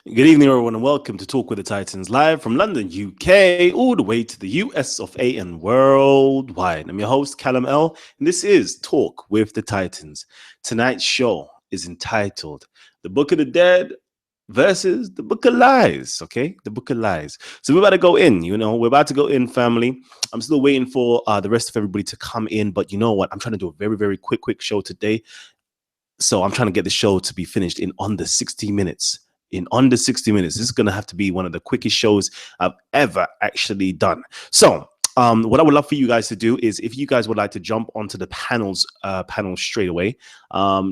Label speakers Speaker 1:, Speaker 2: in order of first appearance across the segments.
Speaker 1: Good evening, everyone, and welcome to Talk with the Titans, live from London, UK, all the way to the US of A and worldwide. I'm your host, Kalam L, and this is Talk with the Titans. Tonight's show is entitled The Book of the Dead versus the Book of Lies, okay? The Book of Lies. So we're about to go in, we're about to go in, family. I'm still waiting for the rest of everybody to come in, but you know what? I'm trying to do a very, very quick show today. So I'm trying to get the show to be finished in under 60 minutes. This is going to have to be one of the quickest shows I've ever actually done. So what I would love for you guys to do is, if you guys would like to jump onto the panel straight away,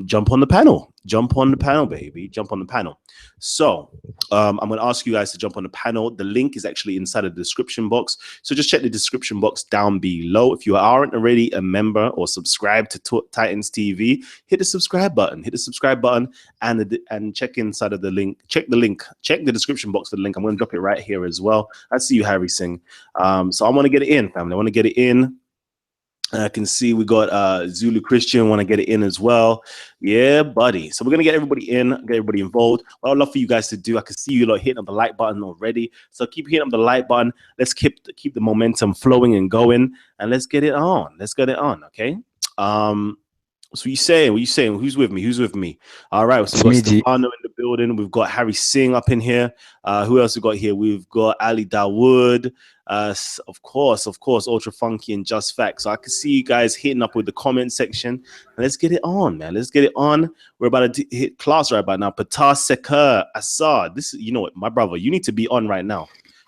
Speaker 1: jump on the panel, baby, jump on the panel. So I'm going to ask you guys to jump on the panel. The link is actually inside of the description box. So just check the description box down below. If you aren't already a member or subscribed to Titans TV, hit the subscribe button, and check inside of the link. Check the description box for the link. I'm going to drop it right here as well. I see you, Harry Singh. So I want to get it in, family. I want to get it in. I can see we got Zulu Christian want to get it in as well. Yeah, buddy. So we're going to get everybody in, get everybody involved. What I'd love for you guys to do, I can see you lot hitting up the like button already. So keep hitting up the like button. Let's keep the momentum flowing and going, and let's get it on. Okay. So what you saying? Who's with me? All right. So we've got Stefano in the building. We've got Harry Singh up in here. Who else we got here? We've got Ali Dawood. Of course, Ultra Funky and Just Facts. So I can see you guys hitting up with the comment section. And let's get it on, man. Let's get it on. We're about to hit class right about now. Patar Sekar Assad. This is, you know what, my brother, you need to be on right now.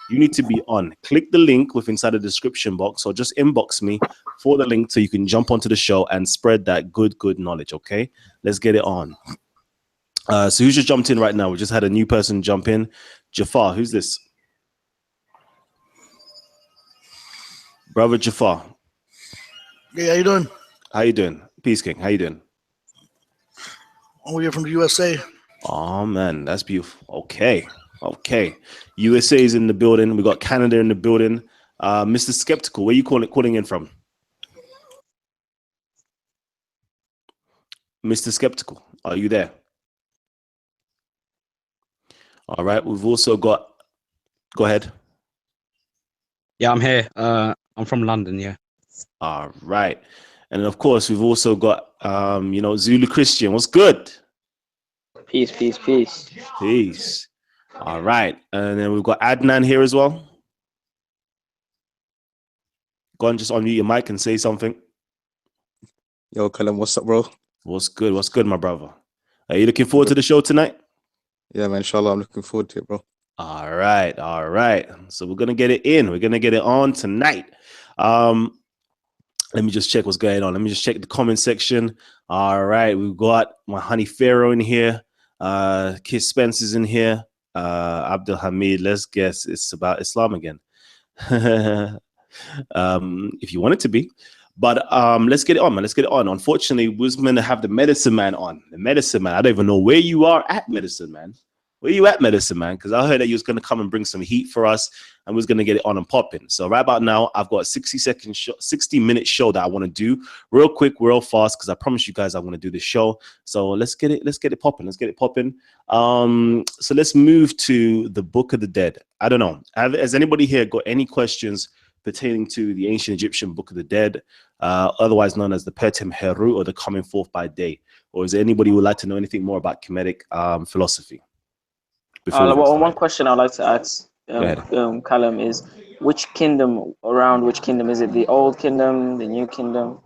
Speaker 1: You need to be on. Click the link within inside the description box, or just inbox me for the link so you can jump onto the show and spread that good knowledge, okay? Let's get it on. So who just jumped in right now? We just had a new person jump in. Jafar, who's this? Brother Jafar.
Speaker 2: Hey, how you doing?
Speaker 1: How you doing? Peace King, how you doing?
Speaker 2: Oh, you're from the USA.
Speaker 1: Oh, man, that's beautiful. Okay. USA is in the building. We got Canada in the building. Mr. Skeptical, where you calling in from? Mr. Skeptical, are you there? All right. We've also got. Go ahead.
Speaker 3: Yeah, I'm here. I'm from London. Yeah.
Speaker 1: All right, and of course we've also got Zulu Christian. What's good?
Speaker 4: Peace.
Speaker 1: All right, and then we've got Adnan here as well. Go on, just unmute your mic and say something.
Speaker 5: Yo, Kalam, what's up, bro?
Speaker 1: What's good, my brother? Are you looking forward to the show tonight?
Speaker 5: Yeah, man, inshallah, I'm looking forward to it, bro.
Speaker 1: All right. So we're gonna get it in. We're gonna get it on tonight. Let me just check what's going on. Let me just check the comment section. All right, we've got my honey Pharaoh in here. Kiss Spencer's in here. Abdul Hamid, let's guess it's about Islam again. If you want it to be. But let's get it on, man. Let's get it on. Unfortunately, we're going to have the medicine man on. The medicine man. I don't even know where you are at, medicine man. Where you at, medicine man? Because I heard that you was going to come and bring some heat for us, and we was going to get it on and popping. So right about now, I've got a 60-minute show that I want to do real quick, real fast, because I promise you guys I want to do this show. So let's get it popping. So let's move to the Book of the Dead. I don't know. Has anybody here got any questions pertaining to the ancient Egyptian Book of the Dead, otherwise known as the Petem Heru, or the Coming Forth by Day? Or is there anybody who would like to know anything more about Kemetic philosophy?
Speaker 4: One question I'd like to ask Kalam is, which kingdom is it? The Old Kingdom, the New Kingdom,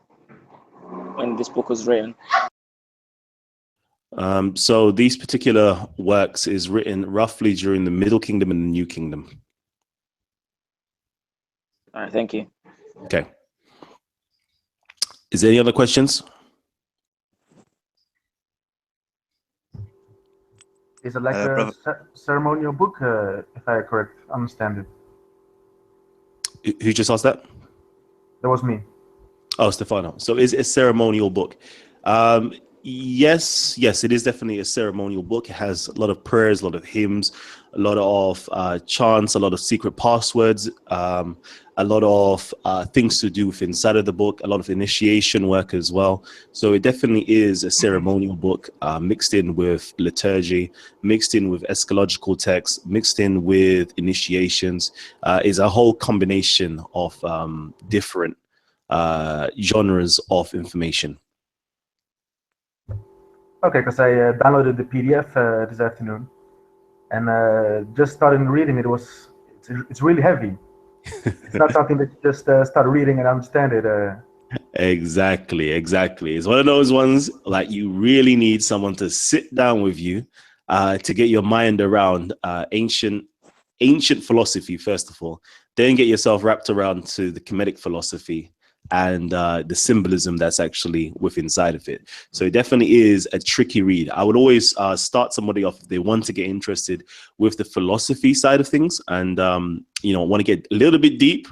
Speaker 4: when this book was written?
Speaker 1: So these particular works is written roughly during the Middle Kingdom and the New Kingdom.
Speaker 4: All right, thank you.
Speaker 1: Okay. Is there any other questions?
Speaker 6: Is it like a ceremonial book, if I understand it?
Speaker 1: Who just asked that?
Speaker 6: That was me.
Speaker 1: Oh, Stefano. So is it a ceremonial book? Yes, yes, it is definitely a ceremonial book. It has a lot of prayers, a lot of hymns, a lot of chants, a lot of secret passwords, a lot of things to do with inside of the book, a lot of initiation work as well. So it definitely is a ceremonial book, mixed in with liturgy, mixed in with eschatological texts, mixed in with initiations. Is a whole combination of different genres of information.
Speaker 6: Okay, because I downloaded the PDF this afternoon, and just starting reading it it's really heavy. It's not something that you just start reading and understand it.
Speaker 1: Exactly. It's one of those ones like you really need someone to sit down with you to get your mind around ancient philosophy, first of all, then get yourself wrapped around to the Kemetic philosophy and the symbolism that's actually within inside of it. So it definitely is a tricky read. I would always start somebody off if they want to get interested with the philosophy side of things and want to get a little bit deep,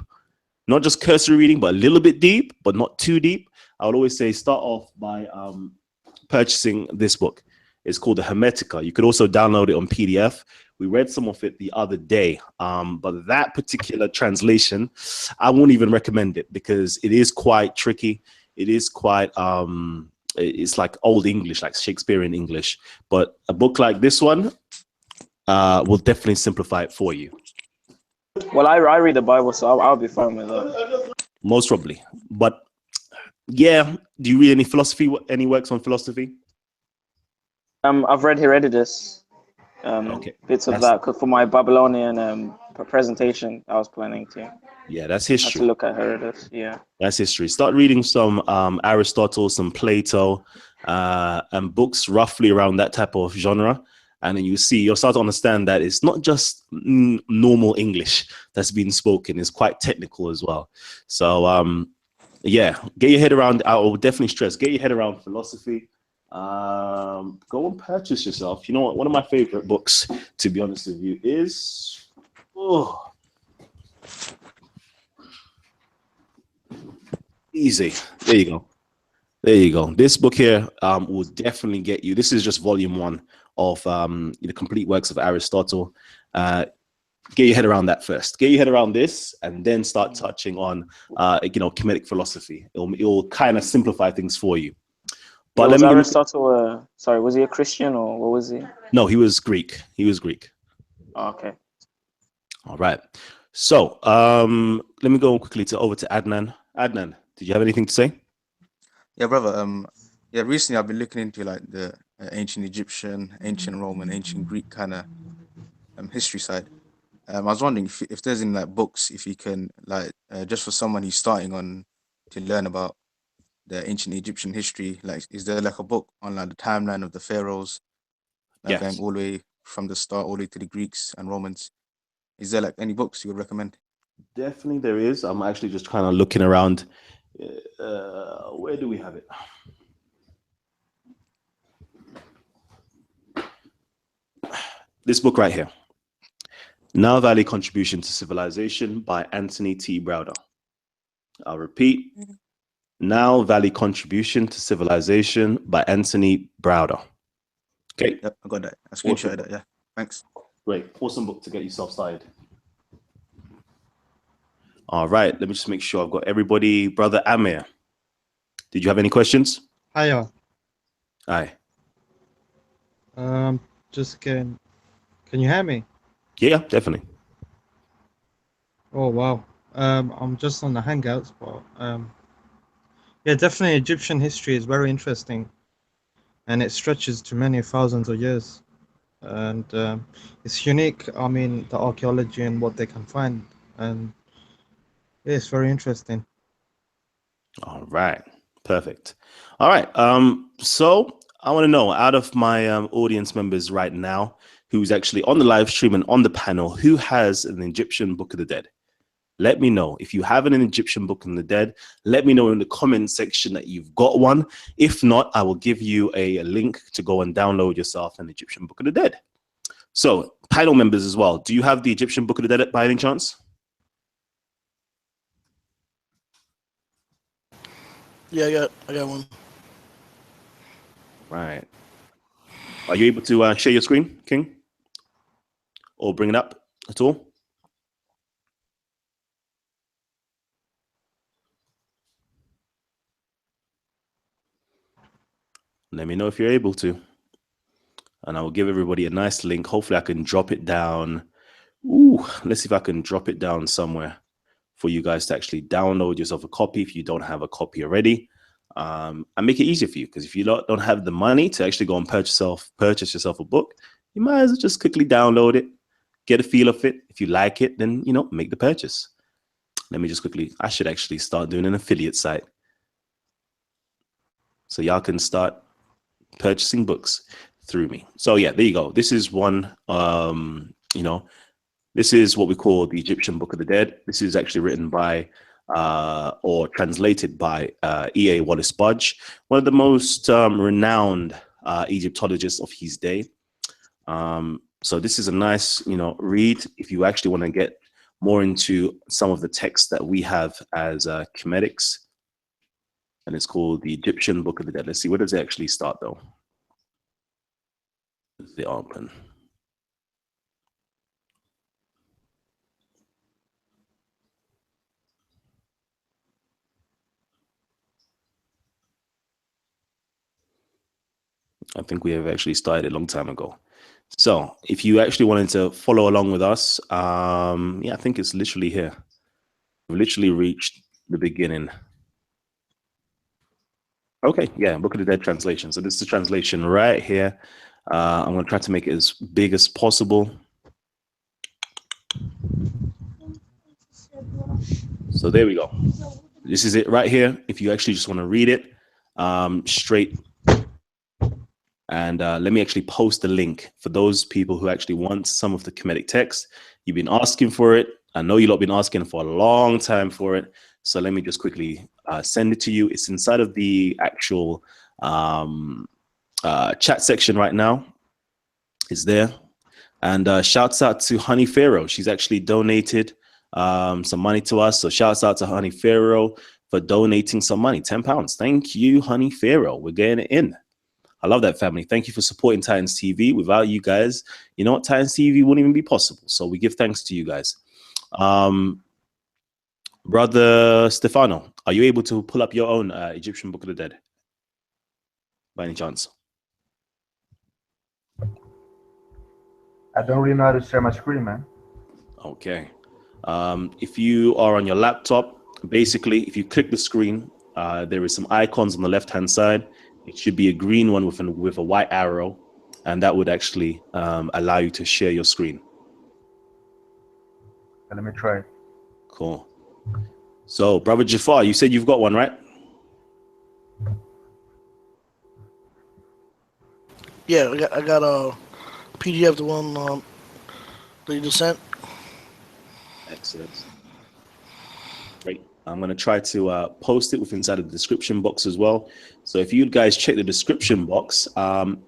Speaker 1: not just cursory reading, but a little bit deep, but not too deep. I would always say start off by purchasing this book. It's called the Hermetica. You could also download it on PDF. We read some of it the other day, but that particular translation, I won't even recommend it because it is quite tricky. It is quite, it's like old English, like Shakespearean English. But a book like this one will definitely simplify it for you.
Speaker 4: Well, I read the Bible, so I'll be fine with that.
Speaker 1: Most probably. But yeah, do you read any philosophy, any works on philosophy?
Speaker 4: I've read Herodotus,
Speaker 1: Okay.
Speaker 4: bits of that for my Babylonian presentation I was planning to.
Speaker 1: Yeah, that's
Speaker 4: I had
Speaker 1: history.
Speaker 4: to look at Herodotus, yeah.
Speaker 1: That's history. Start reading some Aristotle, some Plato, and books roughly around that type of genre. And then you'll start to understand that it's not just normal English that's being spoken. It's quite technical as well. So, yeah, get your head around, I will definitely stress, get your head around philosophy. Go and purchase yourself. You know what? One of my favorite books, to be honest with you, is... Easy. There you go. There you go. This book here will definitely get you. This is just volume 1 of the complete works of Aristotle. Get your head around that first. Get your head around this, and then start touching on Kemetic philosophy. It'll kind of simplify things for you. But
Speaker 4: was Aristotle? Sorry, was he a Christian or what was he?
Speaker 1: No, he was Greek.
Speaker 4: Oh, okay.
Speaker 1: All right. So let me go quickly over to Adnan. Adnan, did you have anything to say?
Speaker 5: Yeah, brother. Yeah, recently I've been looking into like the ancient Egyptian, ancient Roman, ancient Greek kind of history side. I was wondering if there's any like books, if you can like just for someone who's starting on to learn about the ancient Egyptian history, like is there like a book on like the timeline of the pharaohs, like
Speaker 1: Yes.
Speaker 5: going all the way from the start all the way to the Greeks and Romans? Is there like any books you would recommend?
Speaker 1: Definitely there is. I'm actually just kind of looking around. Where do we have it? This book right here. Nile Valley Contribution to Civilization by Anthony T. Browder. I'll repeat. Nile Valley Contribution to Civilization by Anthony Browder. Okay.
Speaker 5: Yep, I got that. I screenshotted that. Yeah, thanks.
Speaker 1: Great. Awesome book to get yourself started. All right. Let me just make sure I've got everybody. Brother Amir, did you have any questions?
Speaker 3: Hiya.
Speaker 1: Aye.
Speaker 3: Just can you hear me?
Speaker 1: Yeah, definitely.
Speaker 3: Oh wow. I'm just on the Hangouts, but yeah, definitely Egyptian history is very interesting, and it stretches to many thousands of years, and it's unique. I mean, the archaeology and what they can find, and yeah, it's very interesting.
Speaker 1: All right. Perfect. All right. So I want to know, out of my audience members right now, who's actually on the live stream and on the panel, who has an Egyptian Book of the Dead? Let me know. If you have an Egyptian Book of the Dead, let me know in the comment section that you've got one. If not, I will give you a link to go and download yourself an Egyptian Book of the Dead. So panel members as well, do you have the Egyptian Book of the Dead by any chance?
Speaker 2: Yeah, I got one.
Speaker 1: Right. Are you able to share your screen, King? Or bring it up at all? Let me know if you're able to. And I will give everybody a nice link. Hopefully I can drop it down. Ooh, let's see if I can drop it down somewhere for you guys to actually download yourself a copy if you don't have a copy already. And make it easier for you, because if you don't have the money to actually go and purchase yourself a book, you might as well just quickly download it, get a feel of it. If you like it, then, you know, make the purchase. Let me just quickly, I should actually start doing an affiliate site, so y'all can start purchasing books through me. So yeah, there you go. This is one, you know, this is what we call the Egyptian Book of the Dead. This is actually written by or translated by E.A. Wallace Budge, one of the most renowned Egyptologists of his day. So this is a nice, you know, read if you actually want to get more into some of the texts that we have as Chemetics. And it's called the Egyptian Book of the Dead. Let's see, where does it actually start though? The open. I think we have actually started a long time ago. So if you actually wanted to follow along with us, yeah, I think it's literally here. We've literally reached the beginning. Okay, yeah, Book of the Dead translation. So this is the translation right here. I'm going to try to make it as big as possible. So there we go. This is it right here. If you actually just want to read it straight. And let me actually post the link for those people who actually want some of the Kemetic text. You've been asking for it. I know you've not been asking for a long time for it. So let me just quickly send it to you. It's inside of the actual chat section right now. It's there. And shouts out to Honey Pharaoh. She's actually donated some money to us. So shouts out to Honey Pharaoh for donating some money, £10. Thank you, Honey Pharaoh. We're getting it in. I love that, family. Thank you for supporting Titans TV. Without you guys, you know what? Titans TV wouldn't even be possible. So we give thanks to you guys. Brother Stefano, are you able to pull up your own Egyptian Book of the Dead by any chance?
Speaker 6: I don't really know how to share my screen, man.
Speaker 1: Okay. If you are on your laptop, basically, if you click the screen, there is some icons on the left-hand side. It should be a green one with a white arrow, and that would actually allow you to share your screen.
Speaker 6: Let me try.
Speaker 1: Cool. So, Brother Jafar, you said you've got one, right?
Speaker 2: Yeah, I got a PDF, the one that you just sent.
Speaker 1: Excellent. Great. I'm going to try to post it with inside of the description box as well. So if you guys check the description box,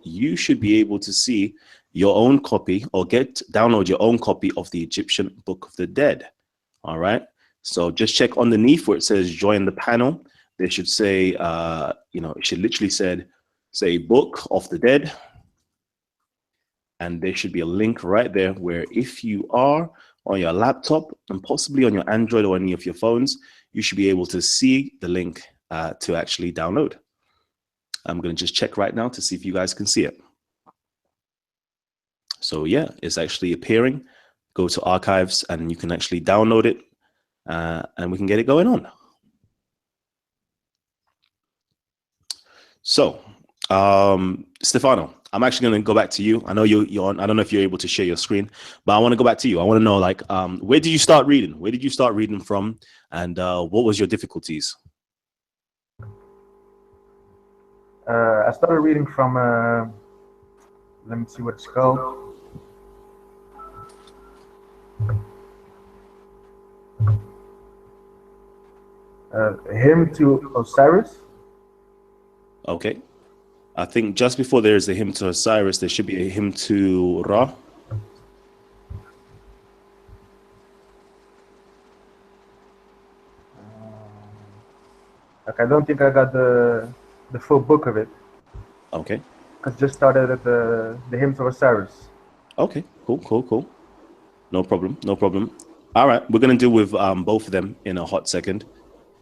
Speaker 1: you should be able to see your own copy or download your own copy of the Egyptian Book of the Dead. All right. So just check underneath where it says join the panel. They should say, you know, it should literally say Book of the Dead. And there should be a link right there where if you are on your laptop and possibly on your Android or any of your phones, you should be able to see the link to actually download. I'm going to just check right now to see if you guys can see it. So yeah, it's actually appearing. Go to archives and you can actually download it and we can get it going on. So, Stefano, I'm actually going to go back to you. I know you're on. I don't know if you're able to share your screen, but I want to go back to you. I want to know, like, where did you start reading? Where did you start reading from? And what was your difficulties?
Speaker 6: I started reading from, let me see what it's called. Hymn to Osiris.
Speaker 1: Okay. I think just before there is a hymn to Osiris, there should be a hymn to Ra.
Speaker 6: Okay, I don't think I got the full book of it.
Speaker 1: Okay.
Speaker 6: I just started at the hymns of Osiris.
Speaker 1: Okay, cool. No problem. All right, we're gonna deal with both of them in a hot second.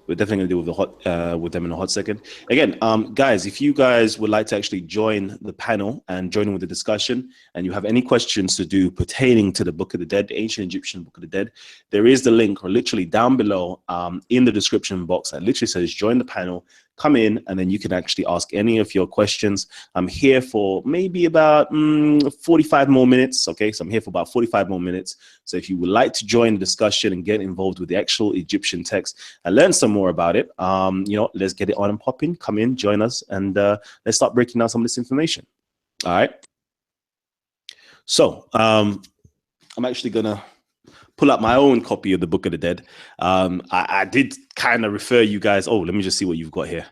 Speaker 1: We're definitely gonna deal with them in a hot second. Again, guys, if you guys would like to actually join the panel and join in with the discussion, and you have any questions to do pertaining to the Book of the Dead, the ancient Egyptian Book of the Dead, there is the link, or literally down below, in the description box, that literally says join the panel. Come in, and then you can actually ask any of your questions. I'm here for maybe about 45 more minutes. Okay, so I'm here for about 45 more minutes. So if you would like to join the discussion and get involved with the actual Egyptian text and learn some more about it, let's get it on and popping. Come in, join us, and let's start breaking down some of this information. All right. So I'm actually gonna pull up my own copy of the Book of the Dead. I did kind of refer you guys. Oh, let me just see what you've got here.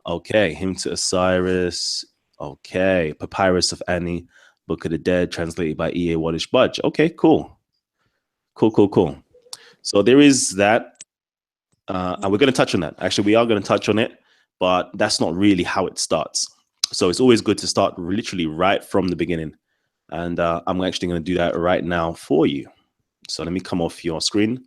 Speaker 1: Okay, Hymn to Osiris. Okay, Papyrus of Ani, Book of the Dead, translated by E.A. Wallace Budge. Okay, cool. So there is that, and we're going to touch on that. Actually, we are going to touch on it, but that's not really how it starts. So it's always good to start literally right from the beginning. And I'm actually going to do that right now for you. So let me come off your screen.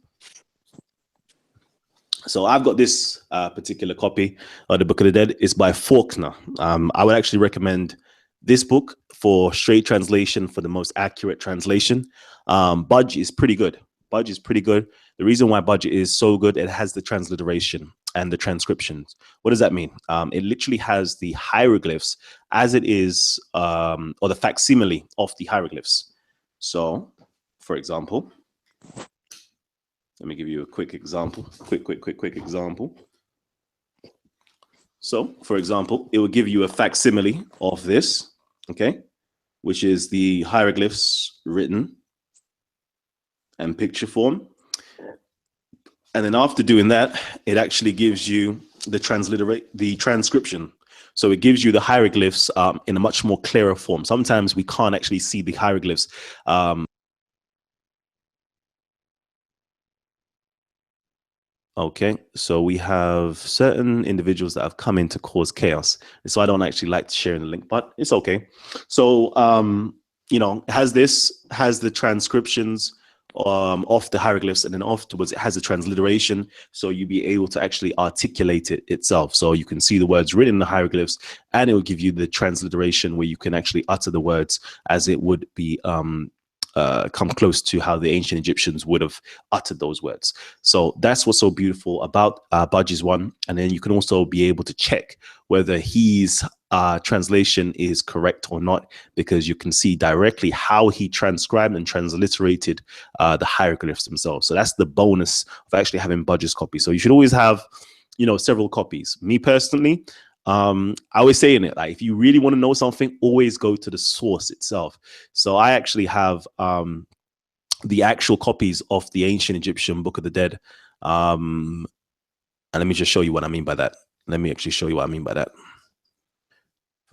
Speaker 1: So I've got this particular copy of the Book of the Dead. It's by Faulkner. I would actually recommend this book for straight translation, for the most accurate translation. Budge is pretty good. The reason why Budge is so good, it has the transliteration and the transcriptions. What does that mean? It literally has the hieroglyphs as it is, or the facsimile of the hieroglyphs. So, for example, let me give you a quick example. Quick example. So, for example, it will give you a facsimile of this, okay, which is the hieroglyphs written and picture form. And then after doing that, it actually gives you the transcription. So it gives you the hieroglyphs in a much more clearer form. Sometimes we can't actually see the hieroglyphs. Okay, so we have certain individuals that have come in to cause chaos. So I don't actually like sharing the link, but it's okay. So, it has the transcriptions of the hieroglyphs, and then afterwards it has a transliteration. So you'll be able to actually articulate it itself. So you can see the words written in the hieroglyphs, and it will give you the transliteration where you can actually utter the words as it would be come close to how the ancient Egyptians would have uttered those words. So that's what's so beautiful about Budge's one. And then you can also be able to check whether his translation is correct or not, because you can see directly how he transcribed and transliterated the hieroglyphs themselves. So that's the bonus of actually having Budge's copy. So you should always have, several copies. Me personally, I always say in it, like, if you really want to know something, always go to the source itself. So I actually have the actual copies of the ancient Egyptian Book of the Dead. And let me just show you what I mean by that. Let me actually show you what I mean by that.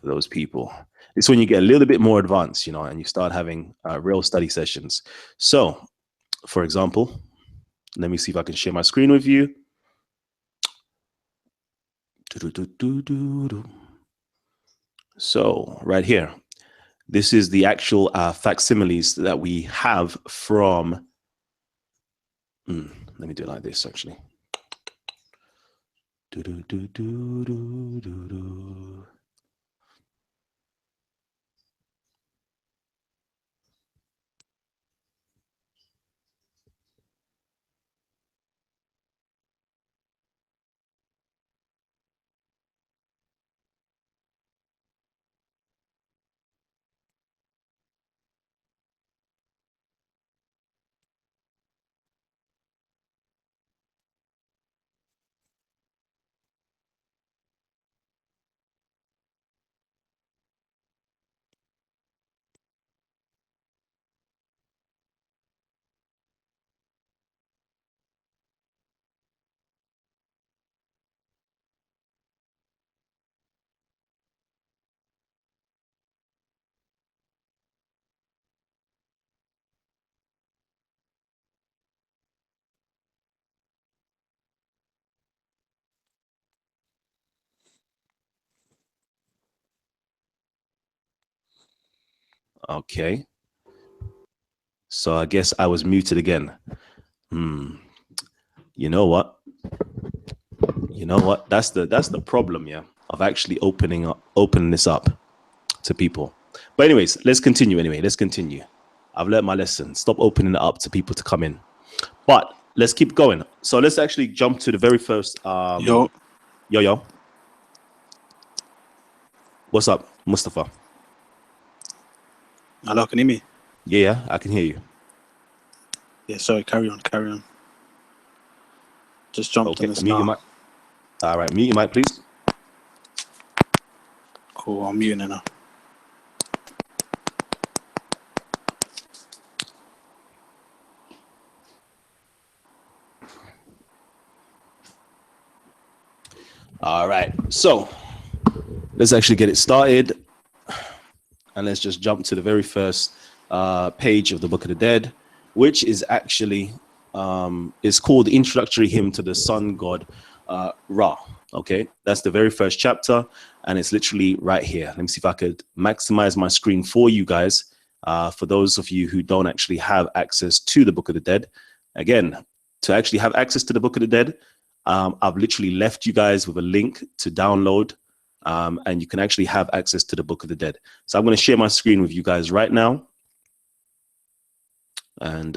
Speaker 1: For those people, it's when you get a little bit more advanced, and you start having real study sessions. So, for example, let me see if I can share my screen with you. So right here, this is the actual facsimiles that we have from. Let me do it like this, actually. Okay. So I guess I was muted again. You know what? That's the problem, yeah, of actually opening this up to people. But anyways, let's continue. I've learned my lesson. Stop opening it up to people to come in. But let's keep going. So let's actually jump to the very first. Yo. What's up, Mustafa?
Speaker 7: Hello, can you hear me?
Speaker 1: Yeah, I can hear you.
Speaker 7: Yeah, sorry, carry on. Just jumped on this
Speaker 1: mute
Speaker 7: now.
Speaker 1: Your mic. All right, mute your mic, please.
Speaker 7: Cool, I'm muting it now.
Speaker 1: All right, so let's actually get it started. And let's just jump to the very first page of the Book of the Dead, which is actually is called the Introductory Hymn to the Sun God Ra. Okay, that's the very first chapter, and it's literally right here. Let me see if I could maximize my screen for you guys. For those of you who don't actually have access to the Book of the Dead, again, to actually have access to the Book of the Dead, I've literally left you guys with a link to download. And you can actually have access to the Book of the Dead. So I'm going to share my screen with you guys right now. And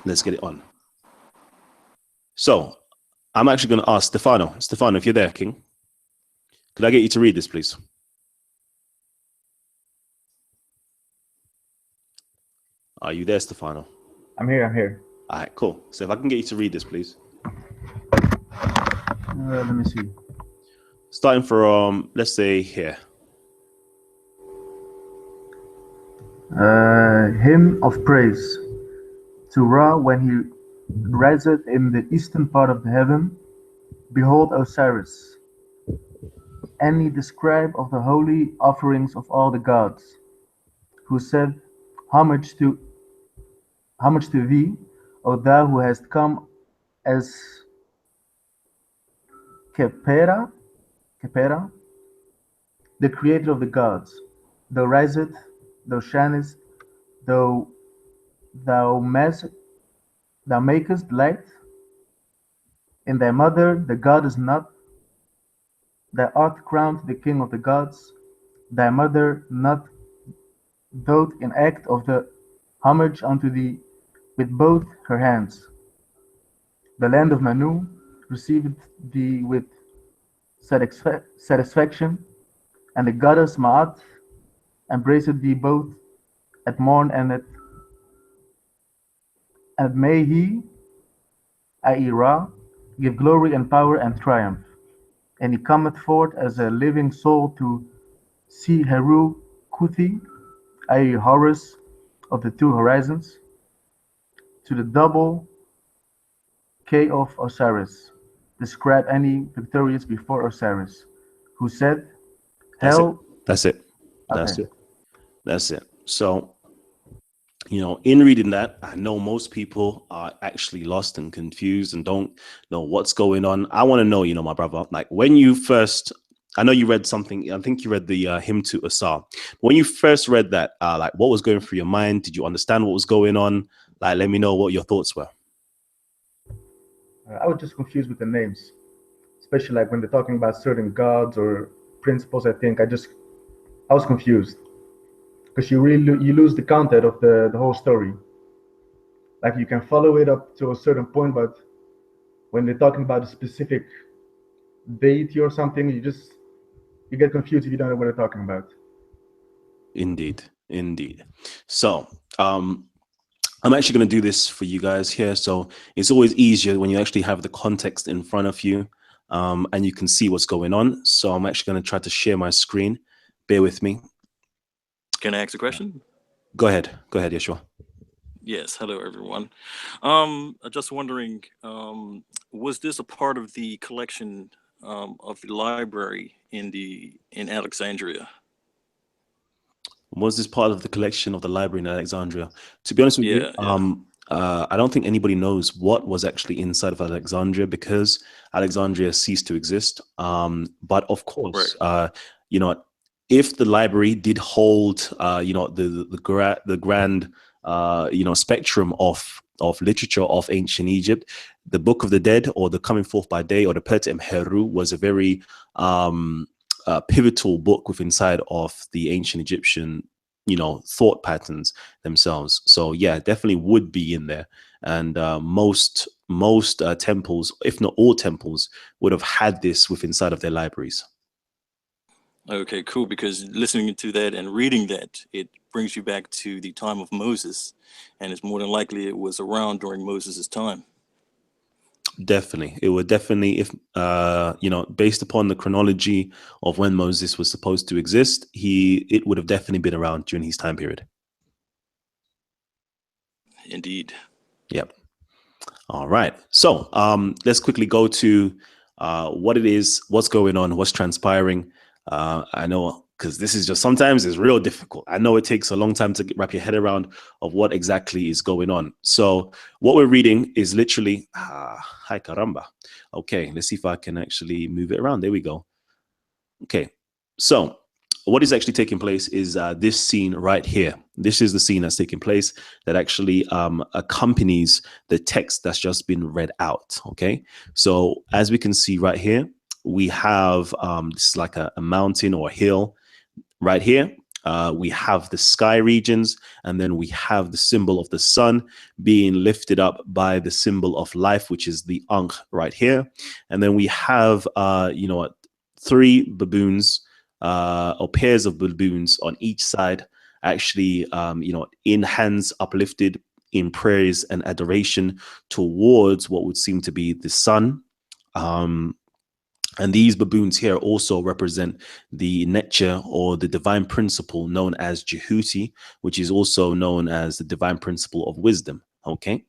Speaker 1: let's get it on. So I'm actually going to ask Stefano. Stefano, if you're there, King, could I get you to read this, please? Are you there, Stefano?
Speaker 6: I'm here.
Speaker 1: All right, cool. So if I can get you to read this, please.
Speaker 6: Let me see.
Speaker 1: Starting from, let's say, here.
Speaker 6: Hymn of praise to Ra when he riseth in the eastern part of the heaven. Behold Osiris, and he described of the holy offerings of all the gods, who said, homage to thee, O thou who hast come as Khepera, the creator of the gods. Thou risest, thou shinest, thou makest light. In thy mother the god is not. Thou art crowned the king of the gods. Thy mother not doth in act of the homage unto thee with both her hands. The land of Manu received thee with satisfaction, and the goddess Ma'at embraced thee both at morn and may he, i.e. Ra, give glory and power and triumph. And he cometh forth as a living soul to see Heru Kuthi, i.e. Horus of the two horizons, to the double K of Osiris. Describe any victorious before Osiris, who said, Hell.
Speaker 1: That's it. So, in reading that, I know most people are actually lost and confused and don't know what's going on. I want to know, my brother, like when you first, I know you read something, I think you read the hymn to Asar. When you first read that, like what was going through your mind? Did you understand what was going on? Like, let me know what your thoughts were.
Speaker 6: I was just confused with the names, especially like when they're talking about certain gods or principles. I was confused because you lose the content of the whole story. Like you can follow it up to a certain point, but when they're talking about a specific deity or something, you get confused if you don't know what they're talking about.
Speaker 1: Indeed. So, I'm actually going to do this for you guys here. So it's always easier when you actually have the context in front of you and you can see what's going on. So I'm actually going to try to share my screen. Bear with me.
Speaker 8: Can I ask a question?
Speaker 1: Go ahead, Yeshua.
Speaker 8: Yes. Hello, everyone. I'm just wondering, was this a part of the collection of the library in Alexandria?
Speaker 1: Was this part of the collection of the library in Alexandria? To be honest with you, I don't think anybody knows what was actually inside of Alexandria because Alexandria ceased to exist. But of course,
Speaker 8: right.
Speaker 1: if the library did hold, the grand, spectrum of literature of ancient Egypt, the Book of the Dead or the Coming Forth by Day or the Pertem Heru was a very pivotal book within inside of the ancient Egyptian, thought patterns themselves. So yeah, definitely would be in there. And most temples, if not all temples, would have had this within inside of their libraries.
Speaker 8: Okay, cool. Because listening to that and reading that, it brings you back to the time of Moses, and it's more than likely it was around during Moses's time.
Speaker 1: Definitely, it would definitely, if based upon the chronology of when Moses was supposed to exist, it would have definitely been around during his time period.
Speaker 8: Indeed.
Speaker 1: Yep. All right. So let's quickly go to what it is, what's going on, what's transpiring. I know, because this is just sometimes it's real difficult. I know it takes a long time to wrap your head around of what exactly is going on. So what we're reading is literally, hi caramba. Okay, let's see if I can actually move it around. There we go. Okay, so what is actually taking place is this scene right here. This is the scene that's taking place that actually accompanies the text that's just been read out. Okay, so as we can see right here, we have this is like a mountain or a hill right here. We have the sky regions, and then we have the symbol of the sun being lifted up by the symbol of life, which is the Ankh right here. And then we have, 3 baboons or pairs of baboons on each side, actually, in hands uplifted in praise and adoration towards what would seem to be the sun. And these baboons here also represent the nature or the divine principle known as Jehuti, which is also known as the divine principle of wisdom. Okay.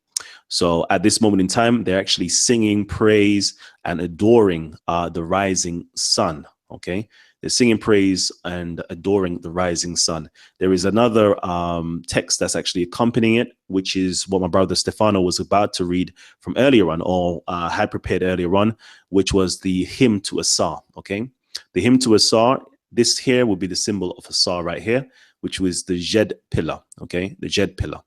Speaker 1: So at this moment in time, they're actually singing praise and adoring the rising sun. Okay. They're singing praise and adoring the rising sun. There is another text that's actually accompanying it, which is what my brother Stefano was about to read from earlier on, or had prepared earlier on, which was the hymn to Asar. Okay. The hymn to Asar, this here will be the symbol of Asar right here, which was the Jed pillar. Okay. The Jed pillar.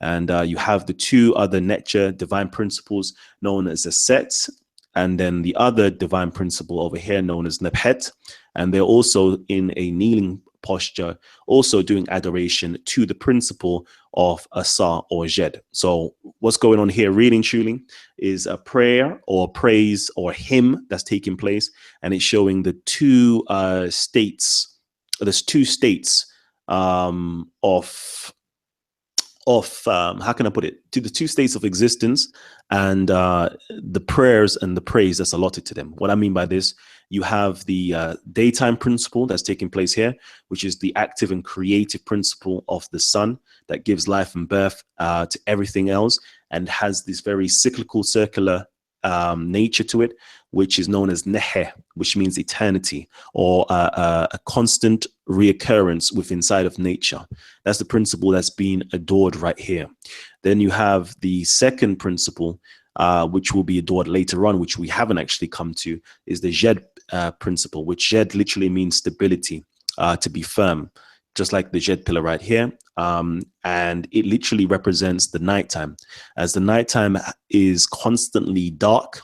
Speaker 1: And you have the 2 other Netcha divine principles known as the Set, and then the other divine principle over here known as Nebhet. And they're also in a kneeling posture, also doing adoration to the principle of Asar or Jed. So what's going on here really and truly is a prayer or praise or hymn that's taking place, and it's showing the 2 states. There's 2 states of how can I put it, to the 2 states of existence, and the prayers and the praise that's allotted to them. What I mean by this, you have the daytime principle that's taking place here, which is the active and creative principle of the sun that gives life and birth to everything else, and has this very cyclical, circular nature to it, which is known as Nehe, which means eternity, or a constant reoccurrence within inside of nature. That's the principle that's being adored right here. Then you have the second principle, which will be adored later on, which we haven't actually come to, is the Jed principle, which Jed literally means stability, to be firm, just like the Jed pillar right here. And it literally represents the nighttime. As the nighttime is constantly dark,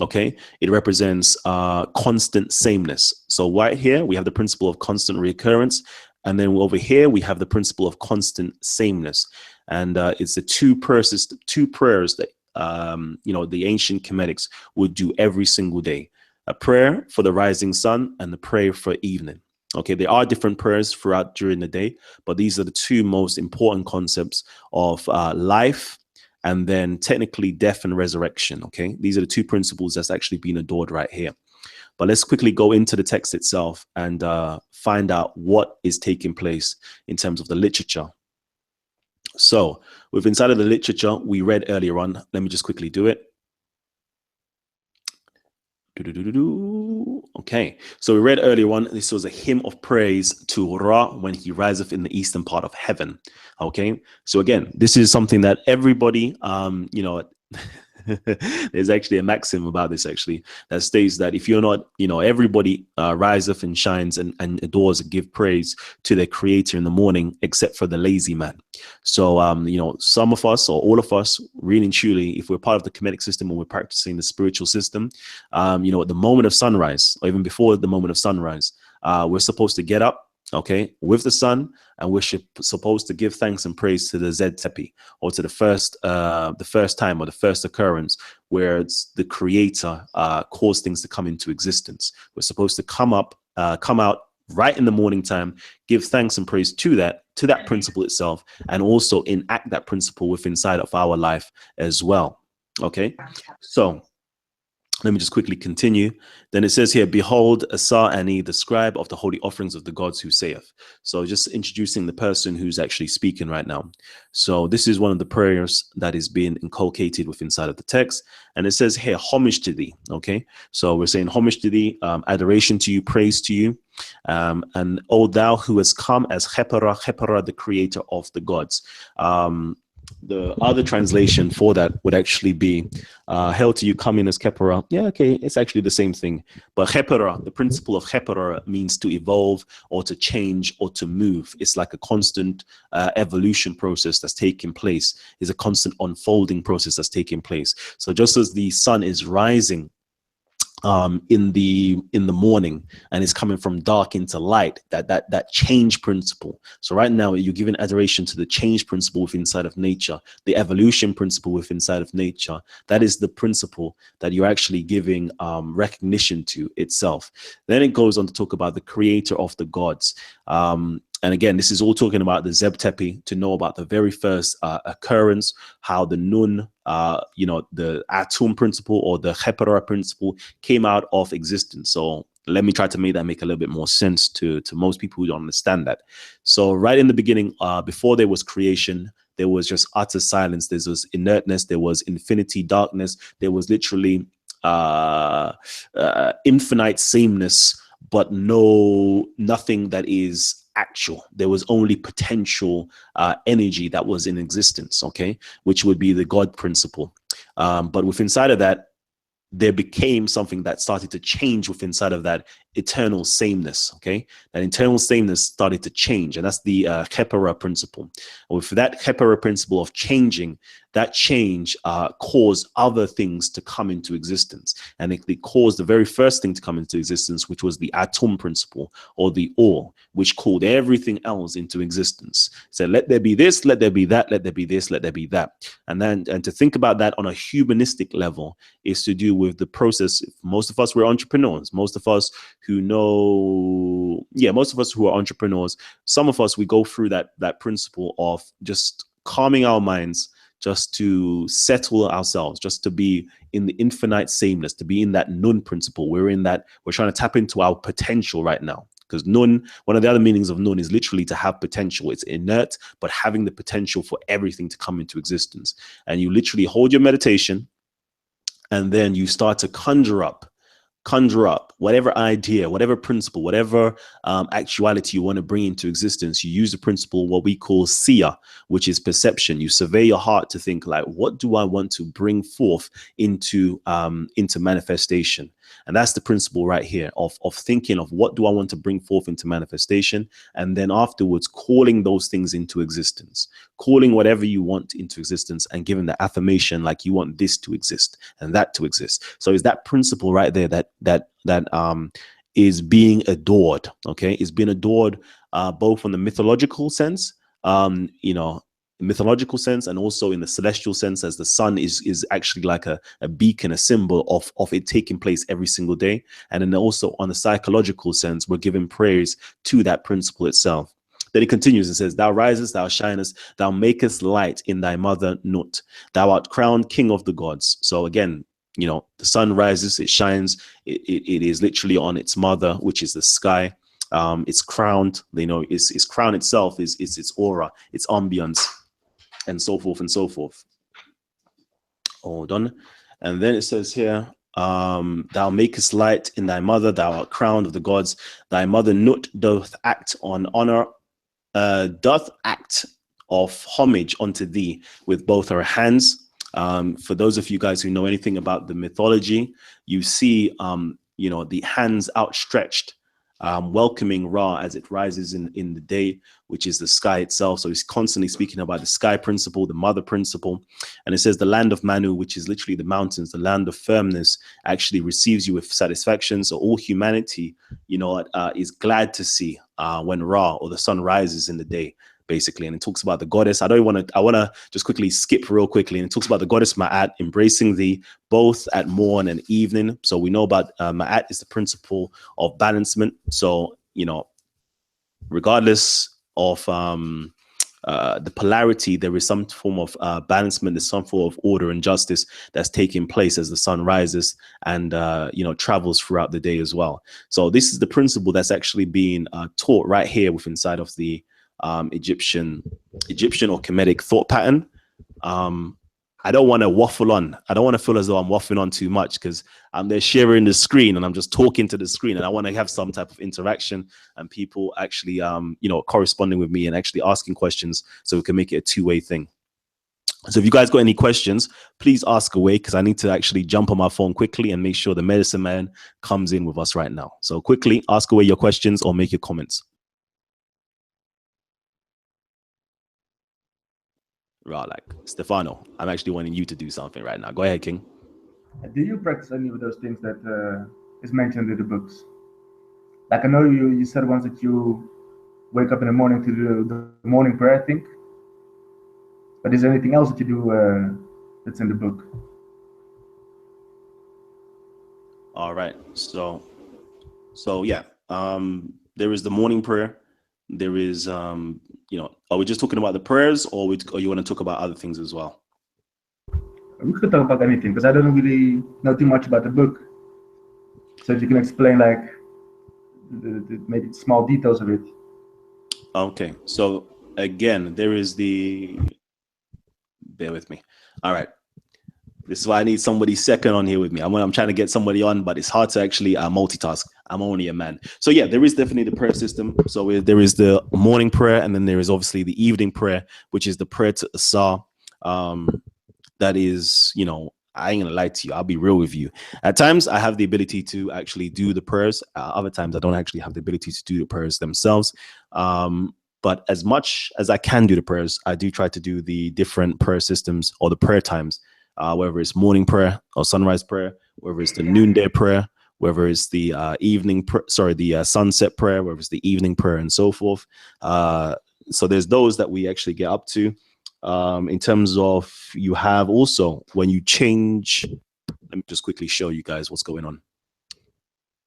Speaker 1: okay, it represents constant sameness. So right here, we have the principle of constant reoccurrence. And then over here, we have the principle of constant sameness. And it's the two prayers that, the ancient Kemetics would do every single day. A prayer for the rising sun and the prayer for evening. Okay, there are different prayers throughout during the day, but these are the 2 most important concepts of life, and then technically death and resurrection. Okay, these are the 2 principles that's actually being adored right here. But let's quickly go into the text itself and find out what is taking place in terms of the literature. So with inside of the literature we read earlier on, let me just quickly do it. Okay, so we read earlier on, this was a hymn of praise to Ra when he riseth in the eastern part of heaven. Okay, so again, this is something that everybody, There's actually a maxim about this actually that states that if you're not, everybody riseth and shines and adores and give praise to their creator in the morning, except for the lazy man. So, some of us or all of us, really and truly, if we're part of the Kemetic system or we're practicing the spiritual system, at the moment of sunrise or even before the moment of sunrise, we're supposed to get up, okay, with the sun, and we're supposed to give thanks and praise to the Zed Tepi, or to the first time or the first occurrence where it's the creator caused things to come into existence. We're supposed to come out right in the morning time, give thanks and praise to that principle itself, and also enact that principle within inside of our life as well. Okay, so let me just quickly continue. Then it says here, behold, Asar Ani, the scribe of the holy offerings of the gods who saith. So just introducing the person who's actually speaking right now. So this is one of the prayers that is being inculcated within inside of the text. And it says here, homage to thee. Okay. So we're saying homage to thee, adoration to you, praise to you. And O thou who has come as Khepera, the creator of the gods. The other translation for that would actually be hail to you coming as Khepera. Yeah, okay, it's actually the same thing. But Khepera, the principle of Khepera means to evolve or to change or to move. It's like a constant evolution process that's taking place. It's a constant unfolding process that's taking place. So just as the sun is rising in the morning and it's coming from dark into light, that change principle. So right now you're giving adoration to the change principle within inside of nature, the evolution principle within inside of nature. That is the principle that you're actually giving recognition to itself. Then it goes on to talk about the creator of the gods. And again, this is all talking about the Zeb Tepi, to know about the very first occurrence, how the Nun, the Atum principle or the Khepera principle came out of existence. So let me try to make that make a little bit more sense to most people who don't understand that. So right in the beginning, before there was creation, there was just utter silence. There was inertness. There was infinity, darkness. There was literally infinite sameness, but nothing that is actual. There was only potential energy that was in existence, okay, which would be the God principle. But within inside of that, there became something that started to change within inside of that eternal sameness, okay? That eternal sameness started to change, and that's the Khepera principle. With that Khepera principle of changing, that change caused other things to come into existence. And it caused the very first thing to come into existence, which was the Atum principle, or the Or, which called everything else into existence. So let there be this, let there be that, let there be this, let there be that. And to think about that on a humanistic level is to do with the process. Most of us were entrepreneurs. Most of us who know, most of us who are entrepreneurs, some of us, we go through that principle of just calming our minds, just to settle ourselves, just to be in the infinite sameness, to be in that Nun principle. We're trying to tap into our potential right now. Because Nun, one of the other meanings of Nun is literally to have potential. It's inert, but having the potential for everything to come into existence. And you literally hold your meditation, and then you start to conjure up whatever idea, whatever principle, whatever actuality you want to bring into existence. You use the principle, what we call Siya, which is perception. You survey your heart to think like, what do I want to bring forth into manifestation? And that's the principle right here of thinking of what do I want to bring forth into manifestation, and then afterwards calling those things into existence, calling whatever you want into existence and giving the affirmation like you want this to exist and that to exist. So it's that principle right there that is being adored. Okay, is being adored both from the mythological sense, mythological sense, and also in the celestial sense, as the sun is actually like a beacon, a symbol of it taking place every single day. And then also on the psychological sense, we're giving praise to that principle itself. Then it continues and says, thou risest, thou shinest, thou makest light in thy mother Nut. Thou art crowned king of the gods. So again, the sun rises, it shines, it is literally on its mother, which is the sky. It's crowned, its crown itself is its aura, its ambience, and so forth and so forth. Hold on. And then it says here, thou makest light in thy mother, thou art crowned of the gods. Thy mother Nut doth act on honor, doth act of homage unto thee with both her hands. For those of you guys who know anything about the mythology, you see, the hands outstretched, welcoming Ra as it rises in the day, which is the sky itself. So he's constantly speaking about the sky principle, the mother principle. And it says the land of Manu, which is literally the mountains, the land of firmness, actually receives you with satisfaction. So all humanity, is glad to see when Ra, or the sun, rises in the day, basically. And it talks about the goddess. I want to just quickly skip real quickly. And it talks about the goddess Ma'at embracing thee both at morn and evening. So we know about Ma'at is the principle of balancement. So, regardless of the polarity, there is some form of balancement, there's some form of order and justice that's taking place as the sun rises and travels throughout the day as well. So this is the principle that's actually being taught right here within inside of the Egyptian or Kemetic thought pattern. I don't want to waffle on. I don't want to feel as though I'm waffling on too much, because I'm there sharing the screen and I'm just talking to the screen, and I want to have some type of interaction and people actually, corresponding with me and actually asking questions so we can make it a two-way thing. So if you guys got any questions, please ask away, because I need to actually jump on my phone quickly and make sure the medicine man comes in with us right now. So quickly ask away your questions or make your comments. Right, like Stefano, I'm actually wanting you to do something right now. Go ahead, King.
Speaker 6: Do you practice any of those things that is mentioned in the books? Like, I know you said once that you wake up in the morning to do the morning prayer, I think. But is there anything else that you do that's in the book?
Speaker 1: All right. So yeah. There is the morning prayer. There is are we just talking about the prayers, or you want to talk about other things as well?
Speaker 6: We could talk about anything, because I don't really know too much about the book. So if you can explain, like, maybe small details of it.
Speaker 1: Okay. So again, there is bear with me. All right. This is why I need somebody second on here with me. I'm trying to get somebody on, but it's hard to actually multitask. I'm only a man. So yeah, there is definitely the prayer system. So there is the morning prayer, and then there is obviously the evening prayer, which is the prayer to Asar. That is, I ain't gonna lie to you. I'll be real with you. At times, I have the ability to actually do the prayers. Other times, I don't actually have the ability to do the prayers themselves. But as much as I can do the prayers, I do try to do the different prayer systems or the prayer times. Whether it's morning prayer or sunrise prayer, whether it's the noonday prayer, whether it's the sunset prayer, whether it's the evening prayer, and so forth. So there's those that we actually get up to. In terms of, you have also, when you change, let me just quickly show you guys what's going on,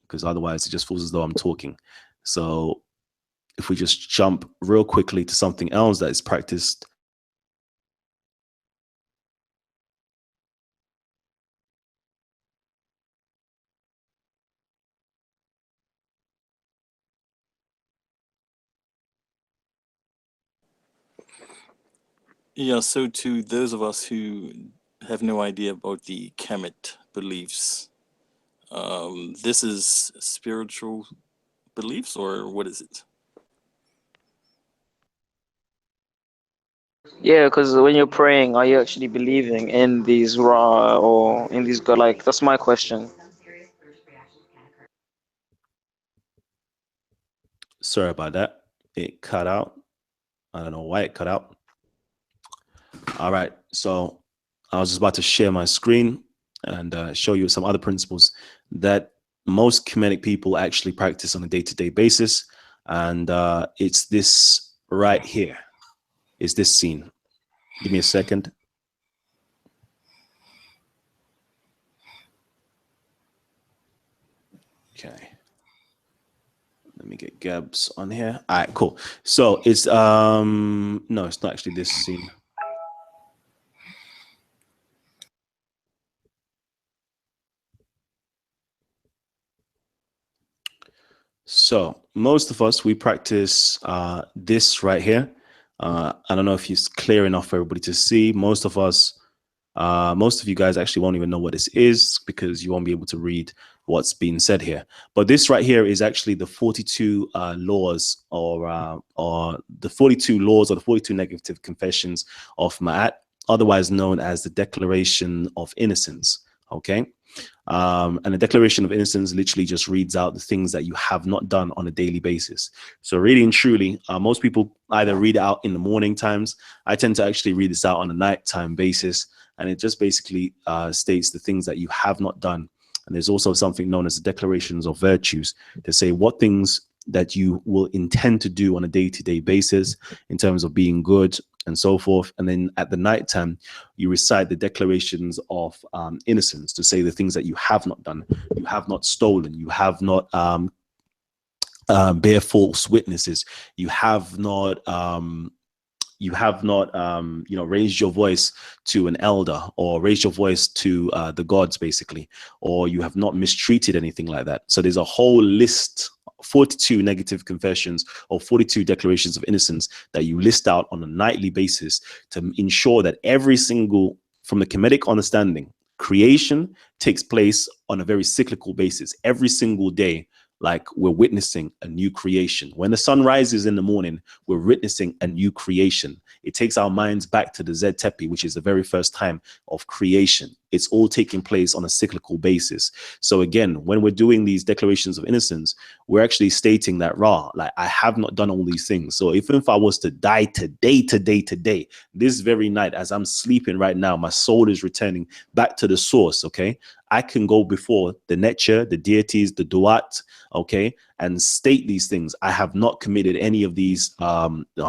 Speaker 1: because otherwise it just feels as though I'm talking. So if we just jump real quickly to something else that is practiced.
Speaker 8: Yeah, so to those of us who have no idea about the Kemet beliefs, this is spiritual beliefs, or what is it?
Speaker 4: Yeah, because when you're praying, are you actually believing in these Ra or in these God? Like, that's my question.
Speaker 1: Sorry about that. It cut out. I don't know why it cut out. All right. So I was just about to share my screen and show you some other principles that most Kemetic people actually practice on a day-to-day basis. And it's this right here. It's this scene. Give me a second. Okay. Let me get Gabs on here. All right, cool. So it's no, it's not actually this scene. So most of us, we practice this right here. I don't know if it's clear enough for everybody to see. Most of us, most of you guys actually won't even know what this is, because you won't be able to read what's being said here. But this right here is actually the 42 laws, or the 42 laws, or the 42 negative confessions of Ma'at. otherwise known as the Declaration of Innocence. Okay. And the Declaration of Innocence literally just reads out the things that you have not done on a daily basis. So really and truly, most people either read it out in the morning times. I tend to actually read this out on a nighttime basis. And it just basically states the things that you have not done. And there's also something known as the Declarations of Virtues to say what things that you will intend to do on a day-to-day basis in terms of being good and so forth. And then at the nighttime, you recite the declarations of innocence to say the things that you have not done. You have not stolen. You have not bear false witnesses. You have not raised your voice to an elder or raised your voice to the gods, basically, or you have not mistreated anything like that. So there's a whole list, 42 negative confessions or 42 declarations of innocence that you list out on a nightly basis to ensure that every single, from the Kemetic understanding, creation takes place on a very cyclical basis. Every single day, like we're witnessing a new creation. When the sun rises in the morning, we're witnessing a new creation. It takes our minds back to the Zed Tepi, which is the very first time of creation. It's all taking place on a cyclical basis. So again, when we're doing these declarations of innocence, we're actually stating that, like I have not done all these things. So even if I was to die today, this very night, as I'm sleeping right now, my soul is returning back to the source, okay? I can go before the Netcher, the deities, the Duat, okay, and state these things. I have not committed any of these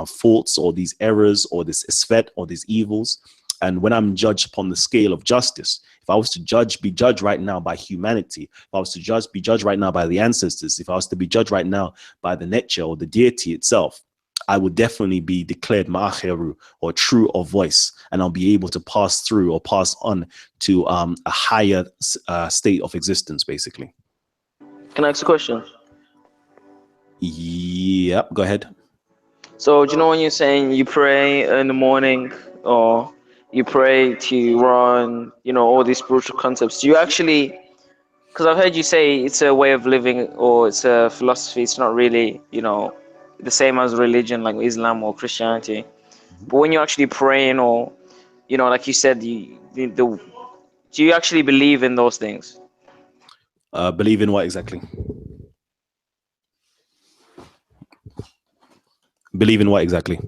Speaker 1: faults or these errors or this isfet or these evils. And when I'm judged upon the scale of justice, if I was to be judged right now by humanity, if I was to be judged right now by the ancestors, if I was to be judged right now by the Netcher or the deity itself, I would definitely be declared ma'acheru or true of voice, and I'll be able to pass through or pass on to a higher state of existence, basically.
Speaker 4: Can I ask a question?
Speaker 1: Yep, go ahead.
Speaker 4: So, do you know when you're saying you pray in the morning or you pray to run, all these spiritual concepts, do you actually, because I've heard you say it's a way of living or it's a philosophy, it's not really, the same as religion like Islam or Christianity. But when you're actually praying or, like you said, do you actually believe in those things?
Speaker 1: Believe in what exactly? Believe in what exactly?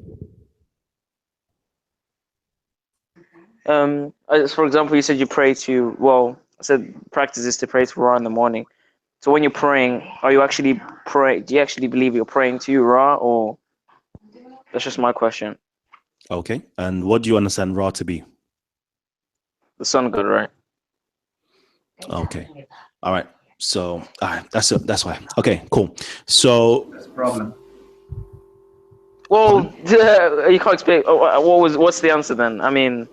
Speaker 4: For example, you said you pray to, well, I said practice is to pray to Ra in the morning. So when you're praying, are you actually do you actually believe you're praying to Ra, or that's just my question?
Speaker 1: Okay. And what do you understand Ra to be?
Speaker 4: The sun god, right?
Speaker 1: Okay. All right. So that's why. Okay, cool. So
Speaker 6: That's the problem.
Speaker 4: Well, you can't explain. What's the answer then? I mean,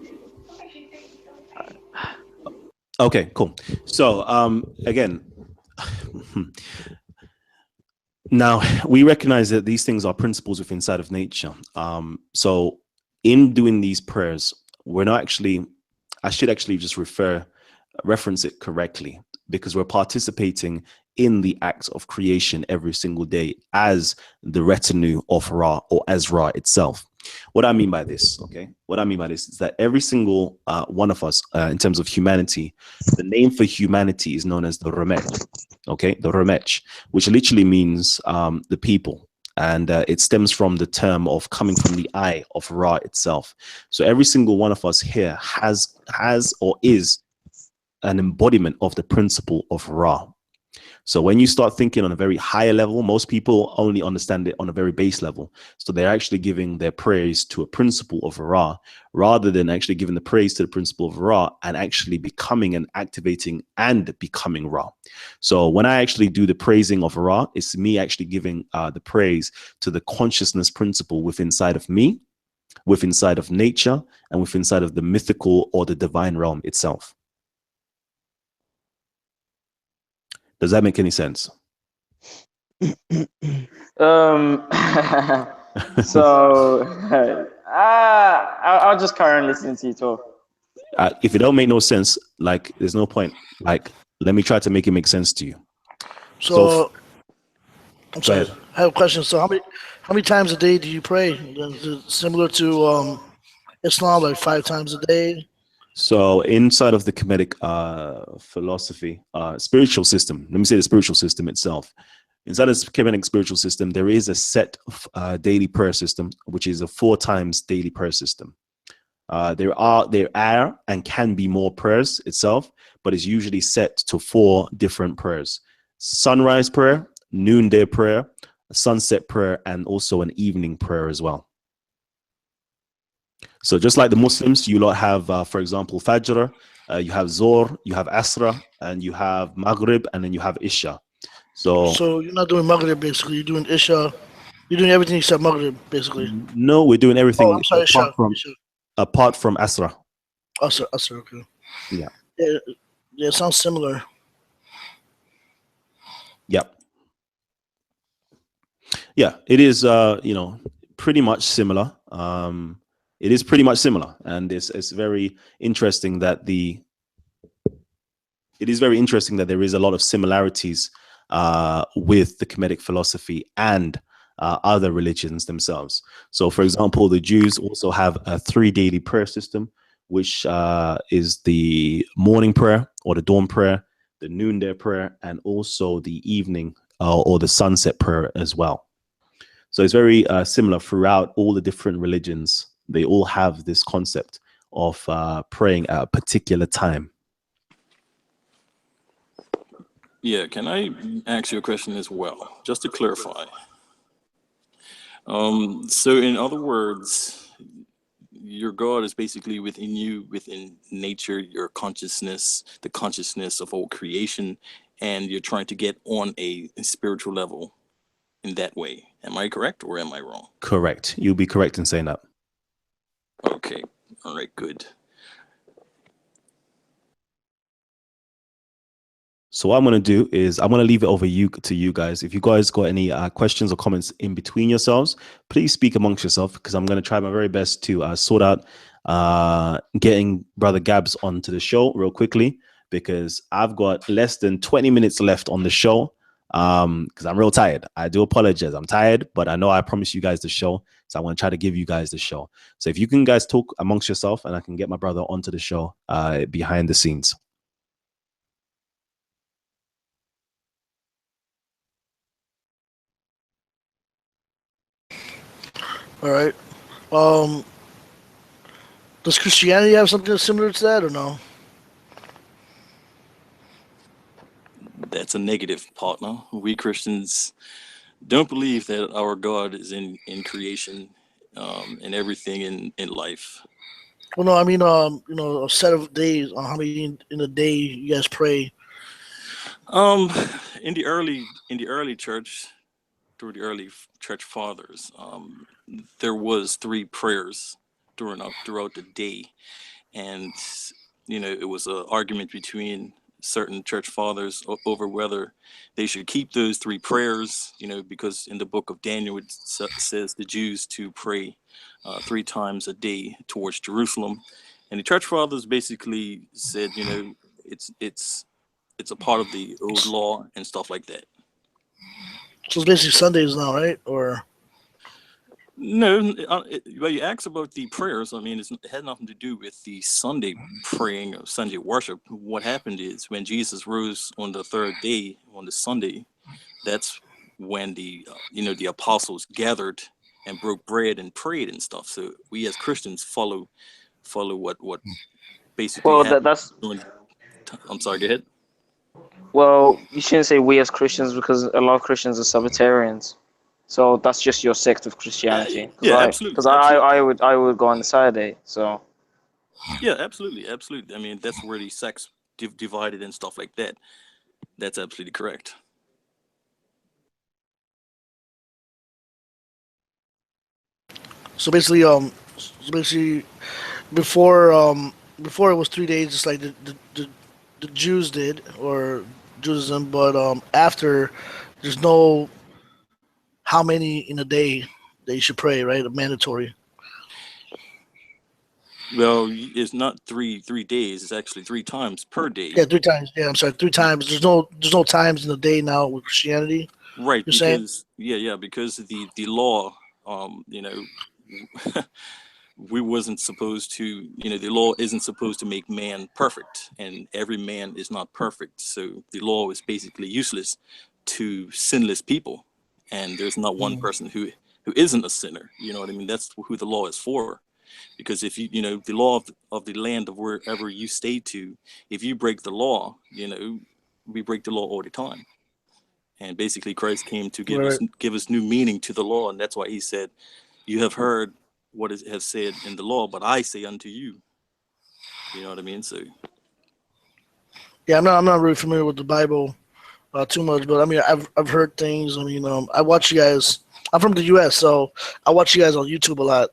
Speaker 1: okay, cool. So again, now we recognize that these things are principles within inside of nature. So in doing these prayers, I should actually just reference it correctly, because we're participating in the act of creation every single day as the retinue of Ra, or as Ra itself. What I mean by this, okay? What I mean by this is that every single one of us, in terms of humanity, the name for humanity is known as the Remech, okay? The Remech, which literally means the people. And it stems from the term of coming from the eye of Ra itself. So every single one of us here has or is an embodiment of the principle of Ra. So when you start thinking on a very higher level, most people only understand it on a very base level. So they're actually giving their praise to a principle of Ra, rather than actually giving the praise to the principle of Ra and actually becoming and activating and becoming Ra. So when I actually do the praising of Ra, it's me actually giving the praise to the consciousness principle within inside of me, within inside of nature, and within inside of the mythical or the divine realm itself. Does that make any sense?
Speaker 4: So I'll just carry on listening to you talk.
Speaker 1: If it don't make no sense, like there's no point. Like, let me try to make it make sense to you.
Speaker 2: So I'm sorry.
Speaker 1: ahead.
Speaker 2: I have a question. So how many times a day do you pray? Is it similar to Islam like 5 times a day.
Speaker 1: So inside of the Kemetic philosophy, spiritual system, let me say the spiritual system itself. Inside of the Kemetic spiritual system, there is a set daily prayer system, which is a 4 times daily prayer system. There are and can be more prayers itself, but it's usually set to 4 different prayers: sunrise prayer, noonday prayer, sunset prayer, and also an evening prayer as well. So just like the Muslims, you lot have, for example, Fajr, you have Zohr, you have Asra, and you have Maghrib, and then you have Isha.
Speaker 2: So you're not doing Maghrib basically. You're doing Isha. You're doing everything except Maghrib basically.
Speaker 1: No, we're doing
Speaker 2: Oh,
Speaker 1: everything
Speaker 2: I'm sorry, Isha.
Speaker 1: apart from Asra.
Speaker 2: Asr, okay.
Speaker 1: Yeah.
Speaker 2: Yeah, it sounds similar.
Speaker 1: Yep. Yeah, it is. Pretty much similar. It is pretty much similar, and it's very interesting that there is a lot of similarities with the Kemetic philosophy and other religions themselves. So, for example, the Jews also have a 3 daily prayer system, which is the morning prayer or the dawn prayer, the noonday prayer, and also the evening or the sunset prayer as well. So it's very similar throughout all the different religions. They all have this concept of praying at a particular time.
Speaker 8: Yeah, can I ask you a question as well, just to clarify? So in other words, your God is basically within you, within nature, your consciousness, the consciousness of all creation, and you're trying to get on a spiritual level in that way. Am I correct or am I wrong?
Speaker 1: Correct. You'll be correct in saying that.
Speaker 8: Okay. All right, good.
Speaker 1: So what I'm going to do is I'm going to leave it over to you guys. If you guys got any questions or comments in between yourselves, please speak amongst yourself, because I'm going to try my very best to sort out getting Brother Gabs onto the show real quickly, because I've got less than 20 minutes left on the show, because I'm real tired. I do apologize. I'm tired, but I know I promised you guys the show, so I want to try to give you guys the show. So if you can guys talk amongst yourself, and I can get my brother onto the show behind the scenes.
Speaker 2: All right. Um, does Christianity have something similar to that or no?
Speaker 8: That's a negative, partner. We Christians don't believe that our God is in creation and everything in life.
Speaker 2: Well, no, I mean, a set of days on how many in a day you guys pray.
Speaker 8: In the early church, through the early church fathers, there was 3 prayers throughout the day, and it was an argument between certain church fathers over whether they should keep those 3 prayers, because in the book of Daniel it says the Jews to pray 3 times a day towards Jerusalem, and the church fathers basically said, it's a part of the old law and stuff like that.
Speaker 2: So it's basically Sundays now, right? Or
Speaker 8: No, well, you asked about the prayers. I mean, it had nothing to do with the Sunday praying or Sunday worship. What happened is when Jesus rose on the 3rd day, on the Sunday, that's when the apostles gathered and broke bread and prayed and stuff. So we as Christians follow what basically
Speaker 4: Well,
Speaker 8: happened.
Speaker 4: that's
Speaker 8: I'm sorry, go ahead.
Speaker 4: well, you shouldn't say we as Christians, because a lot of Christians are Sabbatarians. So that's just your sect of Christianity.
Speaker 8: Yeah,
Speaker 4: Because
Speaker 8: absolutely.
Speaker 4: I would go on the Saturday. So
Speaker 8: Yeah, absolutely. I mean, that's where the sects divided and stuff like that. That's absolutely correct.
Speaker 2: so basically before it was 3 days, just like the Jews did, or Judaism, but after there's no how many in a day that you should pray, right? Mandatory.
Speaker 8: Well, it's not three days. It's actually 3 times per day.
Speaker 2: Yeah, 3 times. Yeah, I'm sorry, 3 times. There's no times in the day now with Christianity.
Speaker 8: Right,
Speaker 2: You're saying?
Speaker 8: because because the law, we wasn't supposed to, the law isn't supposed to make man perfect, and every man is not perfect. So the law is basically useless to sinless people. And there's not one person who isn't a sinner. You know what I mean? That's who the law is for. Because if the law of the land of wherever you stay to, if you break the law, we break the law all the time. And basically Christ came to give us new meaning to the law. And that's why he said, you have heard what it has said in the law, but I say unto you. You know what I mean? So
Speaker 2: yeah, I'm not really familiar with the Bible too much, but I mean, I've heard things. I mean, I watch you guys. I'm from the U.S., so I watch you guys on YouTube a lot,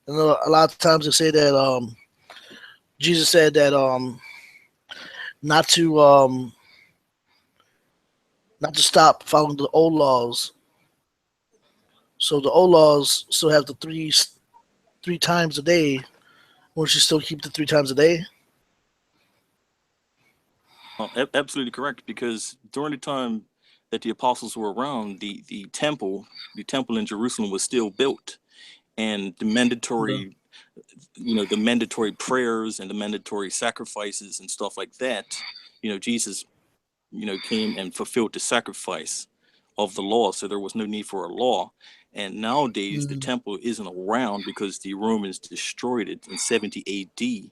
Speaker 2: and a lot of times they say that Jesus said that not to not to stop following the old laws. So the old laws still have the three times a day. Won't you still keep the 3 times a day?
Speaker 8: absolutely correct, because during the time that the apostles were around, the temple in Jerusalem was still built, and the mandatory the mandatory prayers and the mandatory sacrifices and stuff like that, Jesus came and fulfilled the sacrifice of the law, so there was no need for a law. And nowadays the temple isn't around because the Romans destroyed it in 70 AD,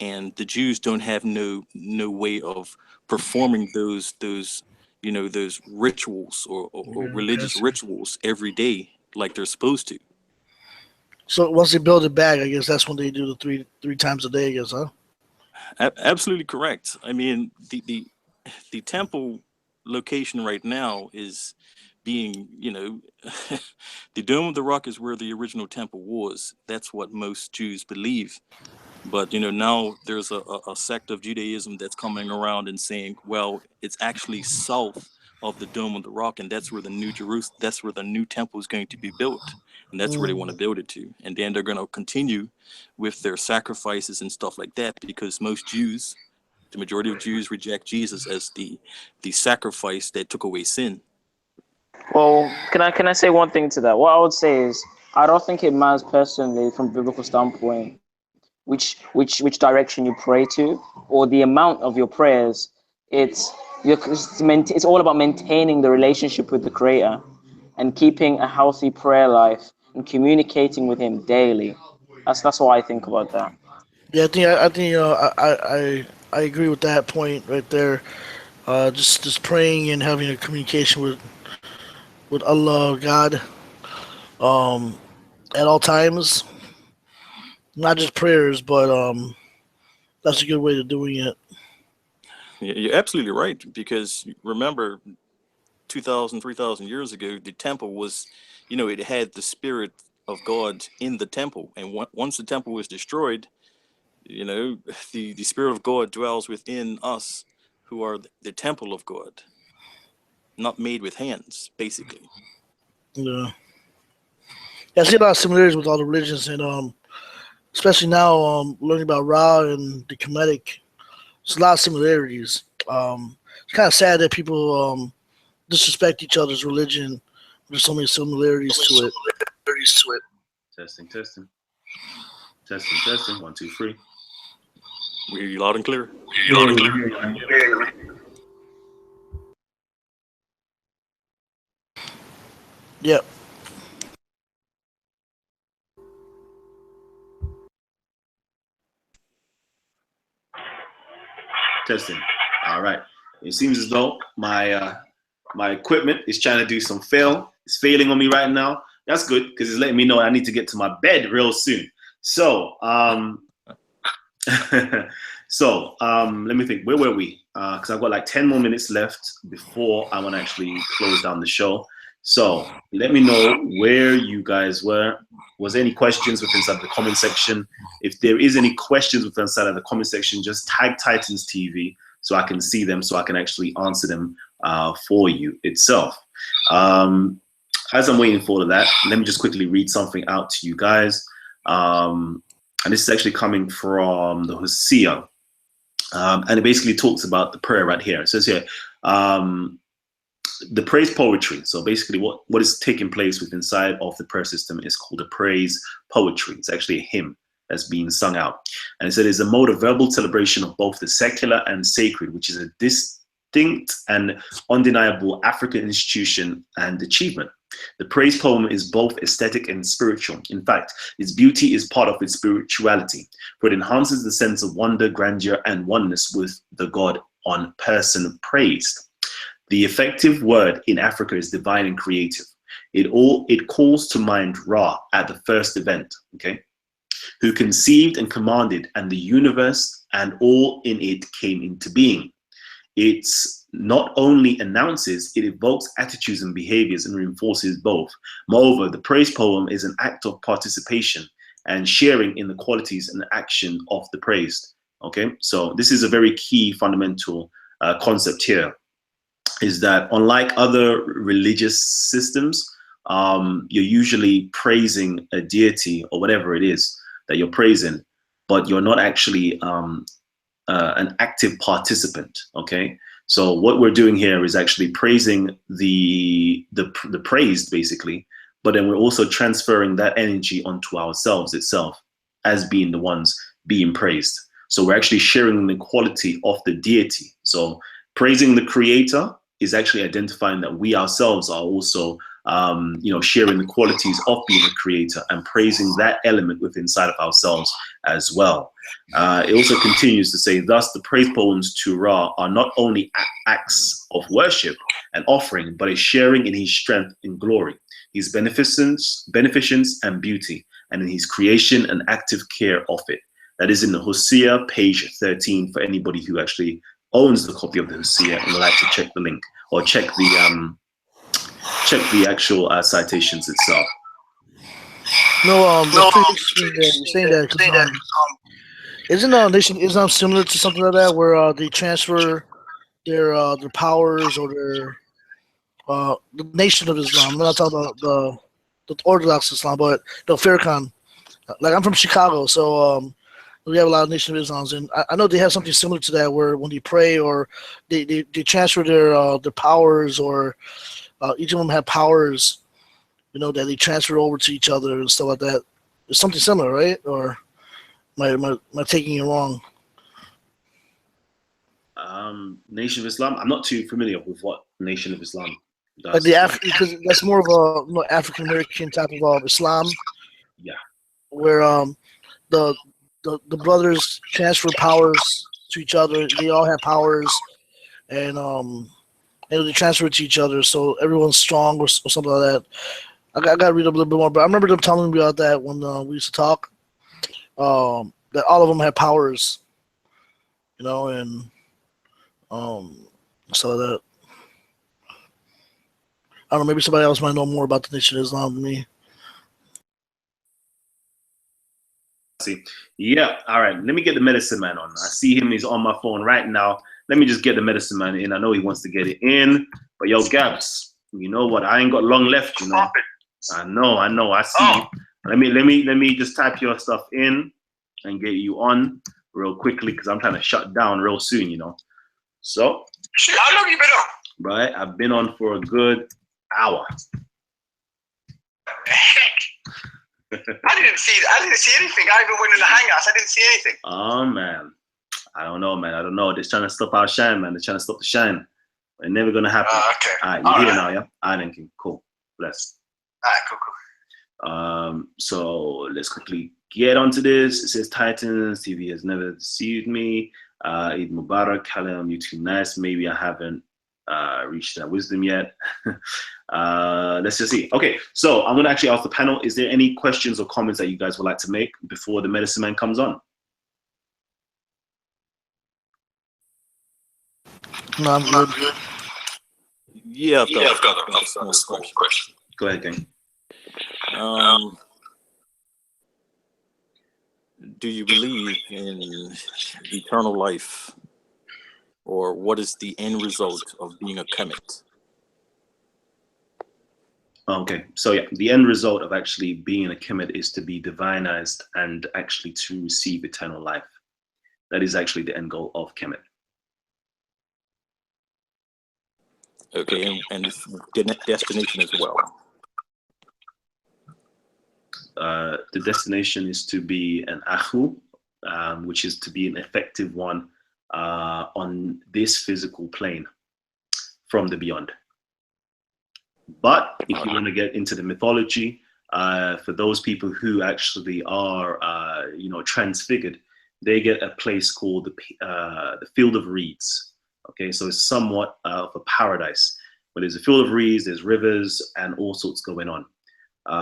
Speaker 8: and the Jews don't have no way of performing those those rituals or religious rituals every day like they're supposed to.
Speaker 2: So once they build it back, I guess that's when they do the three times a day, I guess, huh?
Speaker 8: Absolutely correct. I mean, the temple location right now is being, the Dome of the Rock is where the original temple was. That's what most Jews believe. But now there's a sect of Judaism that's coming around and saying, well, it's actually south of the Dome of the Rock, and that's where the new Jerusalem, that's where the new temple is going to be built, and that's where they want to build it to. And then they're going to continue with their sacrifices and stuff like that, because most Jews, the majority of Jews, reject Jesus as the sacrifice that took away sin.
Speaker 4: Well, can I say one thing to that? What I would say is, I don't think it matters personally from a biblical standpoint which direction you pray to, or the amount of your prayers. It's all about maintaining the relationship with the Creator and keeping a healthy prayer life and communicating with Him daily. That's what I think about that.
Speaker 2: Yeah, I agree with that point right there. Just praying and having a communication with Allah, God, um, at all times. Not just prayers, but that's a good way of doing it.
Speaker 8: You're absolutely right, because remember, 2,000, 3,000 years ago, the temple was, it had the spirit of God in the temple. And once the temple was destroyed, the spirit of God dwells within us who are the temple of God, not made with hands, basically.
Speaker 2: Yeah. I see a lot of similarities with all the religions, and especially now learning about Ra and the Kemetic. There's a lot of similarities. It's kind of sad that people disrespect each other's religion. There's so many similarities to it.
Speaker 1: Testing. Testing. 1, 2, 3.
Speaker 8: We hear you loud and clear.
Speaker 2: Yep.
Speaker 1: Testing. All right. It seems as though my equipment is trying to do some fail. It's failing on me right now. That's good, because it's letting me know I need to get to my bed real soon. So let me think. Where were we? Because I've got like 10 more minutes left before I want to actually close down the show. So let me know where you guys were. Was there any questions within inside the comment section? If there is any questions within inside of the comment section, just tag Titans TV so I can see them, so I can actually answer them for you itself. As I'm waiting for that, let me just quickly read something out to you guys. And this is actually coming from the Hosea. And it basically talks about the prayer right here. It says here, the praise poetry. So basically what is taking place within inside of the prayer system is called a praise poetry. It's actually a hymn that's being sung out. And it said it's a mode of verbal celebration of both the secular and sacred, which is a distinct and undeniable African institution and achievement. The praise poem is both aesthetic and spiritual. In fact, its beauty is part of its spirituality, for it enhances the sense of wonder, grandeur, and oneness with the God on person praised. The effective word in Africa is divine and creative. It calls to mind Ra at the first event, okay, who conceived and commanded, and the universe and all in it came into being. It's not only announces, it evokes attitudes and behaviors and reinforces both. Moreover, the praise poem is an act of participation and sharing in the qualities and action of the praised. Okay, so this is a very key fundamental concept here, is that unlike other religious systems, you're usually praising a deity or whatever it is that you're praising, but you're not actually an active participant. Okay, so what we're doing here is actually praising the praised, basically, but then we're also transferring that energy onto ourselves itself as being the ones being praised. So we're actually sharing the quality of the deity. So praising the creator is actually identifying that we ourselves are also sharing the qualities of being a creator and praising that element within inside of ourselves as well. It also continues to say, thus the praise poems to Ra are not only acts of worship and offering, but a sharing in his strength and glory, his beneficence and beauty, and in his creation and active care of it. That is in the Hosea, page 13, for anybody who actually owns the copy of the Hosea and would like to check the link or check the actual citations itself.
Speaker 2: No, that's pretty interesting that you're saying that. 'Cause, isn't Nation Islam similar to something like that, where they transfer their powers or their the Nation of Islam? I'm not talking about the Orthodox Islam, but Farrakhan. Like, I'm from Chicago, so we have a lot of Nation of Islams, and I know they have something similar to that, where when they pray or they transfer their powers, or each of them have powers, that they transfer over to each other and stuff like that. It's something similar, right? Or am I taking it wrong?
Speaker 1: Nation of Islam. I'm not too familiar with what Nation of Islam does.
Speaker 2: Like because that's more of a African American type of Islam.
Speaker 1: Yeah.
Speaker 2: Where the brothers transfer powers to each other. They all have powers, and they transfer it to each other, so everyone's strong or something like that. I got to read up a little bit more, but I remember them telling me about that when we used to talk. That all of them had powers, and so that I don't know. Maybe somebody else might know more about the Nation of Islam than me.
Speaker 1: See, yeah. All right. Let me get the medicine man on. I see him. He's on my phone right now. Let me just get the medicine man in. I know he wants to get it in, but yo, Gabs, you know what? I ain't got long left. I know. I see. Oh. Let me just type your stuff in and get you on real quickly, because I'm trying to shut down real soon. So. Shit, how long you been on? Right, I've been on for a good hour.
Speaker 9: I didn't see anything. I even went in the hangouts. I didn't see anything.
Speaker 1: Oh man, I don't know, man. They're trying to stop our shine, man. They're trying to stop the shine. It's never gonna happen.
Speaker 9: Okay.
Speaker 1: All right, you're here now, yeah. All right, thank you. Cool. Bless.
Speaker 9: All right, cool.
Speaker 1: So let's quickly get onto this. It says Titans TV has never deceived me. Eid Mubarak, Kalam, you too nice. Maybe I haven't reached that wisdom yet. Let's just see. Okay, so I'm gonna actually ask the panel, is there any questions or comments that you guys would like to make before the medicine man comes on?
Speaker 2: No, I'm good.
Speaker 8: Yeah, I've got a small question.
Speaker 1: Go ahead, gang.
Speaker 8: Do you believe in eternal life, or what is the end result of being a Kemet?
Speaker 1: Okay, so yeah, the end result of actually being a Kemet is to be divinized and actually to receive eternal life. That is actually the end goal of Kemet.
Speaker 8: Okay, and destination as well.
Speaker 1: The destination is to be an akhu, which is to be an effective one on this physical plane from the beyond. But if you want to get into the mythology, for those people who actually are, transfigured, they get a place called the Field of Reeds. Okay, so it's somewhat of a paradise. But there's a field of reeds, there's rivers, and all sorts going on.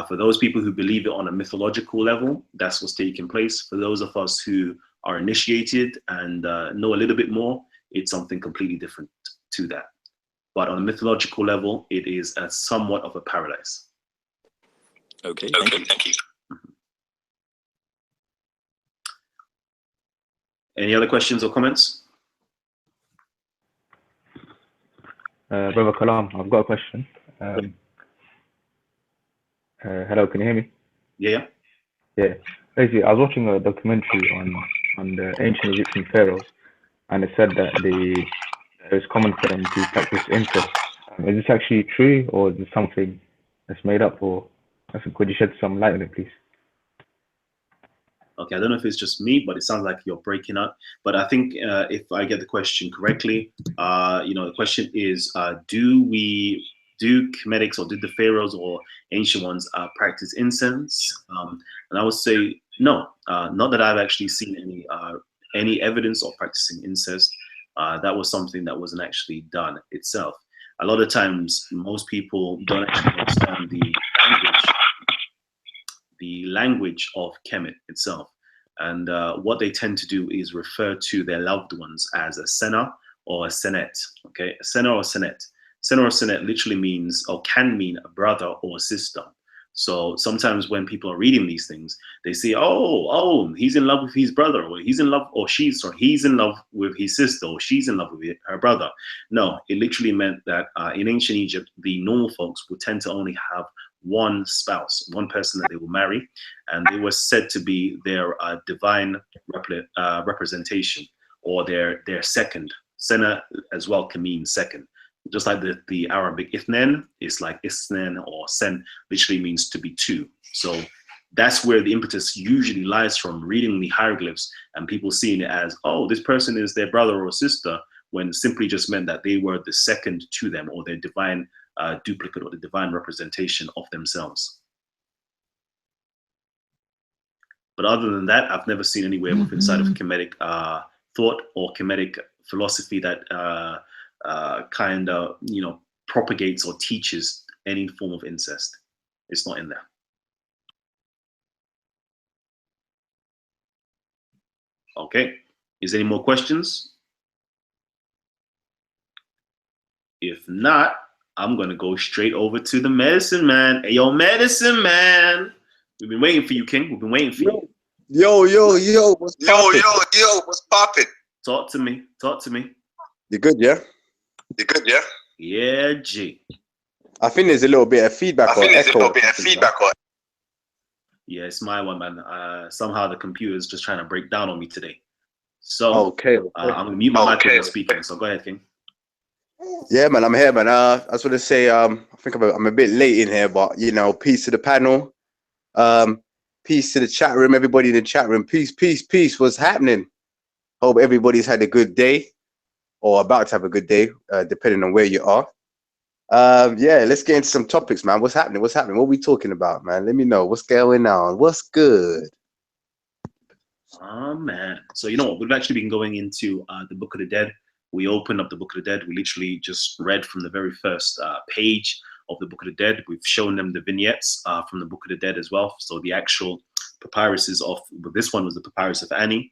Speaker 1: For those people who believe it on a mythological level, that's what's taking place. For those of us who are initiated and know a little bit more, it's something completely different to that. But on a mythological level, it is a somewhat of a paradise.
Speaker 8: Okay, thank you.
Speaker 1: Any other questions or comments?
Speaker 10: Brother Kalam, I've got a question. Hello, can you hear me?
Speaker 1: Yeah.
Speaker 10: Yeah. Basically, I was watching a documentary on the ancient Egyptian pharaohs, and it said that it was common for them to practice incest. Is this actually true, or is this something that's made up? Or could you shed some light on it, please?
Speaker 1: Okay, I don't know if it's just me, but it sounds like you're breaking up. But I think if I get the question correctly, the question is, do Kemetics or did the pharaohs or ancient ones practice incense? And I would say no, not that I've actually seen any evidence of practicing incest. That was something that wasn't actually done itself. A lot of times, most people don't actually understand the language of Kemet itself. And what they tend to do is refer to their loved ones as a Sena or a Senet. Okay, a Sena or Senet. Sena or Senet literally means or can mean a brother or a sister. So sometimes when people are reading these things, they say, oh, he's in love with his brother, or he's in love, or he's in love with his sister, or she's in love with her brother. No, it literally meant that in ancient Egypt, the normal folks would tend to only have one spouse, one person that they will marry, and they were said to be their divine representation, or their second. Sena as well can mean second. Just like the Arabic ithnen is like isnen or sen, literally means to be two. So that's where the impetus usually lies from reading the hieroglyphs and people seeing it as, oh, this person is their brother or sister, when simply just meant that they were the second to them, or their divine duplicate, or the divine representation of themselves. But other than that, I've never seen anywhere within inside of Kemetic thought or Kemetic philosophy that kind of propagates or teaches any form of incest. It's not in there. Okay, is there any more questions? If not, I'm gonna go straight over to the medicine man. Hey, yo, medicine man, we've been waiting for you, King. We've been waiting for you.
Speaker 11: Yo, what's poppin'?
Speaker 9: Yo, what's poppin'?
Speaker 1: Talk to me.
Speaker 11: You good, yeah?
Speaker 1: Yeah, G.
Speaker 11: I think there's a little bit of feedback or echo.
Speaker 1: Yeah, it's my one, man. Somehow the computer is just trying to break down on me today. So
Speaker 11: okay.
Speaker 1: I'm gonna mute my mic when you're speaking. So go ahead, King.
Speaker 11: Yeah, man, I'm here, man. I just want to say, I think I'm a bit late in here, but peace to the panel, peace to the chat room, everybody in the chat room. Peace. What's happening? Hope everybody's had a good day, or about to have a good day, depending on where you are. Yeah, let's get into some topics, man. What's happening? What are we talking about, man? Let me know what's going on. What's good?
Speaker 1: Oh man, so you know what? We've actually been going into the Book of the Dead. We opened up the Book of the Dead. We literally just read from the very first page of the Book of the Dead. We've shown them the vignettes from the Book of the Dead as well. So the actual papyruses of this one was the Papyrus of Ani.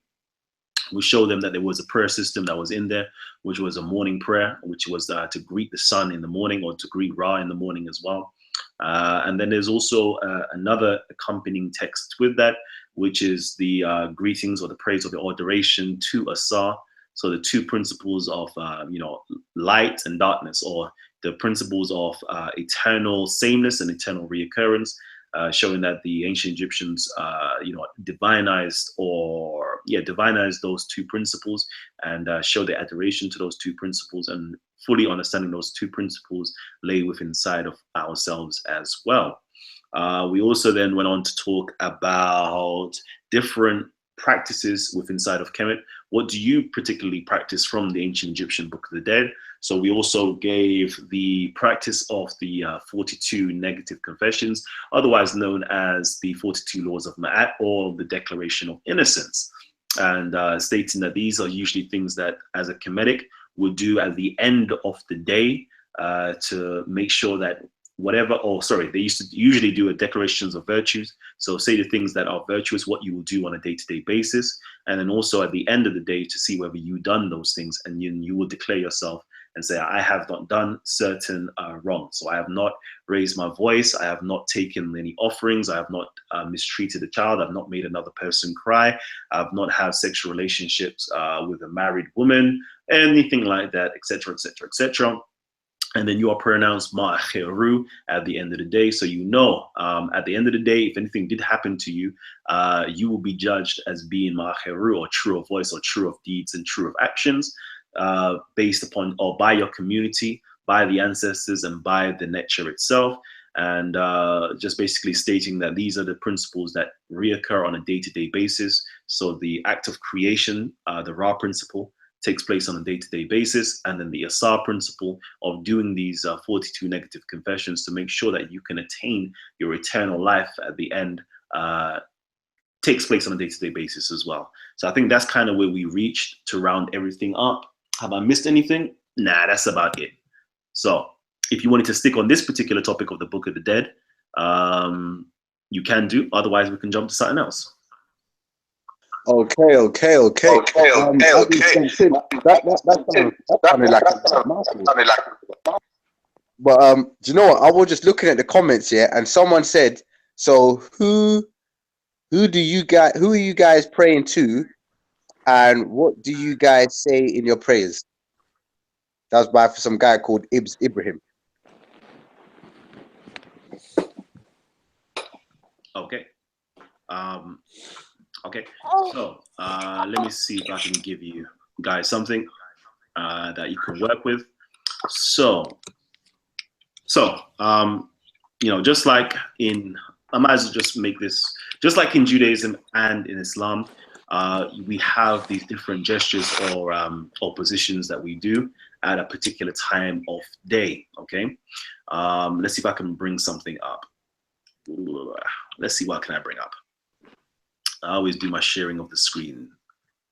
Speaker 1: We showed them that there was a prayer system that was in there, which was a morning prayer, which was to greet the sun in the morning, or to greet Ra in the morning as well. And then there's also another accompanying text with that, which is the greetings or the praise or the adoration to Asa. So the two principles of light and darkness, or the principles of eternal sameness and eternal reoccurrence, showing that the ancient Egyptians divinized those two principles and show their adoration to those two principles. And fully understanding those two principles lay within inside of ourselves as well. We also then went on to talk about different practices within inside of Kemet. What do you particularly practice from the ancient Egyptian Book of the Dead? So we also gave the practice of the 42 negative confessions, otherwise known as the 42 laws of Ma'at or the Declaration of Innocence, and stating that these are usually things that as a Kemetic would do at the end of the day to make sure that they used to usually do a declarations of virtues. So say the things that are virtuous, what you will do on a day-to-day basis. And then also at the end of the day to see whether you've done those things, and you will declare yourself and say, I have not done certain wrong. So I have not raised my voice. I have not taken any offerings. I have not mistreated a child. I've not made another person cry. I've not had sexual relationships with a married woman, anything like that, etc., etc., etc. And then you are pronounced Ma'acheru at the end of the day. So at the end of the day, if anything did happen to you, you will be judged as being Ma'acheru, or true of voice, or true of deeds, and true of actions, based upon or by your community, by the ancestors, and by the nature itself. And just basically stating that these are the principles that reoccur on a day-to-day basis. So the act of creation, the Ra principle, takes place on a day-to-day basis, and then the Asar principle of doing these 42 negative confessions to make sure that you can attain your eternal life at the end takes place on a day-to-day basis as well. So I think that's kind of where we reached to round everything up. Have I missed anything? Nah, that's about it. So if you wanted to stick on this particular topic of the Book of the Dead, you can do. Otherwise, we can jump to something else.
Speaker 11: Okay. That sounded like a mouthful. But do you know what? I was just looking at the comments here, and someone said, "So who are you guys praying to, and what do you guys say in your prayers?" That was by some guy called Ibrahim.
Speaker 1: Okay. Okay, so let me see if I can give you guys something that you can work with. So just like I might as well just make this, just like in Judaism and in Islam, we have these different gestures or positions that we do at a particular time of day. Okay, let's see if I can bring something up. Let's see, what can I bring up? I always do my sharing of the screen.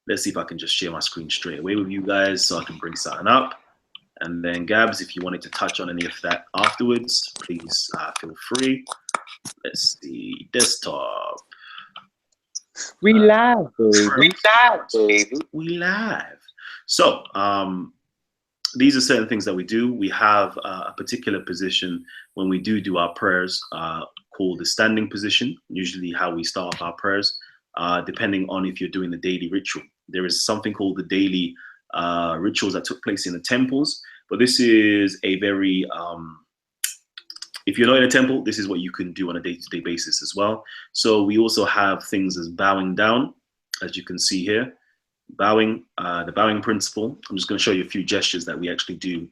Speaker 1: Let's see if I can just share my screen straight away with you guys so I can bring something up. And then Gabs, if you wanted to touch on any of that afterwards, please feel free. Let's see, desktop.
Speaker 11: We live, baby.
Speaker 1: We live. So these are certain things that we do. We have a particular position when we do our prayers called the standing position, usually how we start off our prayers. Depending on if you're doing the daily ritual. There is something called the daily rituals that took place in the temples, but this is a very, if you're not in a temple, this is what you can do on a day-to-day basis as well. So we also have things as bowing down, as you can see here, bowing, the bowing principle. I'm just going to show you a few gestures that we actually do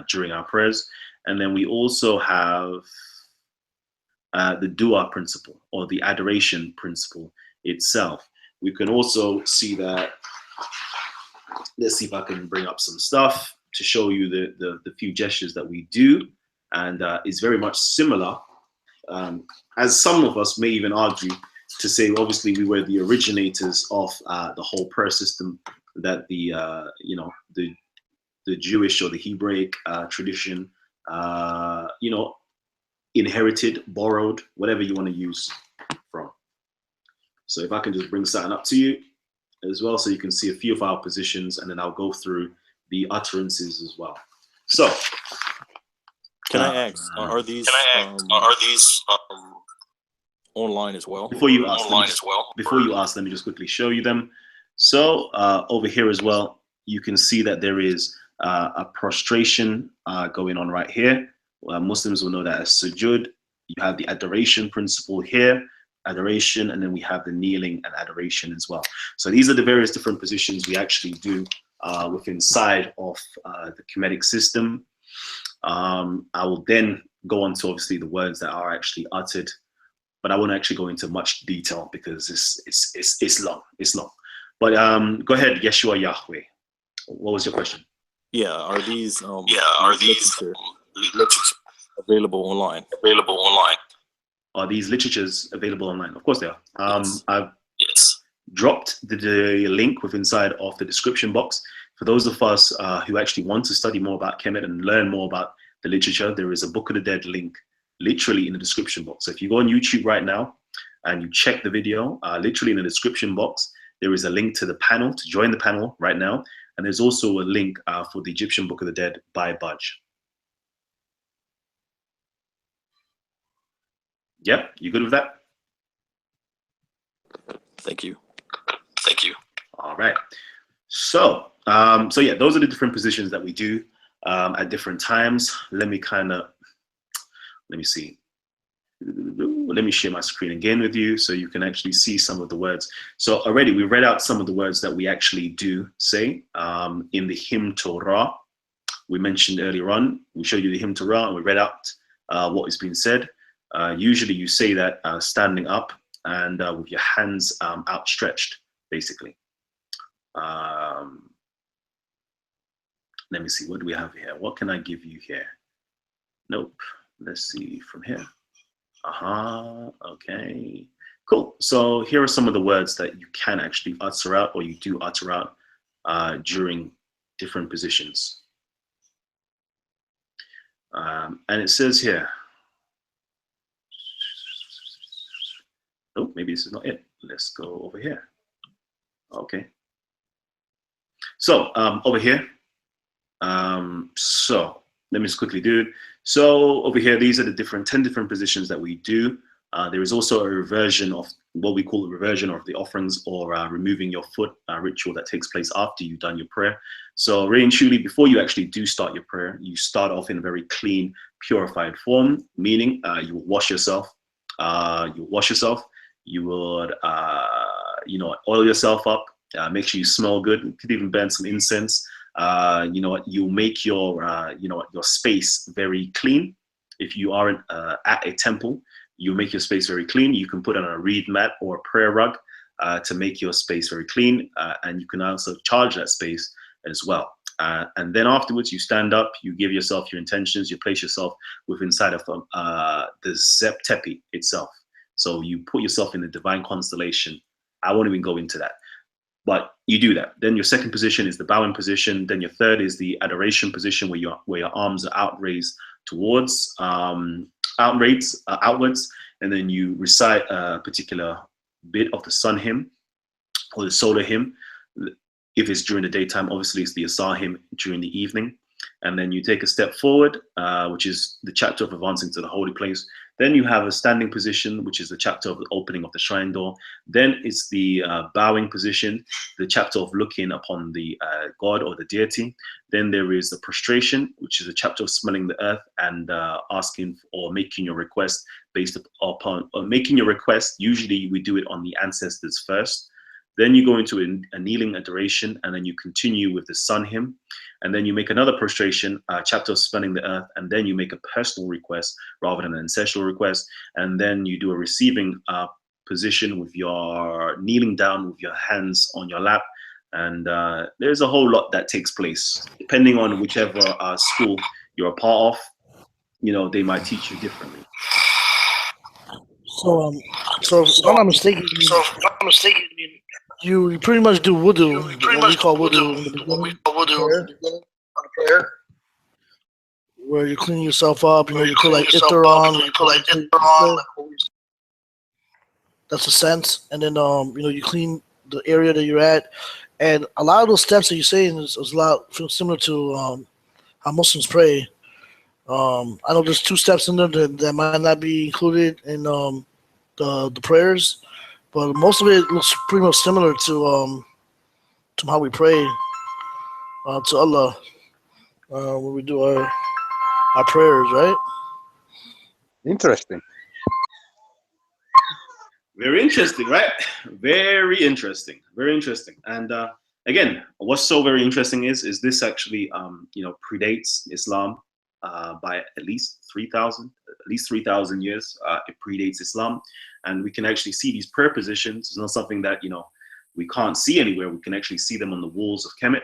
Speaker 1: during our prayers. And then we also have the dua principle, or the adoration principle itself. We can also see that, let's see if I can bring up some stuff to show you the few gestures that we do, and it's very much similar, as some of us may even argue to say, obviously we were the originators of the whole prayer system that the Jewish or the Hebraic tradition inherited, borrowed, whatever you want to use from. So if I can just bring something up to you as well, so you can see a few of our positions, and then I'll go through the utterances as well. So,
Speaker 8: can I ask, are these online as well?
Speaker 1: Before you ask, let me just quickly show you them. So over here as well, you can see that there is a prostration going on right here. Muslims will know that as sujud. You have the adoration principle here. Adoration, and then we have the kneeling and adoration as well. So these are the various different positions we actually do with inside of the Kemetic system. I will then go on to obviously the words that are actually uttered, but I won't actually go into much detail because it's long. It's long. But go ahead, Yeshua Yahweh. What was your question?
Speaker 8: Yeah, are these literature available online?
Speaker 1: Are these literatures available online? Of course they are.
Speaker 8: Yes.
Speaker 1: I've dropped the link with inside of the description box. For those of us who actually want to study more about Kemet and learn more about the literature, there is a Book of the Dead link literally in the description box. So if you go on YouTube right now and you check the video, literally in the description box, there is a link to the panel, to join the panel right now. And there's also a link for the Egyptian Book of the Dead by Budge. Yep, you good with that?
Speaker 8: Thank you.
Speaker 1: All right. So, so yeah, those are the different positions that we do at different times. Let me see. Let me share my screen again with you so you can actually see some of the words. So already we read out some of the words that we actually do say in the hymn Torah. We mentioned earlier on, we showed you the hymn Torah and we read out what is being said. Usually you say that standing up and with your hands outstretched, basically. Let me see, what do we have here? What can I give you here? Nope. Let's see from here. Okay, cool. So here are some of the words that you can actually utter out, or you do utter out during different positions. And it says here, oh, maybe this is not it. Let's go over here. Okay. So over here, so let me just quickly do it. So over here, these are the 10 different positions that we do. There is also a reversion of what we call a reversion of the offerings, or removing your foot ritual that takes place after you've done your prayer. So really and truly, before you actually do start your prayer, you start off in a very clean, purified form, meaning you will wash yourself. You would, oil yourself up, make sure you smell good. You could even burn some incense. You make your your space very clean. If you aren't at a temple, you make your space very clean. You can put on a reed mat or a prayer rug to make your space very clean, and you can also charge that space as well. And then afterwards, you stand up, you give yourself your intentions, you place yourself within inside of the Zep Tepi itself. So you put yourself in the divine constellation. I won't even go into that. But you do that. Then your second position is the bowing position. Then your third is the adoration position, where your arms are outraised towards outwards, and then you recite a particular bit of the sun hymn or the solar hymn. If it's during the daytime, obviously it's the Asar hymn during the evening. And then you take a step forward, which is the chapter of advancing to the holy place. Then you have a standing position, which is the chapter of the opening of the shrine door. Then it's the bowing position, the chapter of looking upon the god or the deity. Then there is the prostration, which is a chapter of smelling the earth and asking or making your request based upon making your request. Usually we do it on the ancestors first. Then you go into a kneeling adoration, and then you continue with the sun hymn. And then you make another prostration, chapter of smelling the earth, and then you make a personal request rather than an ancestral request. And then you do a receiving position with your kneeling down with your hands on your lap. And there's a whole lot that takes place. Depending on whichever school you're a part of, they might teach you differently.
Speaker 2: So if I'm not mistaken, you pretty much do wudu, what we call wudu in the beginning of prayer, where you clean yourself up, you put like ither on, that's a sense, and then you clean the area that you're at, and a lot of those steps that you're saying is a lot similar to how Muslims pray. I know there's 2 steps in there that might not be included in the prayers, but most of it looks pretty much similar to how we pray to Allah when we do our prayers, right?
Speaker 11: Interesting.
Speaker 1: Very interesting, right? Very interesting. And again, what's so very interesting is this actually predates Islam by at least 3,000 years. It predates Islam, and we can actually see these prayer positions. It's not something that we can't see anywhere. We can actually see them on the walls of Kemet.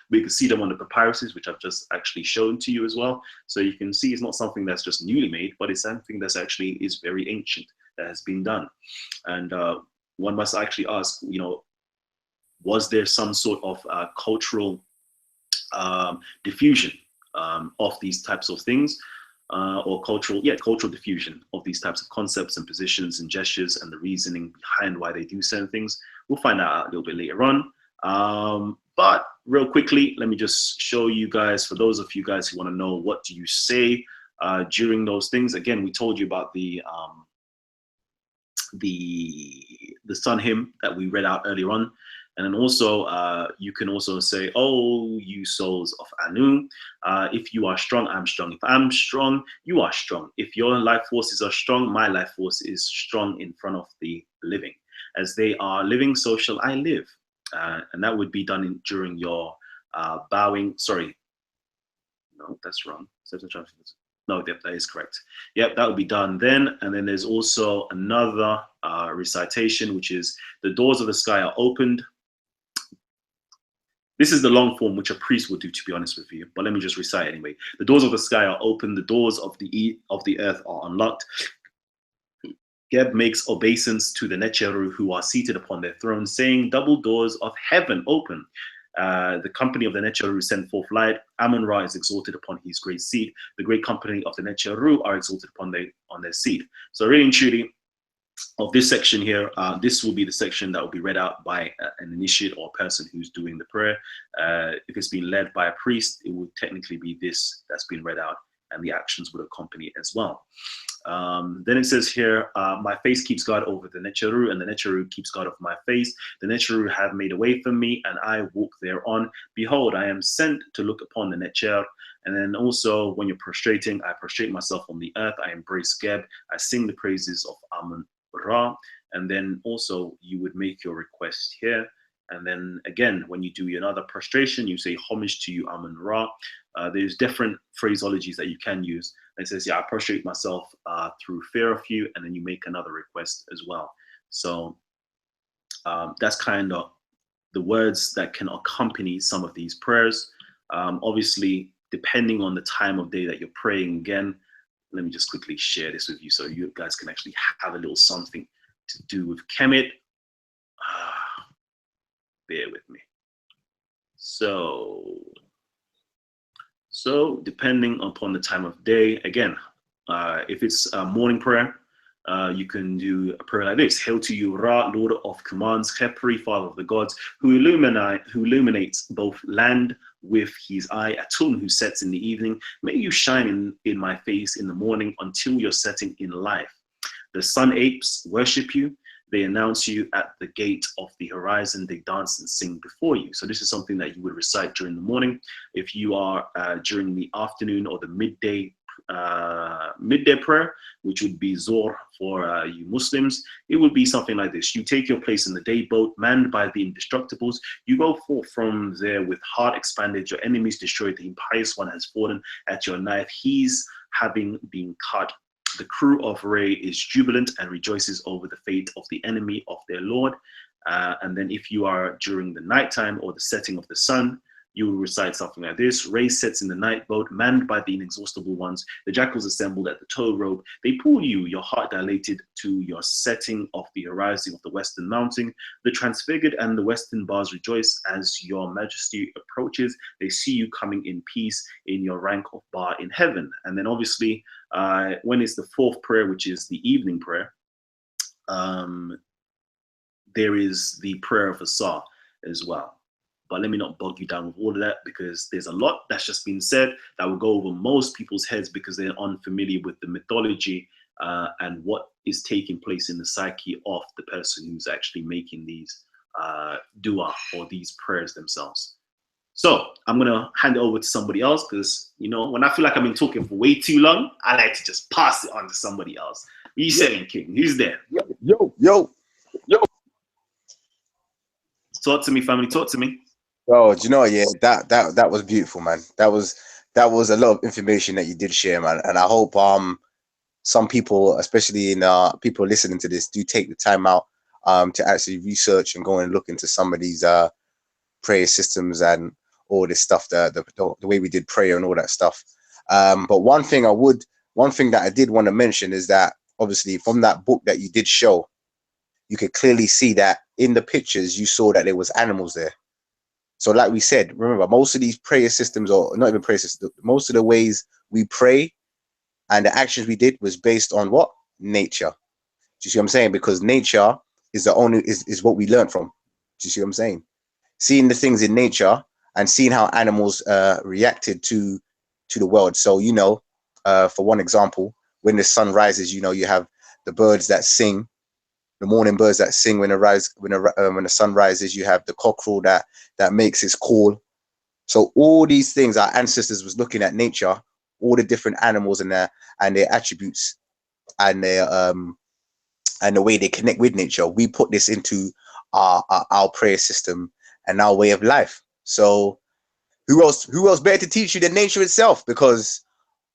Speaker 1: We can see them on the papyruses, which I've just actually shown to you as well. So you can see it's not something that's just newly made, but it's something that's actually is very ancient that has been done. And one must actually ask, was there some sort of cultural diffusion of these types of things, or cultural diffusion of these types of concepts and positions and gestures and the reasoning behind why they do certain things? We'll find out a little bit later on. But real quickly, let me just show you guys, for those of you guys who want to know what do you say during those things. Again, we told you about the Sun hymn that we read out earlier on. And then also, you can also say, oh, you souls of Anu, if you are strong, I'm strong. If I'm strong, you are strong. If your life forces are strong, my life force is strong in front of the living. As they are living, so shall I live. And that would be done during your bowing. Sorry. No, that's wrong. No, that is correct. Yep, that would be done then. And then there's also another recitation, which is the doors of the sky are opened. This is the long form, which a priest would do, to be honest with you. But let me just recite anyway. The doors of the sky are open. The doors of the earth are unlocked. Geb makes obeisance to the Necheru who are seated upon their throne, saying, double doors of heaven open. The company of the Necheru send forth light. Amun-Ra is exalted upon his great seat. The great company of the Necheru are exalted upon their seat. So really and truly, of this section here, this will be the section that will be read out by an initiate or a person who's doing the prayer. If it's been led by a priest, it would technically be this that's been read out, and the actions would accompany it as well. Then it says here, my face keeps guard over the Necheru, and the Necheru keeps guard of my face. The Necheru have made a way for me, and I walk thereon. Behold, I am sent to look upon the Necher. And then also, when you're prostrating, I prostrate myself on the earth. I embrace Geb. I sing the praises of Amun-Ra. And then also, you would make your request here. And then again, when you do another prostration, you say homage to you, Amun-Ra. There's different phraseologies that you can use. And it says, yeah, I prostrate myself through fear of you, and then you make another request as well. So that's kind of the words that can accompany some of these prayers. Obviously, depending on the time of day that you're praying, again, let me just quickly share this with you so you guys can actually have a little something to do with Kemet. Bear with me. So depending upon the time of day, again, if it's a morning prayer, you can do a prayer like this: Hail to you, Ra, Lord of commands, Khepri, Father of the gods, who illuminates both land with his eye, Atun, who sets in the evening. May you shine in my face in the morning until your setting in life. The sun apes worship you. They announce you at the gate of the horizon. They dance and sing before you. So this is something that you would recite during the morning. If you are during the afternoon or the midday prayer, which would be Zohr for you Muslims, it would be something like this: you take your place in the day boat manned by the indestructibles. You go forth from there with heart expanded. Your enemies destroyed. The impious one has fallen at your knife. He's having been cut. The crew of Re is jubilant and rejoices over the fate of the enemy of their Lord. And then if you are during the nighttime or the setting of the sun, you will recite something like this: Re sets in the night boat, manned by the inexhaustible ones. The jackals assembled at the tow rope. They pull you, your heart dilated, to your setting of the horizon of the western mountain. The transfigured and the western bars rejoice as your majesty approaches. They see you coming in peace in your rank of bar in heaven. And then obviously, when it's the fourth prayer, which is the evening prayer, there is the prayer of Asar as well. But let me not bog you down with all of that, because there's a lot that's just been said that will go over most people's heads because they're unfamiliar with the mythology and what is taking place in the psyche of the person who's actually making these dua or these prayers themselves. So I'm going to hand it over to somebody else, because, you know, when I feel like I've been talking for way too long, I like to just pass it on to somebody else. What you saying, King? Who's there?
Speaker 11: Yo.
Speaker 1: Talk to me, family. Talk to me.
Speaker 11: Oh, do you know what? Yeah, that was beautiful, man. That was a lot of information that you did share, man. And I hope some people, especially in people listening to this, do take the time out to actually research and go and look into some of these prayer systems and all this stuff, the way we did prayer and all that stuff. But one thing that I did want to mention is that obviously from that book that you did show, you could clearly see that in the pictures you saw that there was animals there. So like we said, remember, most of these prayer systems, or not even prayer systems, most of the ways we pray and the actions we did was based on what? Nature. Do you see what I'm saying? Because nature is is what we learn from. Do you see what I'm saying? Seeing the things in nature and seeing how animals reacted to the world. So, for one example, when the sun rises, you have the birds that sing, the morning birds that sing when the sun rises. You have the cockerel that makes its call. So all these things, our ancestors was looking at nature, all the different animals and their attributes and their and the way they connect with nature. We put this into our prayer system and our way of life. So who else better to teach you than nature itself? Because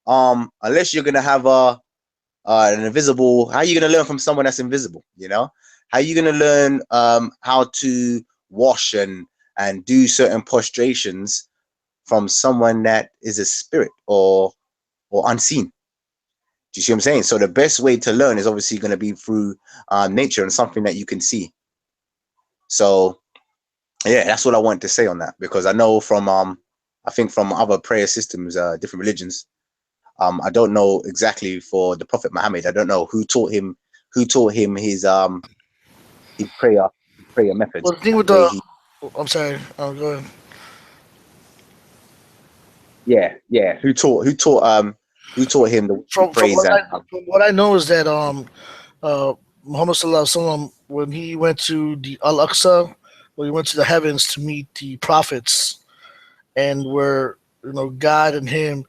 Speaker 11: unless you're gonna have an invisible, how are you gonna learn from someone that's invisible? How are you gonna learn how to wash and do certain prostrations from someone that is a spirit or unseen? Do you see what I'm saying? So the best way to learn is obviously going to be through nature and something that you can see. So yeah, that's what I wanted to say on that, because I know from I think from other prayer systems, different religions, I don't know exactly for the Prophet Muhammad. I don't know who taught him his prayer methods.
Speaker 2: Well, the thing with I'm sorry. Go ahead.
Speaker 11: Yeah. Who taught him the praise?
Speaker 2: From what I know is that Muhammad Sallallahu Alaihi Wasallam, when he went to the Al-Aqsa, when he went to the heavens to meet the prophets, and where God and him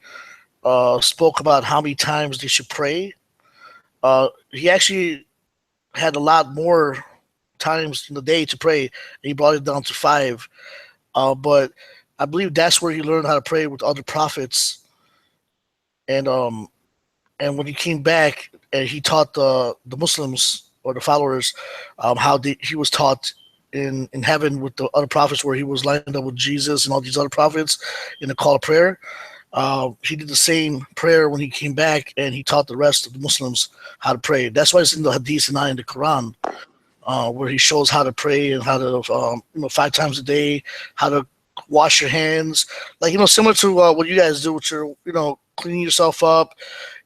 Speaker 2: spoke about how many times they should pray. He actually had a lot more times in the day to pray, and he brought it down to 5. But I believe that's where he learned how to pray with other prophets. And when he came back and he taught the Muslims or the followers how he was taught in heaven with the other prophets, where he was lined up with Jesus and all these other prophets in the call of prayer. He did the same prayer when he came back, and he taught the rest of the Muslims how to pray. That's why it's in the Hadith and not in the Quran, where he shows how to pray and how to 5 times a day, how to wash your hands, similar to what you guys do with your cleaning yourself up,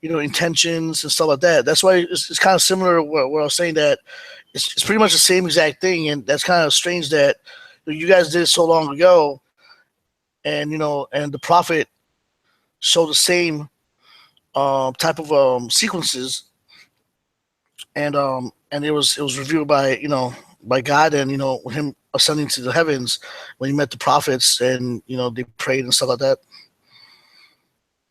Speaker 2: intentions and stuff like that. That's why it's kind of similar to what I was saying, that it's pretty much the same exact thing, and that's kind of strange that you guys did it so long ago, and and the Prophet showed the same type of sequences, and it was revealed by by God, and him ascending to the heavens when he met the prophets, and they prayed and stuff like that.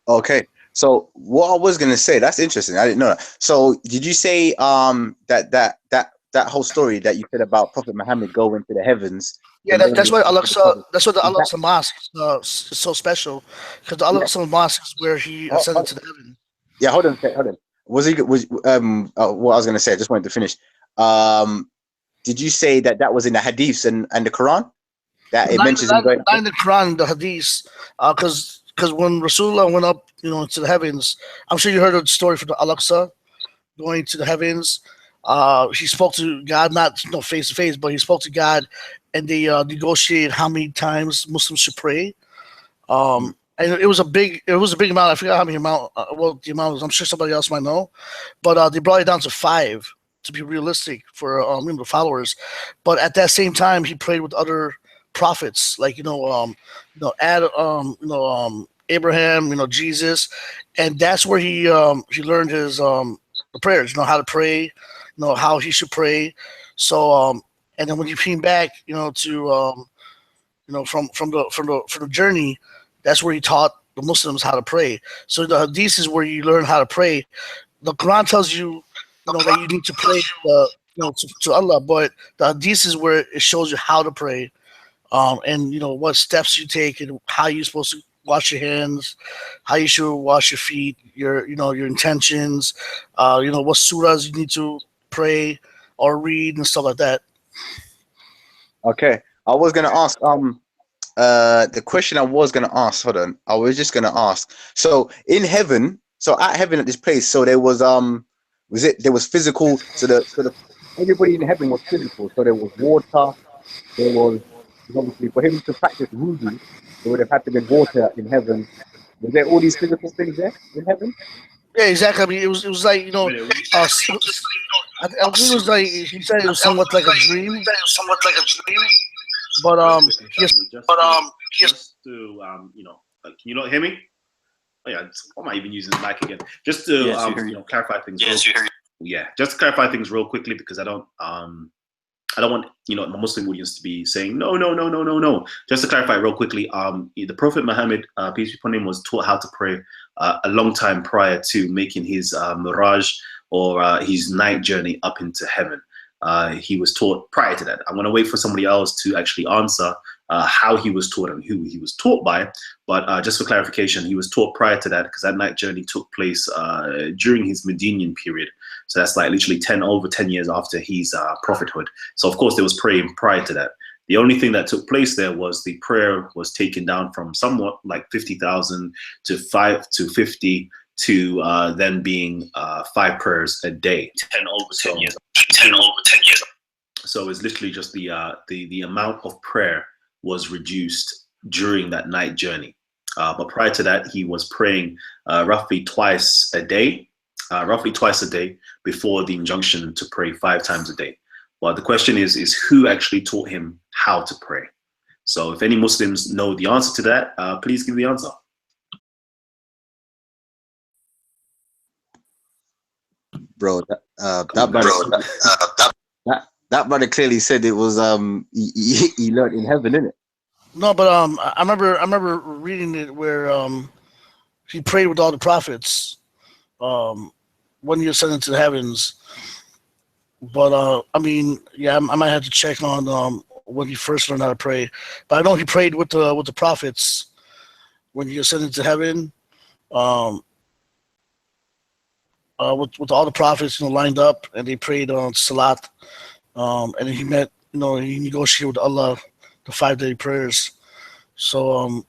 Speaker 11: Okay. So what I was gonna say, that's interesting. I didn't know that. So did you say that whole story that you said about Prophet Muhammad going to the heavens?
Speaker 2: Yeah, that's why that's why the Al-Aqsa Mosque is so special, because the Al-Aqsa Mosque is where he ascended to the heaven.
Speaker 11: Yeah, hold on. Was what I was gonna say? I just wanted to finish. Did you say that was in the Hadiths and the Quran? That it mentions him going?
Speaker 2: Not in the Quran, the Hadiths, because when Rasulullah went up, to the heavens, I'm sure you heard of the story from the Al-Aqsa going to the heavens. He spoke to God, not face to face, but he spoke to God, and they negotiated how many times Muslims should pray. And it was a big amount. I forgot how many amount. The amount was. I'm sure somebody else might know, but they brought it down to 5 to be realistic for the followers. But at that same time, he prayed with other prophets, like Adam, Abraham, Jesus, and that's where he learned his the prayers, how to pray, how he should pray. So and then when he came back, to from the journey, that's where he taught the Muslims how to pray. So the Hadith is where you learn how to pray. The Quran tells you, that you need to pray to Allah. But the hadith is where it shows you how to pray, and what steps you take and how you're supposed to wash your hands, how you should wash your feet, your intentions, what surahs you need to pray or read and stuff like that.
Speaker 11: Okay, I was gonna ask the question I was gonna ask. Hold on, I was just gonna ask. So in heaven, so at heaven at this place, so there was there was physical. So the everybody in heaven was physical. So there was water. There was obviously for him to practice wudu, there would have had to be water in heaven. Was there all these physical things there in heaven?
Speaker 2: Yeah, exactly. I mean, it was like I believe it was like he said it was somewhat like a dream, but
Speaker 1: Just, just to can you not hear me? Oh yeah, I might even use the mic again. Just to clarify things. Yeah, just to clarify things real quickly because I don't want the Muslim audience to be saying no. Just to clarify real quickly, the Prophet Muhammad, peace be upon him, was taught how to pray a long time prior to making his miraj or his night journey up into heaven. He was taught prior to that. I'm going to wait for somebody else to actually answer how he was taught and who he was taught by. But just for clarification, he was taught prior to that because that night journey took place during his Medinian period. So that's like literally over 10 years after his prophethood. So of course there was praying prior to that. The only thing that took place there was the prayer was taken down from somewhat like 50,000 to 50 to then being 5 prayers a day. 10 over 10 years. 10 over 10 years. So it's literally just the amount of prayer was reduced during that night journey. But prior to that, he was praying roughly twice a day before the injunction to pray 5 times a day. But the question is who actually taught him how to pray? So if any Muslims know the answer to that, please give the answer.
Speaker 11: Bro, that brother clearly said it was he learned in heaven, innit?
Speaker 2: No, but I remember reading it where he prayed with all the prophets when he ascended to the heavens. But I mean, yeah, I might have to check on when he first learned how to pray. But I know he prayed with the prophets when he ascended to heaven. With all the prophets, lined up, and they prayed on Salat, and then he met, he negotiated with Allah the 5-day prayers. So,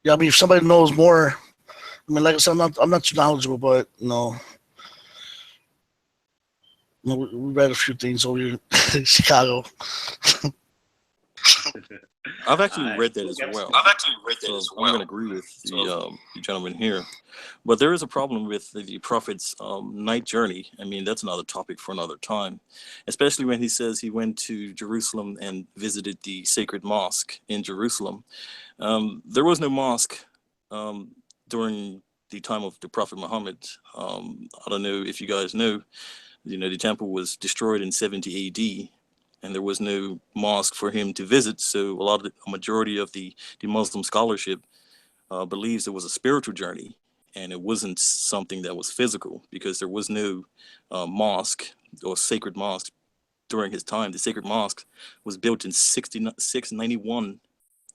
Speaker 2: yeah, I mean, if somebody knows more, I mean, like I said, I'm not too knowledgeable, but we read a few things over here in Chicago.
Speaker 8: I've actually read that as well. I'm going to agree with the gentleman here. But there is a problem with the Prophet's night journey. I mean, that's another topic for another time, especially when he says he went to Jerusalem and visited the sacred mosque in Jerusalem. There was no mosque during the time of the Prophet Muhammad. I don't know if you guys know, the temple was destroyed in 70 AD. And there was no mosque for him to visit. So a majority of the Muslim scholarship believes it was a spiritual journey, and it wasn't something that was physical because there was no mosque or sacred mosque during his time. The sacred mosque was built in 691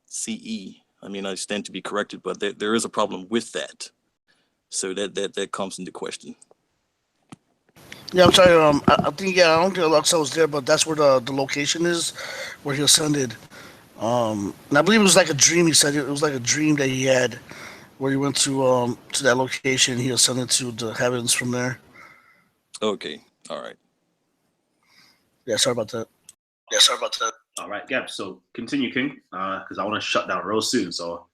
Speaker 8: CE. I mean, I stand to be corrected, but there is a problem with that. So that comes into question.
Speaker 2: Yeah, I'm sorry. I think I don't think Al-Aqsa was there, but that's where the location is, where he ascended. And I believe it was like a dream. He said it was like a dream that he had, where he went to that location. He ascended to the heavens from there.
Speaker 8: Okay, all right.
Speaker 2: Yeah, sorry about that.
Speaker 1: All right, Gab. So continue, King, because I want to shut down real soon. So,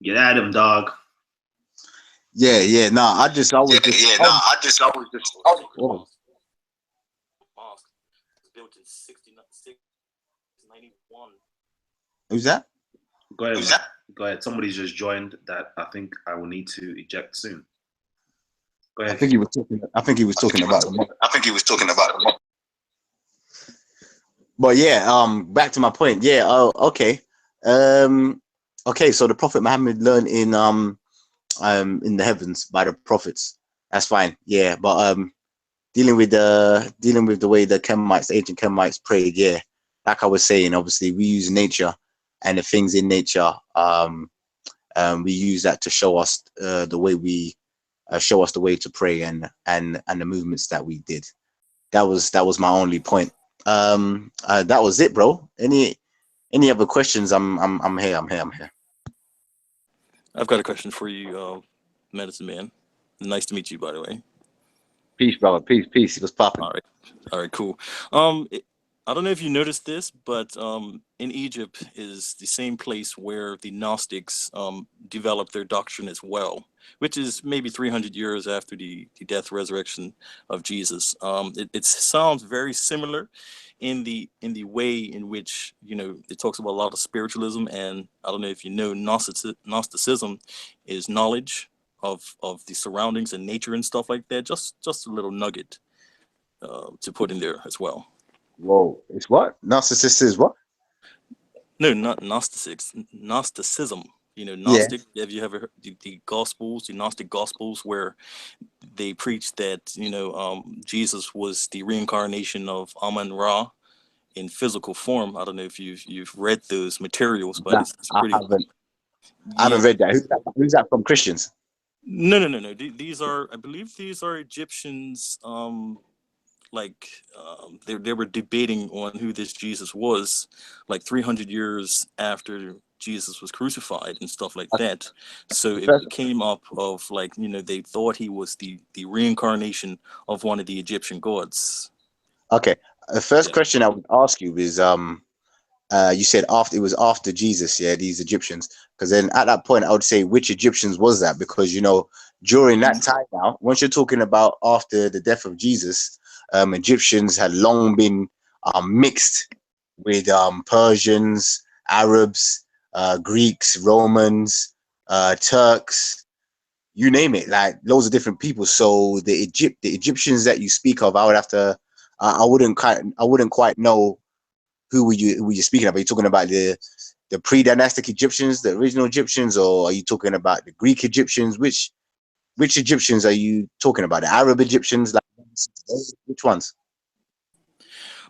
Speaker 1: get at him, dog.
Speaker 11: Yeah. Nah, I was just.
Speaker 1: Oh.
Speaker 11: Built
Speaker 8: in 691.
Speaker 11: Who's that?
Speaker 1: Go ahead. Somebody's just joined that I think I will need to eject soon. Go ahead.
Speaker 11: I think he was talking about. But yeah, back to my point. Yeah. Oh, okay. Okay. So the Prophet Muhammad learned in the heavens by the prophets. That's fine. Yeah, but dealing with the way the Kemites, ancient Kemites prayed. Yeah, like I was saying, obviously we use nature and the things in nature. We use that to show us the way we show us the way to pray and the movements that we did. That was my only point. That was it, bro. Any other questions? I'm here.
Speaker 8: I've got a question for you, Medicine Man. Nice to meet you, by the way.
Speaker 11: Peace, brother. Peace. It was popping.
Speaker 8: All right, cool. I don't know if you noticed this, but in Egypt is the same place where the Gnostics developed their doctrine as well, which is maybe 300 years after the death resurrection of Jesus. It sounds very similar in the way in which, you know, it talks about a lot of spiritualism, and I don't know if you know, Gnosticism is knowledge of the surroundings and nature and stuff like that. Just a little nugget to put in there as well.
Speaker 11: Whoa, it's what? Narcissist is what?
Speaker 8: No, not Gnosticism. You know, Gnostic. Yeah. Have you ever heard the Gospels, the Gnostic Gospels, where they preach that, you know, Jesus was the reincarnation of Amun Ra in physical form? I don't know if you've read those materials, but it's pretty.
Speaker 11: I haven't read that. Who's that from? Christians?
Speaker 8: No. These are, I believe, these are Egyptians. They were debating on who this Jesus was, like 300 years after Jesus was crucified and stuff like that. So it came up of, like, you know, they thought he was the reincarnation of one of the Egyptian gods.
Speaker 11: Okay. The first question I would ask you is you said it was after Jesus, yeah, these Egyptians. Because then at that point I would say, which Egyptians was that? Because, you know, during that time now, once you're talking about after the death of Jesus, Egyptians had long been mixed with Persians, Arabs, Greeks, Romans, Turks, you name it, like loads of different people. So the Egyptians that you speak of, I would have to, I wouldn't quite know who were you speaking of. Are you talking about the pre-dynastic Egyptians, the original Egyptians, or are you talking about the Greek Egyptians? Which Egyptians are you talking about? The Arab Egyptians, like which ones?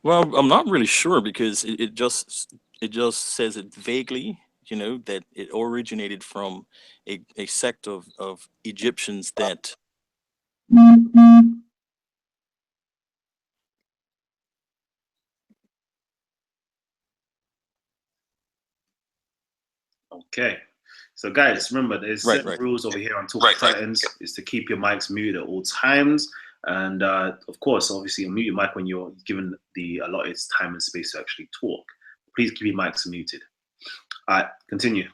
Speaker 8: Well, I'm not really sure, because it just says it vaguely, you know, that it originated from a sect of Egyptians that
Speaker 1: Okay. So guys, remember there's certain rules over here on Talk with Titans is to keep your mics muted at all times. And of course, obviously, mute your mic when you're given the allotted time and space to actually talk. Please keep your mics muted. All right, continue.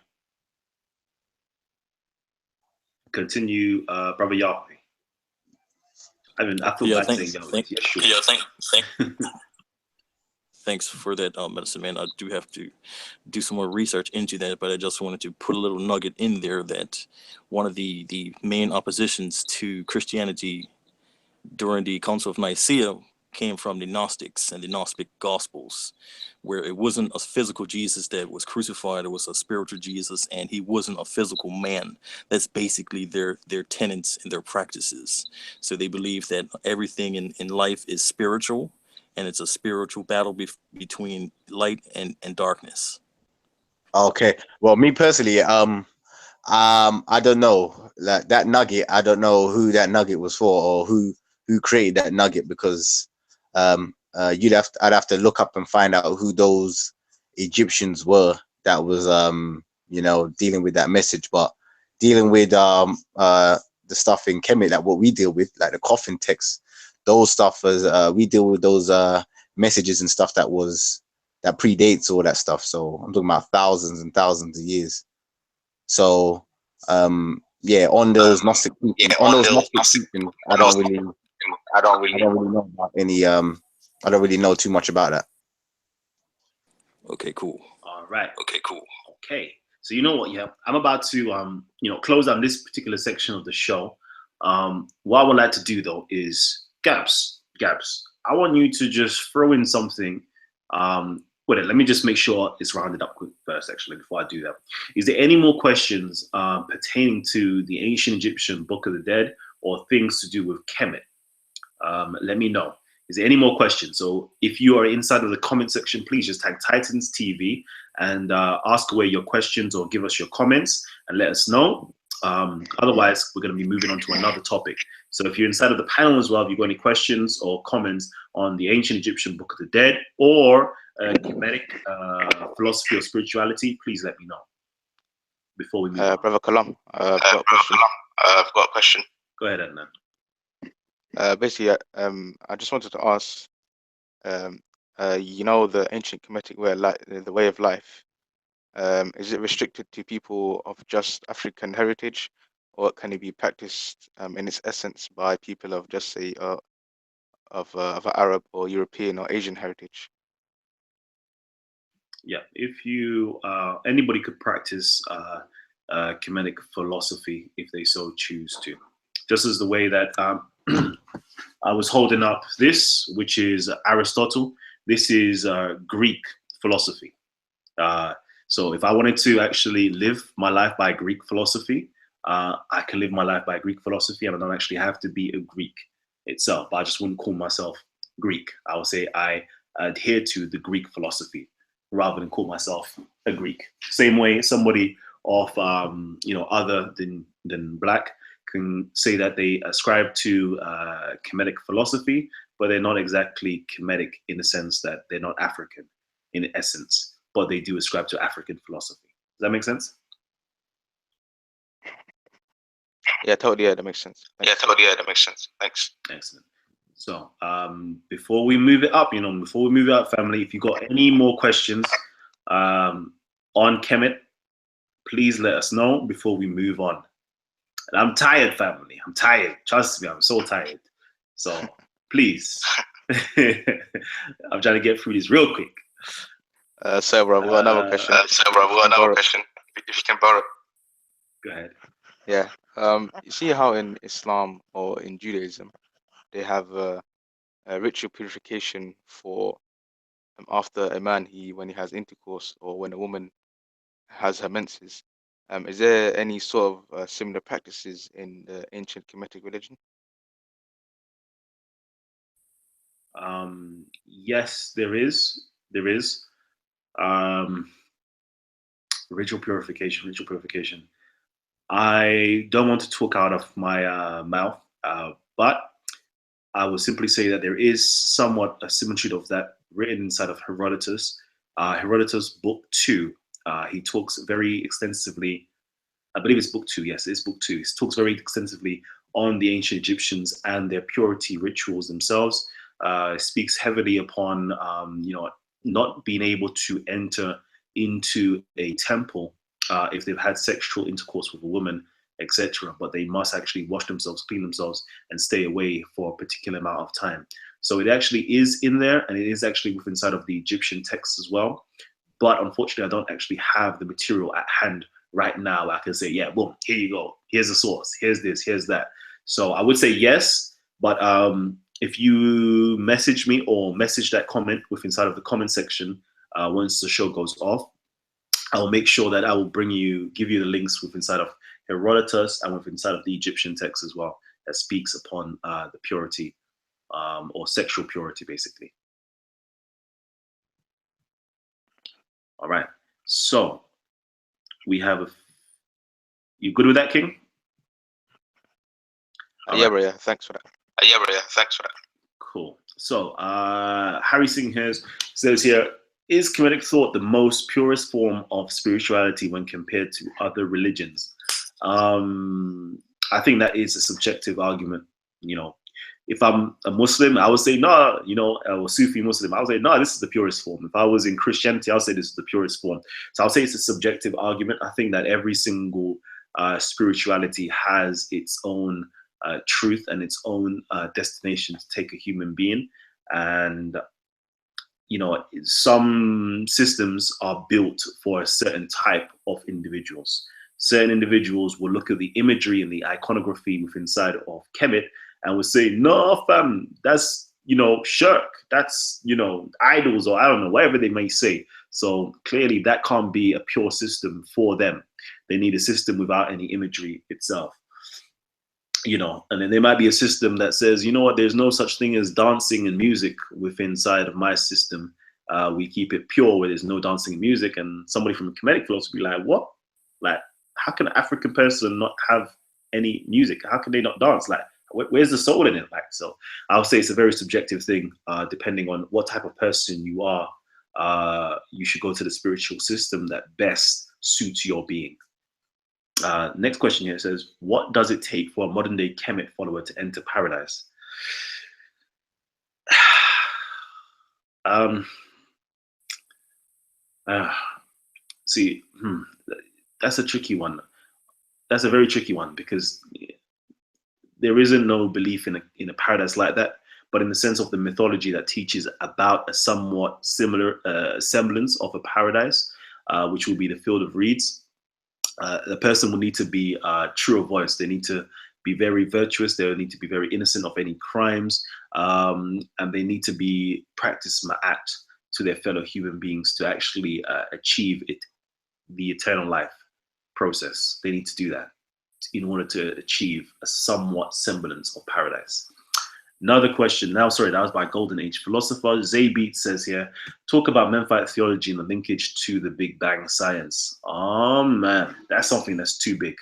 Speaker 1: Continue, Brother Yahweh. I feel bad saying Yahweh. Yeah, sure.
Speaker 8: Thanks for that, Medicine Man. I do have to do some more research into that, but I just wanted to put a little nugget in there that one of the main oppositions to Christianity during the Council of Nicaea came from the Gnostics and the Gnostic Gospels, where it wasn't a physical Jesus that was crucified, it was a spiritual Jesus, and he wasn't a physical man. That's basically their tenets and their practices. So they believe that everything in life is spiritual, and it's a spiritual battle between light and darkness.
Speaker 11: Okay. Well, me personally, I don't know, like that nugget. I don't know who that nugget was for, or who created that nugget, because I'd have to look up and find out who those Egyptians were that was you know, dealing with that message. But dealing with the stuff in Kemet, like what we deal with, like the coffin text, those stuff as we deal with those messages and stuff that predates all that stuff. So I'm talking about thousands and thousands of years. So yeah, on those Gnostic teachings, I don't really know about any I don't really know too much about that.
Speaker 8: Okay, cool.
Speaker 1: All right. Okay, cool. Okay. So you know what, yeah, I'm about to you know, close down this particular section of the show. What I would like to do though is Gabs, I want you to just throw in something. Wait, let me just make sure it's rounded up quick first, actually, before I do that. Is there any more questions pertaining to the ancient Egyptian Book of the Dead or things to do with Kemet? let me know. Is there any more questions? So if you are inside of the comment section, please just tag Titans TV and ask away your questions or give us your comments and let us know. Otherwise, we're going to be moving on to another topic. So if you're inside of the panel as well, if you've got any questions or comments on the ancient Egyptian Book of the Dead or Kemetic philosophy or spirituality, please let me know before we move on.
Speaker 5: Brother Kalam, I've got a question.
Speaker 1: Go ahead, Adnan.
Speaker 5: Basically, I just wanted to ask, you know, the ancient Kemetic way, the way of life, is it restricted to people of just African heritage, or can it be practiced in its essence by people of just say of Arab or European or Asian heritage?
Speaker 1: Yeah, if you anybody could practice Kemetic philosophy if they so choose to, just as the way that I was holding up this, which is Aristotle. This is Greek philosophy. So if I wanted to actually live my life by Greek philosophy, I can live my life by Greek philosophy, and I don't actually have to be a Greek itself. I just wouldn't call myself Greek. I would say I adhere to the Greek philosophy rather than call myself a Greek. Same way somebody of other than black can say that they ascribe to Kemetic philosophy, but they're not exactly Kemetic in the sense that they're not African in essence, but they do ascribe to African philosophy. Does that make sense?
Speaker 5: Yeah, totally. Yeah, that makes sense. Thanks.
Speaker 1: Excellent. So before we move it up, family, if you got any more questions on Kemet, please let us know before we move on. And I'm tired, family. I'm tired. Trust me, I'm so tired. So please, I'm trying to get through this real quick.
Speaker 5: So, bro, we've got another question. If you can borrow.
Speaker 1: Go ahead.
Speaker 5: Yeah. You see how in Islam or in Judaism, they have a ritual purification for after a man when he has intercourse or when a woman has her menses. Is there any sort of similar practices in the ancient Kemetic religion?
Speaker 1: Yes, there is. There is. Ritual purification. I don't want to talk out of my mouth, but I will simply say that there is somewhat a similitude of that written inside of Herodotus. Herodotus, book 2, he talks very extensively. I believe it's book 2. Yes, it's book 2. He talks very extensively on the ancient Egyptians and their purity rituals themselves. Speaks heavily upon not being able to enter into a temple if they've had sexual intercourse with a woman, etc. But they must actually wash themselves, clean themselves, and stay away for a particular amount of time. So it actually is in there, and it is actually within inside of the Egyptian text as well. But unfortunately, I don't actually have the material at hand right now. I can say, yeah, boom, here you go. Here's the source. Here's this. Here's that. So I would say yes, but if you message me or message that comment within inside of the comment section once the show goes off, I will make sure that I will give you the links within inside of Herodotus and within inside of the Egyptian text as well that speaks upon the purity or sexual purity, basically. All right. So we have you good with that, King?
Speaker 5: Yeah, bro. Yeah, thanks for that.
Speaker 1: Cool. So Harry Singh says here, is Kemetic thought the most purest form of spirituality when compared to other religions? I think that is a subjective argument. If I'm a Muslim, I would say no, or Sufi Muslim, I would say no, this is the purest form. If I was in Christianity, I would say this is the purest form. So I'll say it's a subjective argument. I think that every single spirituality has its own truth and its own destination to take a human being. And some systems are built for a certain type of individuals. Certain individuals will look at the imagery and the iconography within inside of Kemet and will say, no, fam, that's, shirk. That's, idols, or I don't know, whatever they may say. So clearly that can't be a pure system for them. They need a system without any imagery itself. you know, and then there might be a system that says, you know what, there's no such thing as dancing and music within inside of my system. We keep it pure where there's no dancing and music. And somebody from a Kemetic philosophy be like, what? Like, how can an African person not have any music? How can they not dance? Like, where's the soul in it? Like, so I'll say it's a very subjective thing, depending on what type of person you are. You should go to the spiritual system that best suits your being. Next question here says, what does it take for a modern day Kemet follower to enter paradise? See, that's a tricky one. That's a very tricky one, because there isn't no belief in a paradise like that, but in the sense of the mythology that teaches about a somewhat similar semblance of a paradise, which will be the field of reeds. The person will need to be true of voice. They need to be very virtuous. They need to be very innocent of any crimes, and they need to be practice ma'at to their fellow human beings to actually achieve it, the eternal life process. They need to do that in order to achieve a somewhat semblance of paradise. Another question now, sorry, that was by Golden Age philosopher. Zaybeat says here, talk about Memphite theology and the linkage to the Big Bang science. Oh man, that's something that's too big.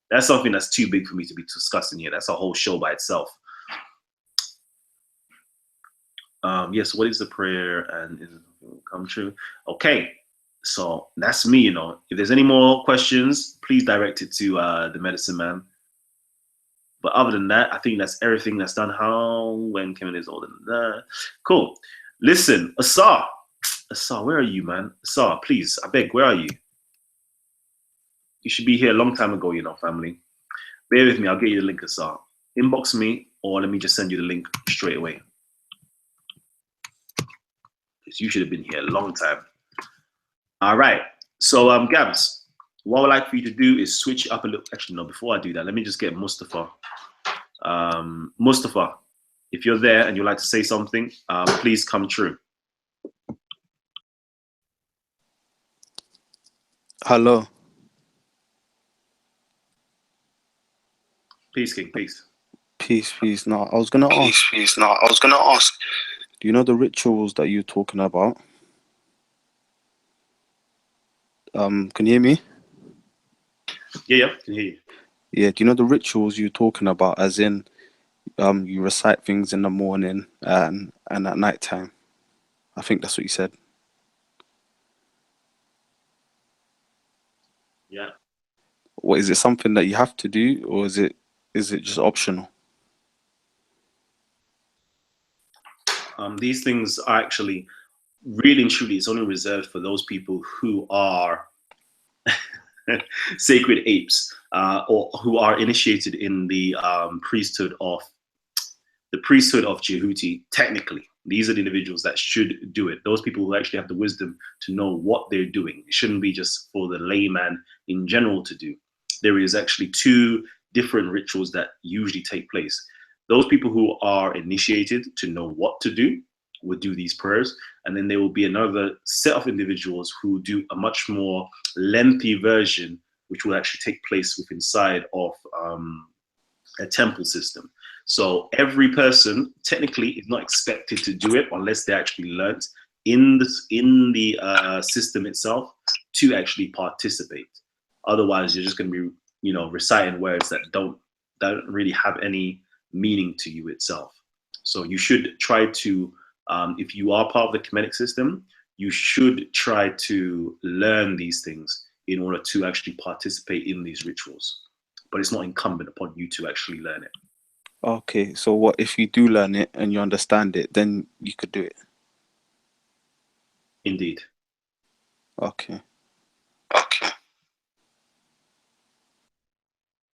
Speaker 1: That's something that's too big for me to be discussing here. That's a whole show by itself. Yes, what is the prayer and is it come true? Okay, so that's me, you know. If there's any more questions, please direct it to the medicine man. But other than that, I think that's everything that's done. How, when Kevin is older than that. Cool. Listen, Asar, where are you, man? Asar, please, I beg, where are you? You should be here a long time ago, you know, family. Bear with me, I'll get you the link, Asar. Inbox me, or let me just send you the link straight away. Because you should have been here a long time. All right. So, Gabs, what I would like for you to do is switch up a little. Actually, no, before I do that, let me just get Mustafa. Mustafa, if you're there and you'd like to say something, please come true.
Speaker 7: Hello.
Speaker 1: Peace, King, peace.
Speaker 7: Peace. Now, I was gonna ask. Do you know the rituals that you're talking about? Can you hear me?
Speaker 1: Yeah, can hear you.
Speaker 7: Yeah, do you know the rituals you're talking about, as in you recite things in the morning and at night time? I think that's what you said.
Speaker 1: Yeah.
Speaker 7: What, is it something that you have to do, or is it just optional?
Speaker 1: These things are actually really and truly, it's only reserved for those people who are sacred apes, or who are initiated in the priesthood of Jehuti. Technically, these are the individuals that should do it. Those people who actually have the wisdom to know what they're doing. It shouldn't be just for the layman in general to do. There is actually two different rituals that usually take place. Those people who are initiated to know what to do would do these prayers, and then there will be another set of individuals who do a much more lengthy version, which will actually take place within inside of a temple system. So every person technically is not expected to do it unless they actually learnt in the system itself to actually participate. Otherwise, you're just going to be, you know, reciting words that don't really have any meaning to you itself. So you should try to, if you are part of the Kemetic system, you should try to learn these things in order to actually participate in these rituals. But it's not incumbent upon you to actually learn it.
Speaker 7: Okay, so what if you do learn it and you understand it, then you could do it?
Speaker 1: Indeed.
Speaker 7: Okay.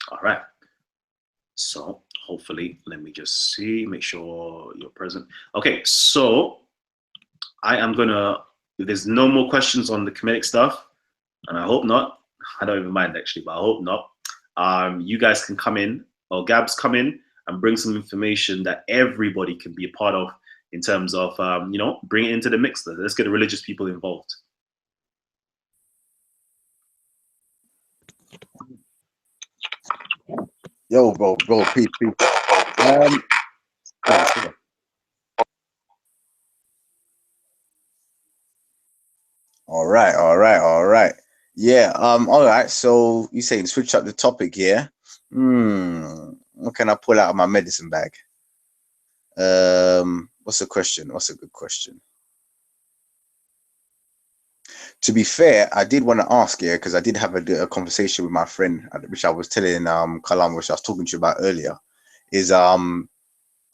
Speaker 1: All right. So hopefully, let me just see, make sure you're present. Okay, so I am gonna, if there's no more questions on the Kemetic stuff, and I hope not, I don't even mind actually, but I hope not, you guys can come in, or Gabs come in and bring some information that everybody can be a part of in terms of, you know, bring it into the mix. Let's get the religious people involved.
Speaker 11: Yo, bro, peace, peace. Yeah. All right, all right, all right. Yeah, all right. So you saying switch up the topic here. What can I pull out of my medicine bag? What's the question? What's a good question? To be fair, I did want to ask, yeah, because I did have a conversation with my friend, which I was telling Kalam, which I was talking to you about earlier, is I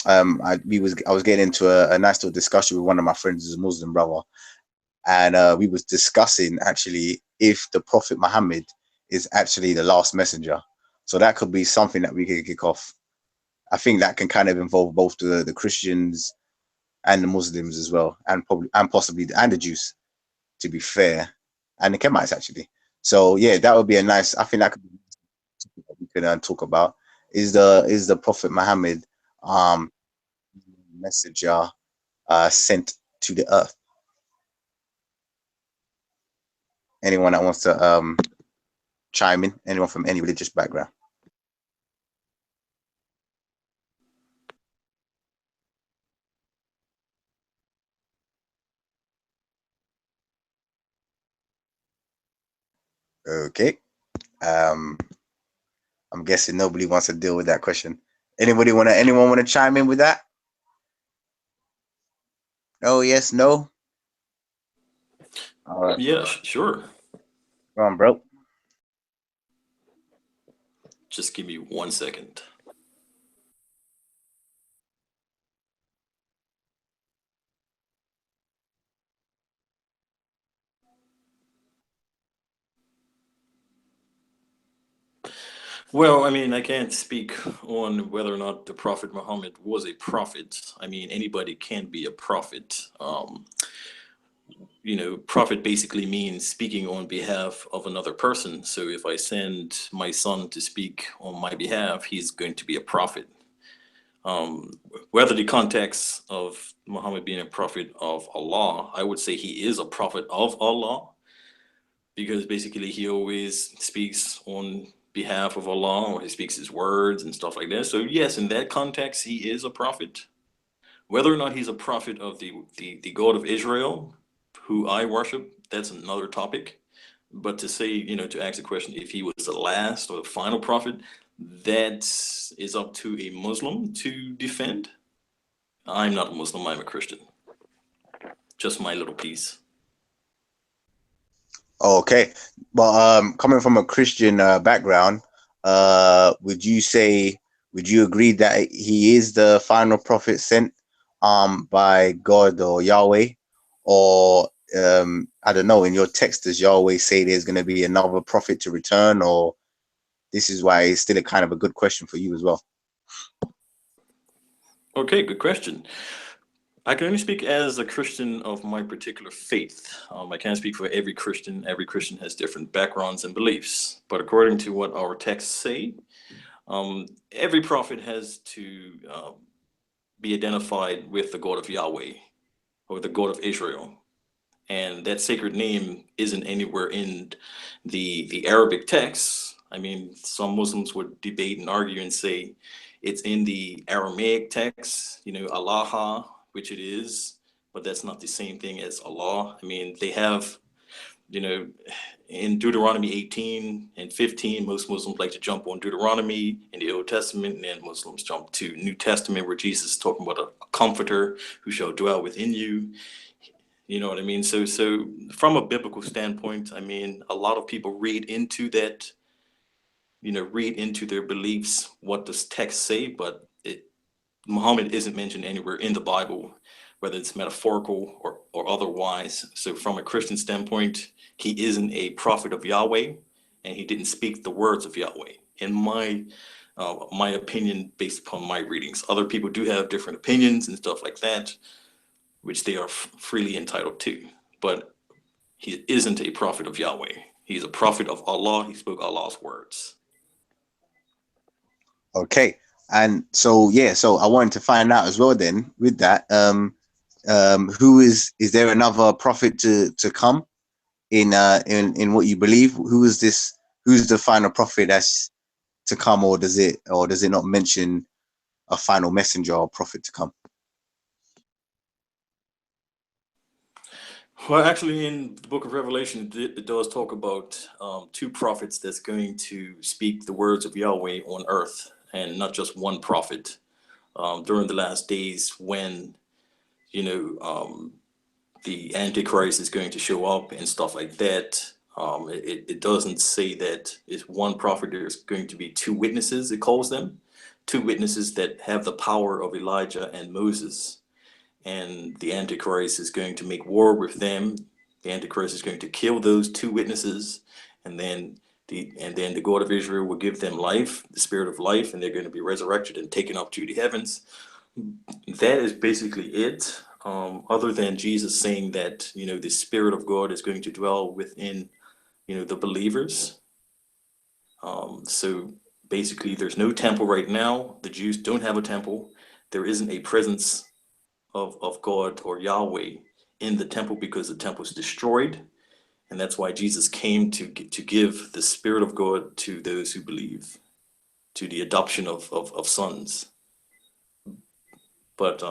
Speaker 11: was getting into a nice little discussion with one of my friends who's a Muslim brother, and we was discussing actually if the Prophet Muhammad is actually the last messenger. So that could be something that we could kick off. I think that can kind of involve both the Christians and the Muslims as well, and possibly the Jews, to be fair, and the Kemites actually. So yeah, that would be a nice. I think that could be something that we could talk about. Is the Prophet Muhammad messenger sent to the earth? Anyone that wants to chime in? Anyone from any religious background? Okay. I'm guessing nobody wants to deal with that question. Anyone want to chime in with that? No, yes, no. All right.
Speaker 8: Yeah, sure.
Speaker 11: Go on, bro.
Speaker 8: Just give me 1 second. Well, I mean, I can't speak on whether or not the Prophet Muhammad was a prophet. I mean, anybody can be a prophet. Prophet basically means speaking on behalf of another person. So if I send my son to speak on my behalf, he's going to be a prophet. Whether the context of Muhammad being a prophet of Allah, I would say he is a prophet of Allah, because basically he always speaks on behalf of Allah, or he speaks his words and stuff like that. So yes, in that context, he is a prophet. Whether or not he's a prophet of the God of Israel, who I worship, that's another topic. But to say, to ask the question if he was the last or the final prophet, that is up to a Muslim to defend. I'm not a Muslim, I'm a Christian. Just my little piece.
Speaker 11: Okay, but coming from a Christian background, would you agree that he is the final prophet sent by God or Yahweh, or I don't know, in your text does Yahweh say there's going to be another prophet to return, or this is why it's still a kind of a good question for you as well?
Speaker 8: Okay, good question. I can only speak as a Christian of my particular faith. I can't speak for every Christian. Every Christian has different backgrounds and beliefs. But according to what our texts say, every prophet has to be identified with the God of Yahweh, or the God of Israel. And that sacred name isn't anywhere in the Arabic texts. I mean, some Muslims would debate and argue and say it's in the Aramaic text, Allah, which it is, but that's not the same thing as Allah. I mean, they have, in Deuteronomy 18 and 15, most Muslims like to jump on Deuteronomy in the Old Testament, and then Muslims jump to New Testament, where Jesus is talking about a comforter who shall dwell within you. You know what I mean? So from a biblical standpoint, I mean, a lot of people read into that, read into their beliefs what does text say, but Muhammad isn't mentioned anywhere in the Bible, whether it's metaphorical or otherwise. So from a Christian standpoint, he isn't a prophet of Yahweh, and he didn't speak the words of Yahweh, in my opinion, based upon my readings. Other people do have different opinions and stuff like that, which they are freely entitled to. But he isn't a prophet of Yahweh. He's a prophet of Allah. He spoke Allah's words.
Speaker 11: Okay, and so so I wanted to find out as well then with that, who is there another prophet to come in what you believe? Who is this? Who's the final prophet to come, or does it not mention a final messenger or prophet to come?
Speaker 8: Well, actually, in the book of Revelation, it does talk about two prophets that's going to speak the words of Yahweh on earth, and not just one prophet. During the last days, when the Antichrist is going to show up and stuff like that. It doesn't say that it's one prophet. There's going to be two witnesses. It calls them two witnesses that have the power of Elijah and Moses. And the Antichrist is going to make war with them. The Antichrist is going to kill those two witnesses, and then the God of Israel will give them life, the spirit of life, and they're going to be resurrected and taken up to the heavens. That is basically it. Other than Jesus saying that, the Spirit of God is going to dwell within, the believers. So basically, there's no temple right now. The Jews don't have a temple. There isn't a presence of God or Yahweh in the temple because the temple is destroyed. And that's why Jesus came to give the Spirit of God to those who believe, to the adoption of sons. But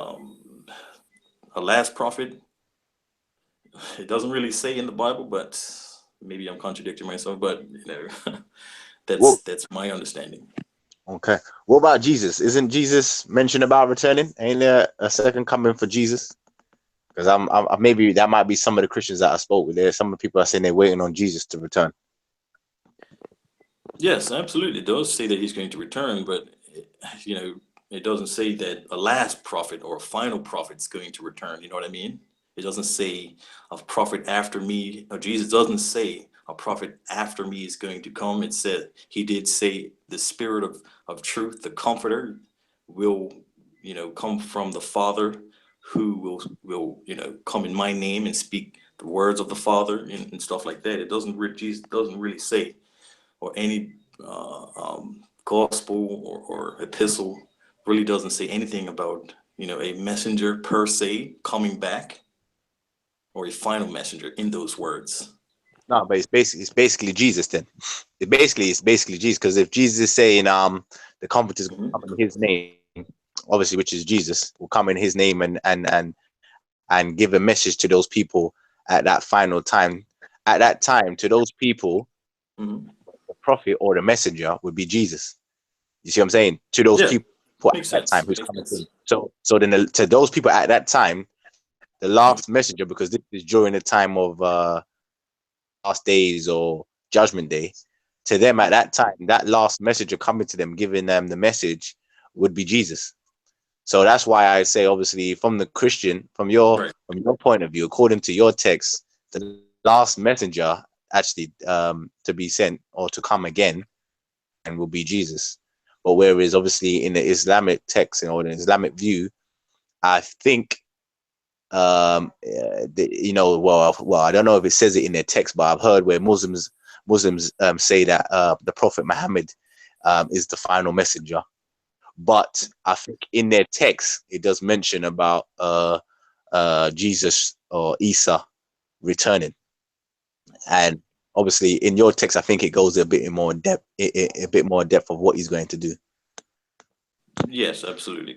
Speaker 8: a last prophet, it doesn't really say in the Bible, but maybe I'm contradicting myself, but that's my understanding.
Speaker 11: Okay. What about Jesus? Isn't Jesus mentioned about returning? Ain't there a second coming for Jesus? Because I'm maybe that might be some of the Christians that I spoke with. There's some of the people are saying they're waiting on Jesus to return.
Speaker 8: Yes, absolutely. It does say that he's going to return, but it doesn't say that a last prophet or a final prophet is going to return. You know what I mean? It doesn't say a prophet after me. Or Jesus doesn't say a prophet after me is going to come. It said he did say the Spirit of truth, the Comforter, will come from the Father, who will come in my name and speak the words of the Father and stuff like that. Jesus doesn't really say, or any gospel or epistle really doesn't say anything about a messenger per se coming back, or a final messenger in those words.
Speaker 11: No, but it's basically Jesus then. It's basically Jesus, because if Jesus is saying the Comforter is going to come in his name, obviously, which is Jesus, will come in his name and give a message to those people at that final time. At that time, to those people, the prophet or the messenger would be Jesus. You see what I'm saying? To those people at that time who's coming in. So then to those people at that time, the last messenger, because this is during the time of last days or judgment day, to them at that time, that last messenger coming to them, giving them the message, would be Jesus. So that's why I say, obviously, from the Christian, from your point of view, according to your text, the last messenger actually to be sent or to come again and will be Jesus. But whereas obviously in the Islamic text or the Islamic view, I think well, I don't know if it says it in their text, but I've heard where Muslims say that the Prophet Muhammad is the final messenger. But I think in their text it does mention about Jesus or Isa returning, and obviously in your text I think it goes a bit more depth, a bit more depth of what he's going to do.
Speaker 8: Yes, absolutely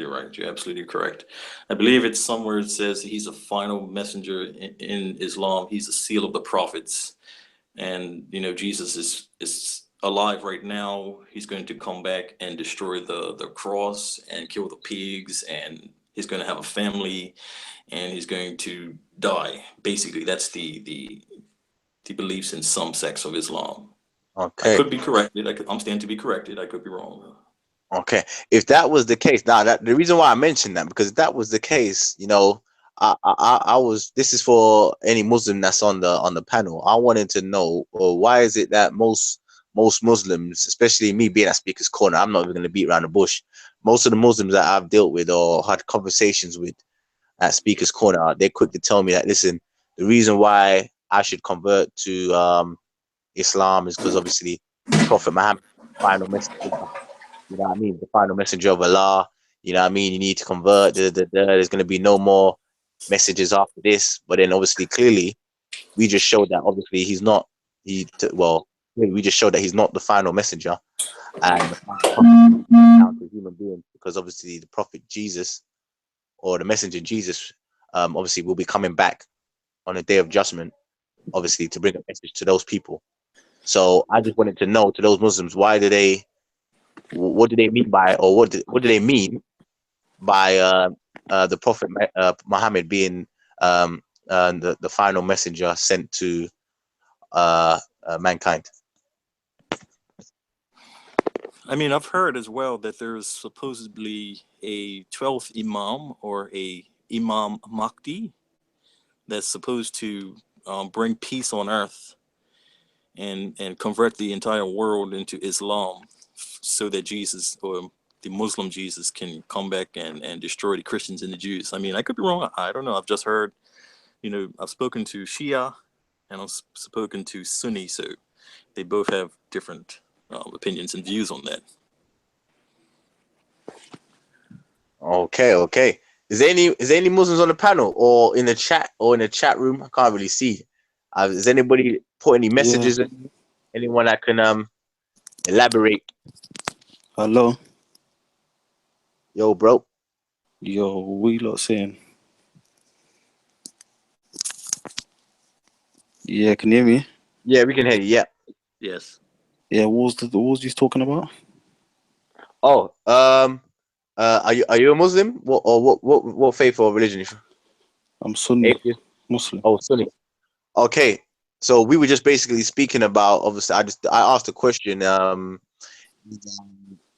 Speaker 8: right. You're absolutely correct. I believe it's somewhere it says he's a final messenger in Islam. He's a seal of the prophets, and Jesus is alive right now. He's going to come back and destroy the cross and kill the pigs, and he's going to have a family, and he's going to die. Basically, that's the beliefs in some sects of Islam.
Speaker 11: Okay.
Speaker 8: I could be corrected. I'm standing to be corrected. I could be wrong.
Speaker 11: Okay, if that was the case, now that the reason why I mentioned that, because if that was the case, I was. This is for any Muslim that's on the panel. I wanted to know, why is it that most Muslims, especially me being at Speaker's Corner, I'm not even going to beat around the bush. Most of the Muslims that I've dealt with or had conversations with at Speaker's Corner, they're quick to tell me that, listen, the reason why I should convert to Islam is because obviously the Prophet Muhammad, final message. You know what I mean? The final messenger of Allah. You know what I mean? You need to convert. There's going to be no more messages after this. But then obviously, clearly, we just showed that obviously he's not. We just showed that he's not the final messenger. and the final prophet down to human beings, because obviously the prophet Jesus or the messenger Jesus, obviously will be coming back on the day of judgment, obviously to bring a message to those people. So I just wanted to know, to those Muslims, what do they mean by, or what do they mean by the Prophet Muhammad being the final messenger sent to mankind?
Speaker 8: I mean, I've heard as well that there's supposedly a 12th Imam or a Imam Mahdi that's supposed to bring peace on earth and convert the entire world into Islam, so that Jesus, or the Muslim Jesus, can come back and destroy the Christians and the Jews. I mean, I could be wrong. I don't know. I've just heard, I've spoken to Shia and I've spoken to Sunni, so they both have different opinions and views on that.
Speaker 11: Okay. Is there any Muslims on the panel or in the chat room? I can't really see. Does anybody put any messages in? Anyone that can elaborate?
Speaker 7: Hello.
Speaker 11: Yo, bro.
Speaker 7: Yo, what you lot saying? Yeah, can you hear me?
Speaker 11: Yeah, we can hear you. Yeah.
Speaker 8: Yes.
Speaker 7: Yeah, what was you talking about?
Speaker 11: Oh, are you a Muslim? What faith or religion?
Speaker 7: I'm Sunni.
Speaker 11: Atheist?
Speaker 7: Muslim.
Speaker 11: Oh, Sunni. Okay, so we were just basically speaking about. Obviously, I asked a question.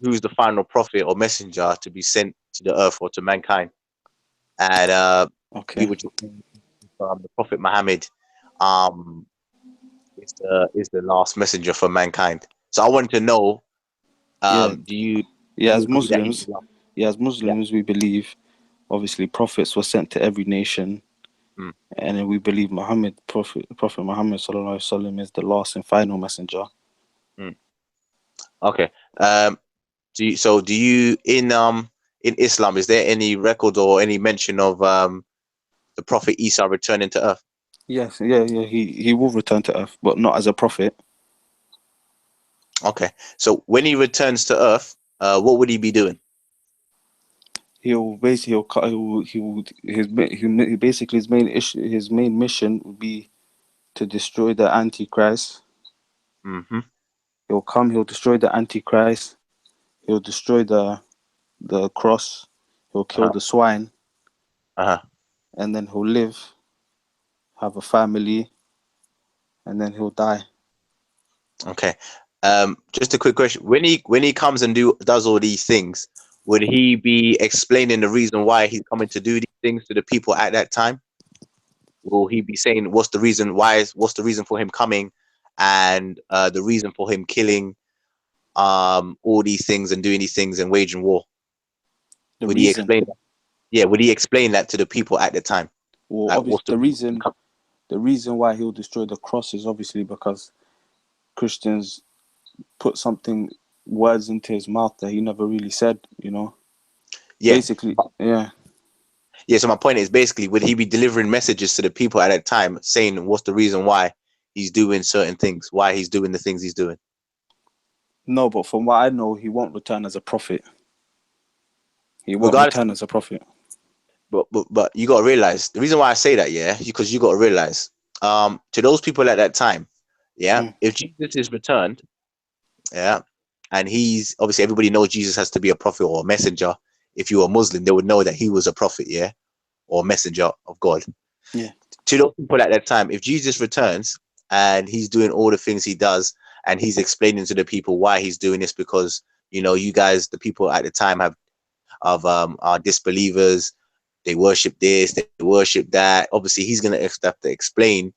Speaker 11: Who's the final prophet or messenger to be sent to the earth or to mankind? And we were just the Prophet Muhammad. Is the last messenger for mankind. So I wanted to know. Do you
Speaker 7: as
Speaker 11: agree that
Speaker 7: Muslims, we believe obviously prophets were sent to every nation, and then we believe Prophet Muhammad sallallahu alaihi wasallam is the last and final messenger.
Speaker 11: Okay. Do you in Islam, is there any record or any mention of the Prophet Isa returning to earth?
Speaker 7: Yes, yeah. He will return to earth, but not as a prophet.
Speaker 11: Okay. So when he returns to earth, what would he be doing?
Speaker 7: His main mission would be to destroy the Antichrist.
Speaker 11: Mm-hmm.
Speaker 7: He'll destroy the Antichrist. He'll destroy the cross. He'll kill the swine. And then he'll live, have a family, and then he'll die.
Speaker 11: Okay. Just a quick question. When he comes and does all these things, would he be explaining the reason why he's coming to do these things to the people at that time? Will he be saying what's the reason for him coming, and the reason for him killing all these things and doing these things and waging war? Would he explain that? Yeah, would he explain that to the people at the time?
Speaker 7: Well,
Speaker 11: like,
Speaker 7: obviously the reason why he'll destroy the cross is obviously because Christians put words into his mouth that he never really said, Yeah. Basically, yeah.
Speaker 11: Yeah, so my point is basically, would he be delivering messages to the people at that time saying what's the reason why he's doing certain things, why he's doing the things he's doing?
Speaker 7: No, but from what I know, he won't return as a prophet. He won't return as a prophet.
Speaker 11: But you got to realize the reason why I say that, because you got to realize, to those people at that time, if Jesus is returned, and he's obviously, everybody knows Jesus has to be a prophet or a messenger. If you were a Muslim, they would know that he was a prophet, or messenger of God.
Speaker 7: Yeah.
Speaker 11: To those people at that time, if Jesus returns and he's doing all the things he does, and he's explaining to the people why he's doing this, because you guys, the people at the time, are disbelievers. They worship this, they worship that. Obviously, he's gonna have to explain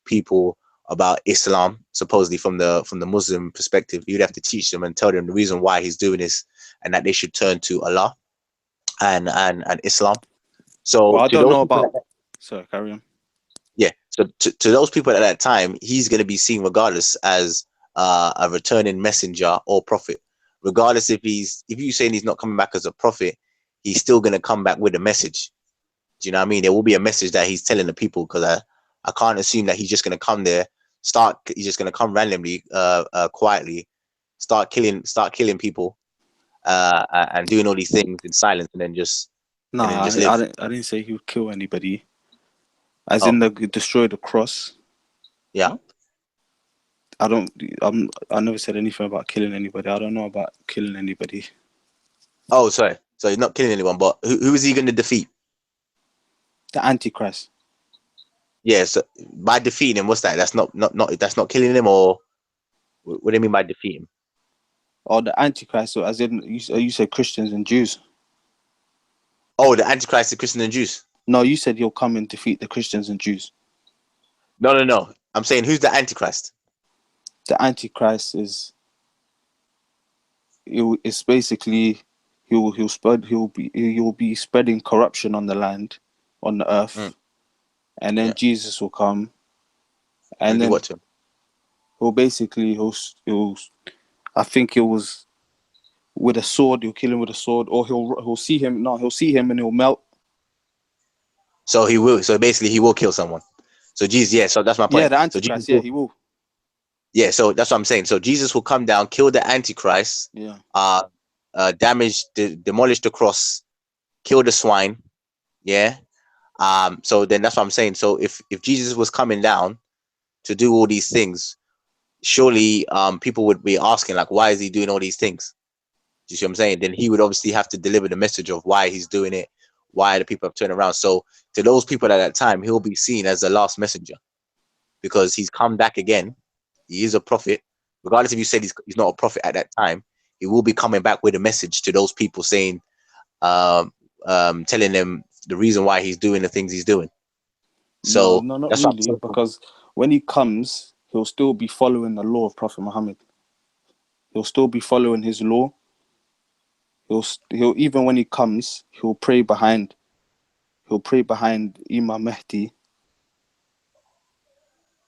Speaker 11: people about Islam, supposedly from the Muslim perspective. You'd have to teach them and tell them the reason why he's doing this, and that they should turn to Allah and Islam. So
Speaker 7: I don't know about. Sorry, carry on.
Speaker 11: Yeah. So to those people at that time, he's going to be seen regardless as a returning messenger or prophet. Regardless if you saying he's not coming back as a prophet, he's still going to come back with a message. Do you know what I mean? There will be a message that he's telling the people, because I can't assume that he's just going to come there, he's just going to come randomly, quietly, start killing people, and doing all these things in silence, and then just live.
Speaker 7: I didn't say he would kill anybody. As
Speaker 11: Oh.
Speaker 7: in destroy the cross.
Speaker 11: Yeah.
Speaker 7: I never said anything about killing anybody. I don't know about killing anybody.
Speaker 11: Oh, sorry. So he's not killing anyone, but who is he going to defeat?
Speaker 7: The Antichrist.
Speaker 11: Yeah. So by defeating him, what's that? That's not that's not killing him, or what do you mean by defeating him?
Speaker 7: Or the Antichrist, so as in you said Christians and Jews.
Speaker 11: Oh, the Antichrist, the Christians and Jews.
Speaker 7: No, you said he'll come and defeat the Christians and Jews.
Speaker 11: No. I'm saying, who's the Antichrist?
Speaker 7: The Antichrist is basically he'll be spreading corruption on the land, on the earth, and then Jesus will come, and then
Speaker 11: what to him?
Speaker 7: he'll I think it was with a sword. He'll kill him with a sword, or he'll see him. No, he'll see him and he'll melt.
Speaker 11: So he will. So basically, he will kill someone. So Jesus, yeah. So that's my point.
Speaker 7: Yeah, the Antichrist. So he will.
Speaker 11: Yeah. So that's what I'm saying. So Jesus will come down, kill the Antichrist.
Speaker 7: Yeah.
Speaker 11: Demolish the cross, kill the swine. Yeah. So then that's what I'm saying. So if Jesus was coming down to do all these things, surely people would be asking, like, why is he doing all these things? Do you see what I'm saying? Then he would obviously have to deliver the message of why he's doing it, why the people have turned around. So to those people at that time, he'll be seen as the last messenger, because he's come back again. He is a prophet. Regardless if you said he's not a prophet at that time, he will be coming back with a message to those people, saying, telling them the reason why he's doing the things he's doing. So
Speaker 7: no, not
Speaker 11: that's
Speaker 7: really, because when he comes, he'll still be following the law of Prophet Muhammad. He'll still be following his law. He'll even when he comes, he'll pray behind Imam Mahdi.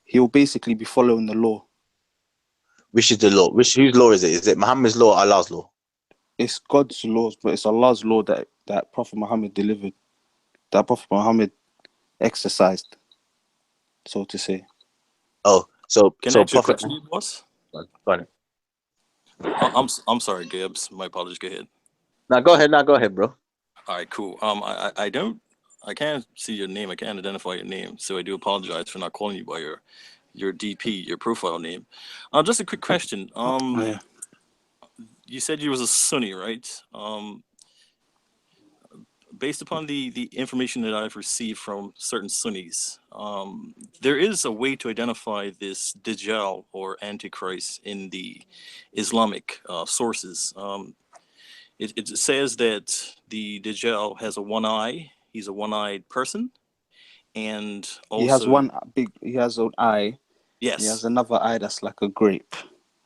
Speaker 7: He'll basically be following the law.
Speaker 11: Which is the law? Whose law is it? Is it Muhammad's law or Allah's law?
Speaker 7: It's God's laws, but it's Allah's law that Prophet Muhammad delivered, that Prophet Muhammad exercised, so to say.
Speaker 11: Oh, so
Speaker 8: Can I ask you a question, boss?
Speaker 11: Go on.
Speaker 8: I'm sorry, Gibbs. My apologies. Go ahead.
Speaker 11: Now go ahead, bro.
Speaker 8: All right, cool. I can't see your name. I can't identify your name, so I do apologize for not calling you by your DP, your profile name. Just a quick question.
Speaker 7: Yeah.
Speaker 8: You said you was a Sunni, right? Based upon the information that I've received from certain Sunnis, there is a way to identify this Dajjal or Antichrist in the Islamic sources. It says that the Dajjal has a one eye. He's a one-eyed person, and also
Speaker 7: he has an eye.
Speaker 8: Yes.
Speaker 7: He has another eye that's like a grape,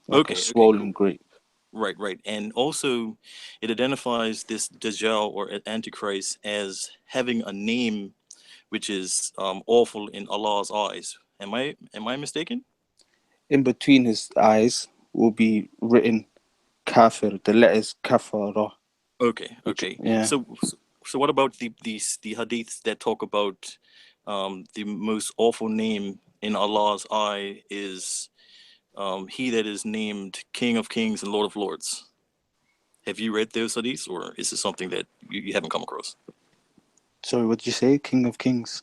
Speaker 7: like a swollen grape.
Speaker 8: Right. And also, it identifies this Dajjal or Antichrist as having a name which is awful in Allah's eyes. Am I mistaken?
Speaker 7: In between his eyes will be written kafir. The letters kafara.
Speaker 8: Okay.
Speaker 7: Yeah.
Speaker 8: So what about the hadiths that talk about the most awful name in Allah's eye is he that is named King of Kings and Lord of Lords? Have you read those hadiths, or is it something that you haven't come across?
Speaker 7: Sorry, what did you say? King of Kings?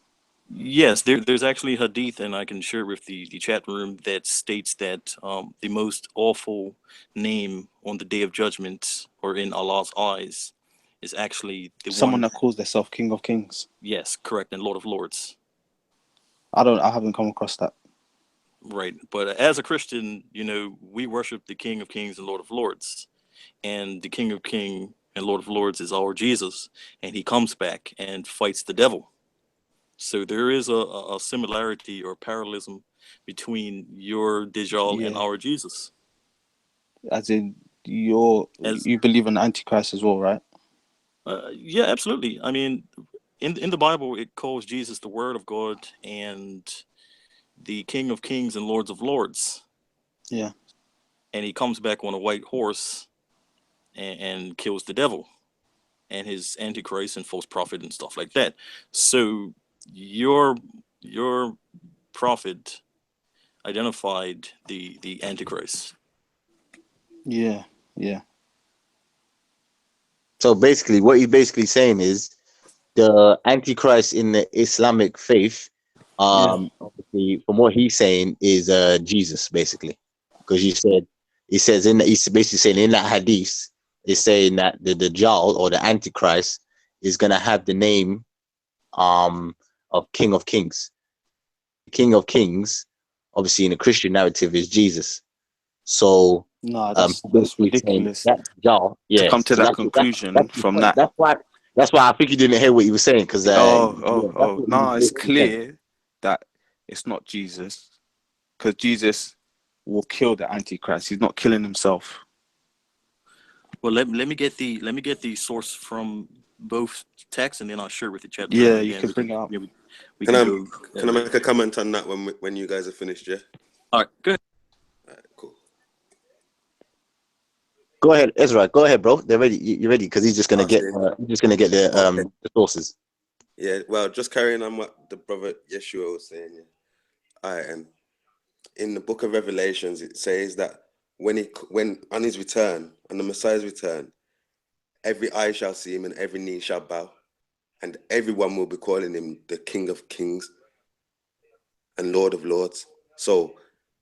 Speaker 8: Yes, there's actually a hadith, and I can share with the chat room, that states that the most awful name on the Day of Judgment, or in Allah's eyes, is actually
Speaker 7: someone that calls themselves King of Kings.
Speaker 8: Yes, correct, and Lord of Lords.
Speaker 7: I haven't come across that.
Speaker 8: Right, but as a Christian, we worship the King of Kings and Lord of Lords, and the King of Kings and Lord of Lords is our Jesus, and he comes back and fights the devil. So there is a similarity or parallelism between your Dajjal and our Jesus.
Speaker 7: As in, you believe in the Antichrist as well, right?
Speaker 8: Yeah, absolutely. I mean, in the Bible, it calls Jesus the Word of God and the King of Kings and Lords of Lords.
Speaker 7: Yeah.
Speaker 8: And he comes back on a white horse and kills the devil and his Antichrist and false prophet and stuff like that. So your prophet identified the Antichrist.
Speaker 7: Yeah, yeah.
Speaker 11: So basically, what he's basically saying is the Antichrist in the Islamic faith, obviously, from what he's saying, is Jesus, basically, because he says he's basically saying in that hadith, he's saying that the Dajjal or the Antichrist is gonna have the name of King of Kings. King of Kings, obviously in the Christian narrative, is Jesus. So
Speaker 7: No, that's
Speaker 11: basically saying
Speaker 7: ridiculous
Speaker 11: that Dajjal,
Speaker 7: to
Speaker 11: yeah.
Speaker 7: come to
Speaker 11: So
Speaker 7: that
Speaker 11: that's
Speaker 7: conclusion
Speaker 11: the
Speaker 7: from
Speaker 11: point.
Speaker 7: that.
Speaker 11: That's why I think you didn't hear what he was saying, because that's what he
Speaker 7: No,
Speaker 11: was
Speaker 7: it's
Speaker 11: basically saying.
Speaker 7: clear that it's not Jesus, because Jesus will kill the Antichrist. He's not killing himself.
Speaker 8: Well, let me get the source from both texts, and then I'll share with the chapter.
Speaker 7: Yeah,
Speaker 8: And
Speaker 7: you
Speaker 8: again,
Speaker 7: can bring it up.
Speaker 8: we
Speaker 12: Can I
Speaker 8: go.
Speaker 12: can I make a comment on that when you guys are finished? Yeah.
Speaker 8: All right, good.
Speaker 12: All right, cool.
Speaker 11: Go ahead, Ezra. Go ahead, bro. They're ready. You're ready, because he's just gonna get
Speaker 12: Okay.
Speaker 11: the sources.
Speaker 12: Yeah. Well, just carrying on what the brother Yeshua was saying. Yeah. All right, and in the book of Revelations, it says that when on his return, on the Messiah's return, every eye shall see him and every knee shall bow, and everyone will be calling him the King of Kings and Lord of Lords. So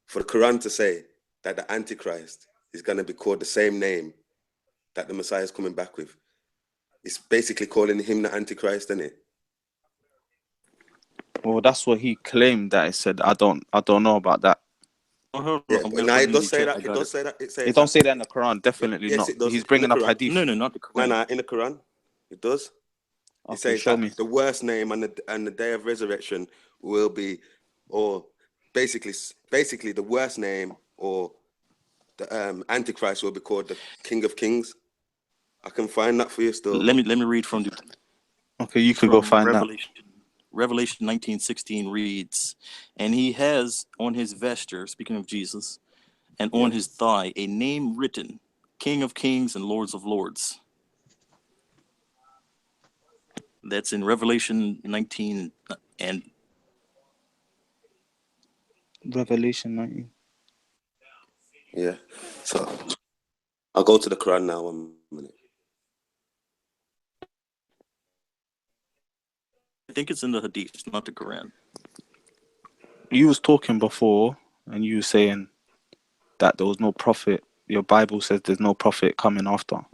Speaker 12: for the Quran to say that the Antichrist is going to be called the same name that the Messiah is coming back with, it's basically calling him the Antichrist, isn't it?
Speaker 7: Well, that's what he claimed. That he said. I don't know about that.
Speaker 12: Yeah, now it does say that. It does say that. It says
Speaker 7: It don't
Speaker 12: that.
Speaker 7: say that in the Quran. Definitely
Speaker 12: Yes,
Speaker 7: not.
Speaker 12: it does.
Speaker 7: He's
Speaker 12: In the
Speaker 7: bringing up
Speaker 12: Quran.
Speaker 7: hadith.
Speaker 8: No, not the Quran.
Speaker 12: No, in the Quran, it does. It
Speaker 7: Okay,
Speaker 12: says
Speaker 7: show
Speaker 12: that
Speaker 7: me.
Speaker 12: the worst name on the day of resurrection will be, or basically the worst name, or the Antichrist will be called the King of Kings. I can find that for you still.
Speaker 8: Let me read from the.
Speaker 7: Okay, you could go find
Speaker 8: Revelation. Revelation 19:16 reads, "And he has on his vesture, speaking of Jesus, and on his thigh a name written, King of Kings and Lords of Lords." That's in Revelation 19 and
Speaker 7: Revelation 19.
Speaker 12: Yeah. So I'll go to the Quran now. 1 minute.
Speaker 8: I think it's in the Hadith, not the Quran.
Speaker 7: You was talking before, and you were saying that there was no prophet. Your Bible says there's no prophet coming after.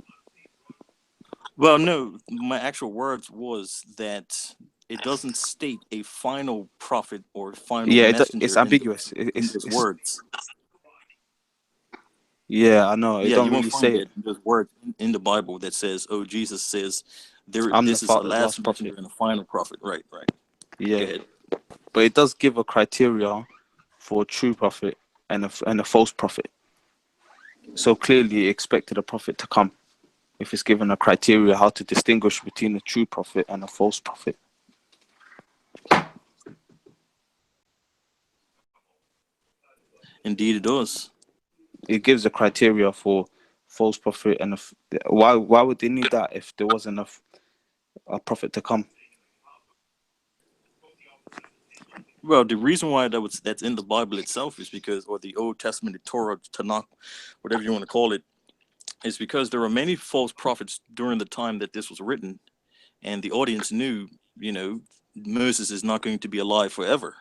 Speaker 8: Well, no, my actual words was that it doesn't state a final prophet or final messenger.
Speaker 7: It's ambiguous.
Speaker 8: In those words.
Speaker 7: Yeah, I know. It
Speaker 8: Yeah,
Speaker 7: don't
Speaker 8: you won't
Speaker 7: really
Speaker 8: find
Speaker 7: say
Speaker 8: that
Speaker 7: it.
Speaker 8: there's words in the Bible that says, "Oh, Jesus says
Speaker 7: I'm
Speaker 8: this is the
Speaker 7: the
Speaker 8: last
Speaker 7: last
Speaker 8: messenger
Speaker 7: prophet.
Speaker 8: and the final prophet." Right. Go
Speaker 7: Yeah,
Speaker 8: ahead.
Speaker 7: but it does give a criteria for a true prophet and a false prophet. So clearly, it expected a prophet to come. If it's given a criteria how to distinguish between a true prophet and a false prophet.
Speaker 8: Indeed, it does.
Speaker 7: It gives a criteria for false prophet and why would they need that if there wasn't a prophet to come?
Speaker 8: Well, the reason why that's in the Bible itself is because, or the Old Testament, the Torah, Tanakh, whatever you want to call it, is because there were many false prophets during the time that this was written, and the audience knew, Moses is not going to be alive forever,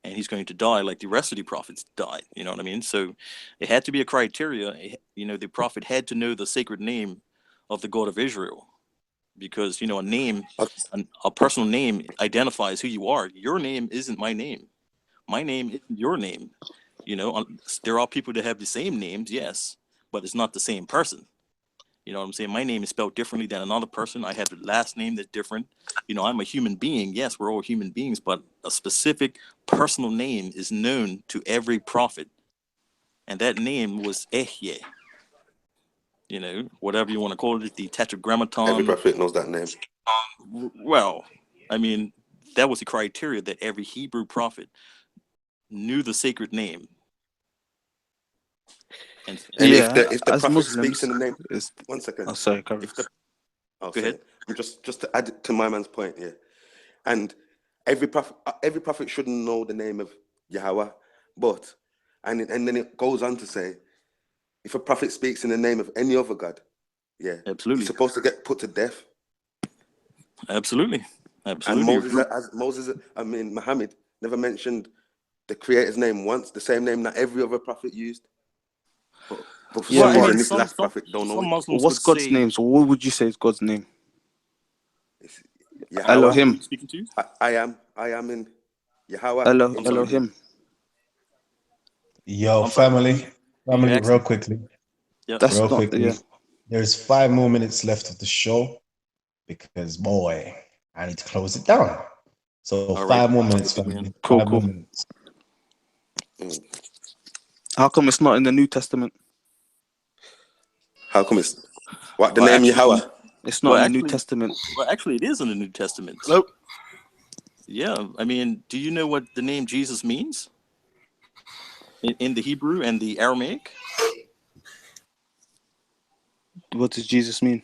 Speaker 8: and he's going to die like the rest of the prophets died. You know what I mean? So it had to be a criteria. The prophet had to know the sacred name of the God of Israel, because a name, a personal name identifies who you are. Your name isn't my name. My name isn't your name. There are people that have the same names, yes, but it's not the same person. You know what I'm saying? My name is spelled differently than another person. I have the last name that's different. I'm a human being. Yes, we're all human beings, but a specific personal name is known to every prophet. And that name was Ehye. Whatever you want to call it, the Tetragrammaton.
Speaker 12: Every prophet knows that name.
Speaker 8: Well, I mean, that was the criteria that every Hebrew prophet knew the sacred name.
Speaker 12: And if the
Speaker 7: as
Speaker 12: prophet
Speaker 7: Muslims,
Speaker 12: speaks in the name, 1 second.
Speaker 7: Oh, sorry, Karim.
Speaker 8: Go ahead.
Speaker 12: Just to add to my man's point, yeah. And every prophet shouldn't know the name of Yahweh, and then it goes on to say if a prophet speaks in the name of any other god, yeah,
Speaker 8: absolutely,
Speaker 12: he's supposed to get put to death.
Speaker 8: Absolutely.
Speaker 12: And Muhammad never mentioned the Creator's name once, the same name that every other prophet used. But for some reason, this last prophet don't know it.
Speaker 7: What's God's name? So what would you say is God's name?
Speaker 12: Yahweh.
Speaker 7: Elohim.
Speaker 8: Speaking to you?
Speaker 12: I am in Yahweh.
Speaker 7: Elohim.
Speaker 13: Yo, family, real quickly.
Speaker 8: Yeah.
Speaker 7: That's
Speaker 13: real
Speaker 7: not,
Speaker 13: quickly.
Speaker 7: yeah.
Speaker 13: There's 5 more minutes left of the show because, boy, I need to close it down. So
Speaker 8: All
Speaker 13: 5
Speaker 8: right.
Speaker 13: more minutes, family.
Speaker 7: Cool,
Speaker 13: 5 more
Speaker 7: cool.
Speaker 13: minutes.
Speaker 7: How come it's not in the New Testament?
Speaker 12: How come it's what the
Speaker 8: Well,
Speaker 12: name
Speaker 8: actually,
Speaker 12: Yahweh?
Speaker 7: It's not in the New Testament.
Speaker 8: Well, actually, it is in the New Testament.
Speaker 2: Nope.
Speaker 8: Yeah, I mean, do you know what the name Jesus means in the Hebrew and the Aramaic?
Speaker 7: What does Jesus mean?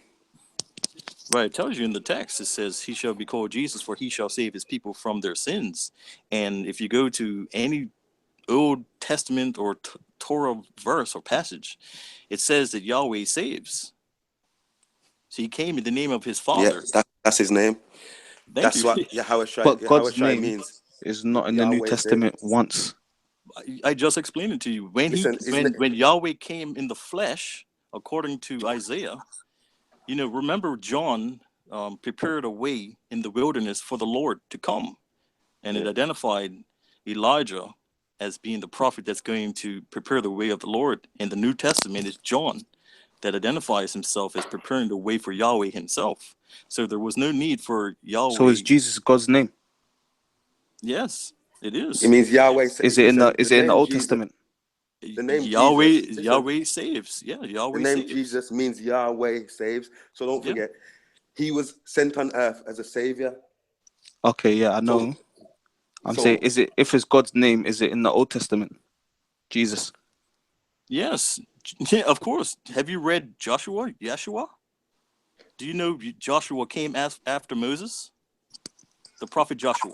Speaker 8: Right, it tells you in the text. It says, "He shall be called Jesus, for he shall save his people from their sins." And if you go to any Old Testament or Torah verse or passage, it says that Yahweh saves. So he came in the name of his Father.
Speaker 12: Yeah, that's his name.
Speaker 8: Thank
Speaker 12: That's
Speaker 8: you.
Speaker 12: what Yahweh Shai,
Speaker 7: But God's
Speaker 12: Yahweh Shai
Speaker 7: name
Speaker 12: means.
Speaker 7: is not in the New
Speaker 12: Yahweh
Speaker 7: Testament
Speaker 12: saves.
Speaker 7: once.
Speaker 8: I just explained it to you. When when Yahweh came in the flesh, according to Isaiah, remember John prepared a way in the wilderness for the Lord to come, and it identified Elijah as being the prophet that's going to prepare the way of the Lord. In the New Testament, it's John that identifies himself as preparing the way for Yahweh himself. So there was no need for Yahweh.
Speaker 7: So is Jesus God's name?
Speaker 8: Yes, it is.
Speaker 12: It means Yahweh.
Speaker 7: Is it in the Old Testament?
Speaker 12: The name
Speaker 8: Yahweh saves. Yeah, Yahweh
Speaker 12: the name
Speaker 8: saves.
Speaker 12: Jesus means Yahweh saves. So don't forget, he was sent on earth as a savior.
Speaker 7: Okay, yeah, I know. I'm saying, if it's God's name, is it in the Old Testament? Jesus.
Speaker 8: Yes, yeah, of course. Have you read Joshua? Do you know Joshua came after Moses? The prophet Joshua.